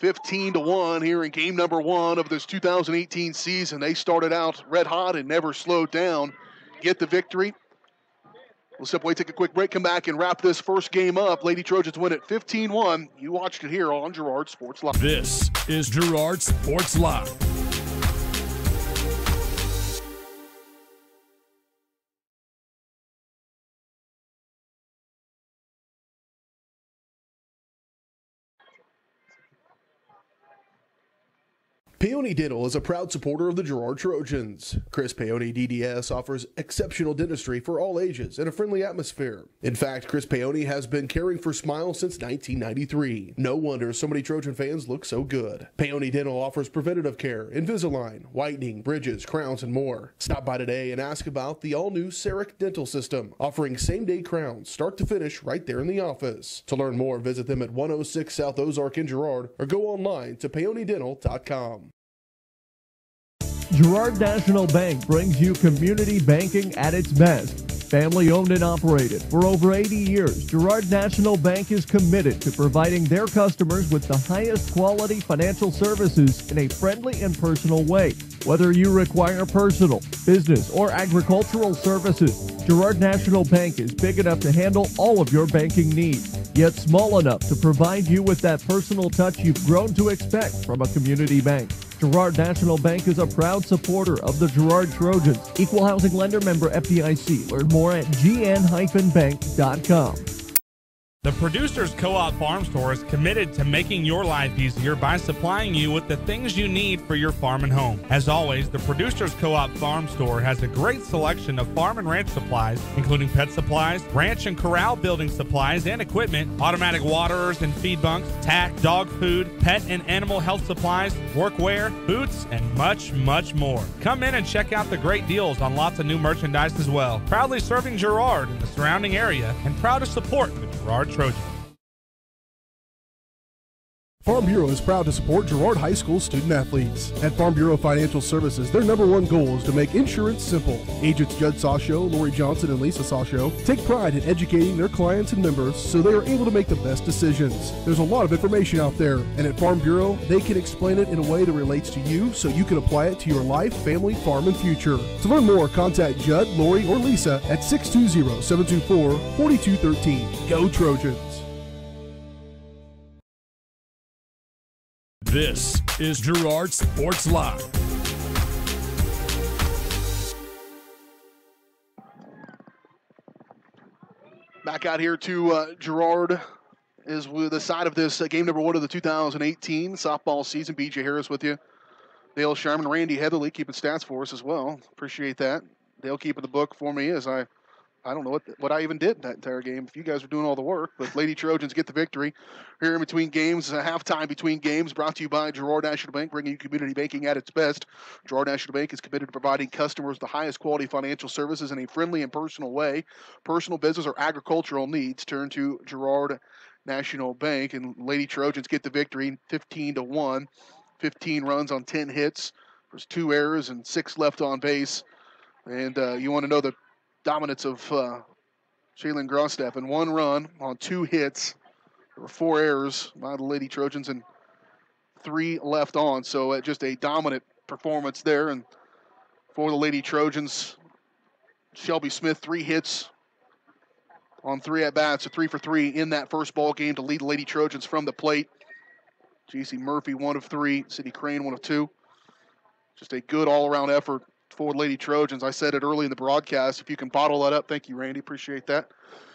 15-1 here in game number 1 of this 2018 season. They started out red hot and never slowed down. Get the victory. We'll step away, take a quick break, come back and wrap this first game up. Lady Trojans win it 15-1. You watched it here on Girard Sports Live. This is Girard Sports Live. Peony Dental is a proud supporter of the Girard Trojans. Chris Peony DDS offers exceptional dentistry for all ages in a friendly atmosphere. In fact, Chris Peony has been caring for smiles since 1993. No wonder so many Trojan fans look so good. Peony Dental offers preventative care, Invisalign, whitening, bridges, crowns, and more. Stop by today and ask about the all-new Ceric Dental System, offering same-day crowns, start to finish, right there in the office. To learn more, visit them at 106 South Ozark in Girard or go online to peonydental.com. Girard National Bank brings you community banking at its best. Family owned and operated for over 80 years, Girard National Bank is committed to providing their customers with the highest quality financial services in a friendly and personal way. Whether you require personal, business, or agricultural services, Girard National Bank is big enough to handle all of your banking needs, yet small enough to provide you with that personal touch you've grown to expect from a community bank. Girard National Bank is a proud supporter of the Girard Trojans. Equal housing lender, member FDIC. Learn more at gn-bank.com. The Producers Co-op Farm Store is committed to making your life easier by supplying you with the things you need for your farm and home. As always, the Producers Co-op Farm Store has a great selection of farm and ranch supplies, including pet supplies, ranch and corral building supplies and equipment, automatic waterers and feed bunks, tack, dog food, pet and animal health supplies, workwear, boots, and much, much more. Come in and check out the great deals on lots of new merchandise as well. Proudly serving Girard and the surrounding area, and proud to support the Girard Trojans. Farm Bureau is proud to support Girard High School student athletes. At Farm Bureau Financial Services, their #1 goal is to make insurance simple. Agents Judd Sasho, Lori Johnson, and Lisa Sasho take pride in educating their clients and members so they are able to make the best decisions. There's a lot of information out there, and at Farm Bureau, they can explain it in a way that relates to you so you can apply it to your life, family, farm, and future. To learn more, contact Judd, Lori, or Lisa at 620-724-4213. Go Trojans! This is Girard Sports Live. Back out here to Girard is with the side of this game number 1 of the 2018 softball season. BJ Harris with you. Dale Sharman, Randy Heatherly keeping stats for us as well. Appreciate that. Dale keeping the book for me as I don't know what I even did in that entire game. If you guys were doing all the work, but Lady Trojans get the victory here in between games. A halftime between games brought to you by Girard National Bank, bringing you community banking at its best. Girard National Bank is committed to providing customers the highest quality financial services in a friendly and personal way. Personal, business, or agricultural needs, turn to Girard National Bank, and Lady Trojans get the victory 15-1. 15 runs on 10 hits. There's 2 errors and 6 left on base. And you want to know the dominance of Shaylin Grossteff, and 1 run on 2 hits. There were 4 errors by the Lady Trojans and 3 left on. So just a dominant performance there. And for the Lady Trojans, Shelby Smith, 3 hits on 3 at-bats, so 3 for 3 in that first ball game to lead the Lady Trojans from the plate. J.C. Murphy, 1 of 3. Sydney Crane, 1 of 2. Just a good all-around effort for Lady Trojans. I said it early in the broadcast. If you can bottle that up, thank you, Randy. Appreciate that.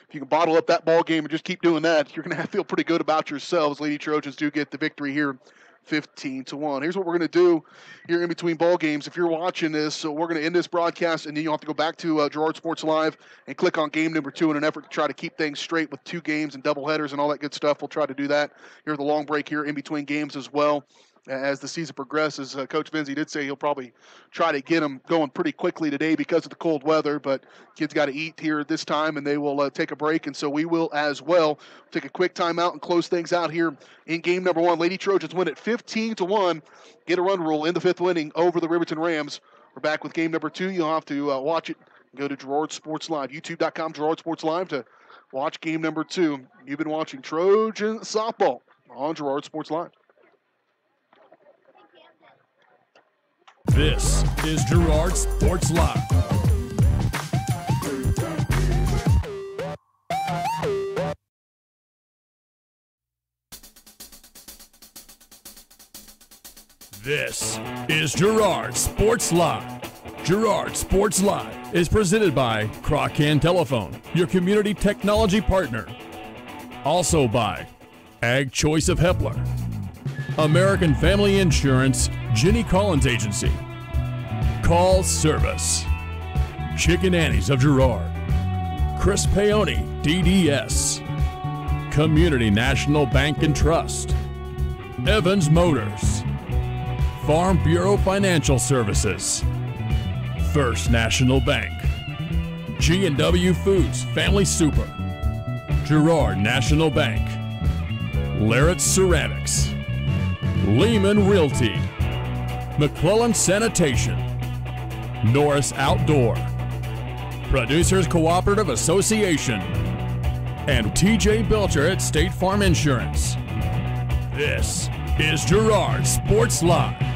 If you can bottle up that ball game and just keep doing that, you're going to feel pretty good about yourselves. Lady Trojans do get the victory here, 15-1. Here's what we're going to do here in between ball games. If you're watching this, so we're going to end this broadcast, and then you'll have to go back to Girard Sports Live and click on game number 2 in an effort to try to keep things straight with 2 games and doubleheaders and all that good stuff. We'll try to do that here at the long break here in between games as well. As the season progresses, Coach Vinzi did say he'll probably try to get them going pretty quickly today because of the cold weather, but kids got to eat here at this time, and they will take a break, and so we will as well. Take a quick timeout and close things out here in game number 1. Lady Trojans win it 15-1, get a run rule in the 5th inning over the Riverton Rams. We're back with game number 2. You'll have to watch it. Go to Girard Sports Live, youtube.com, Girard Sports Live, to watch game number 2. You've been watching Trojan Softball on Girard Sports Live. This is Girard Sports Live. This is Girard Sports Live. Girard Sports Live is presented by Crocan Telephone, your community technology partner. Also by Ag Choice of Hepler, American Family Insurance, Jenny Collins Agency, Call Service, Chicken Annie's of Girard, Chris Paoni, DDS, Community National Bank and Trust, Evans Motors, Farm Bureau Financial Services, First National Bank, G&W Foods Family Super, Girard National Bank, Larrett's Ceramics, Lehman Realty, McClellan Sanitation, Norris Outdoor, Producers Cooperative Association, and TJ Belcher at State Farm Insurance. This is Girard Sports Live.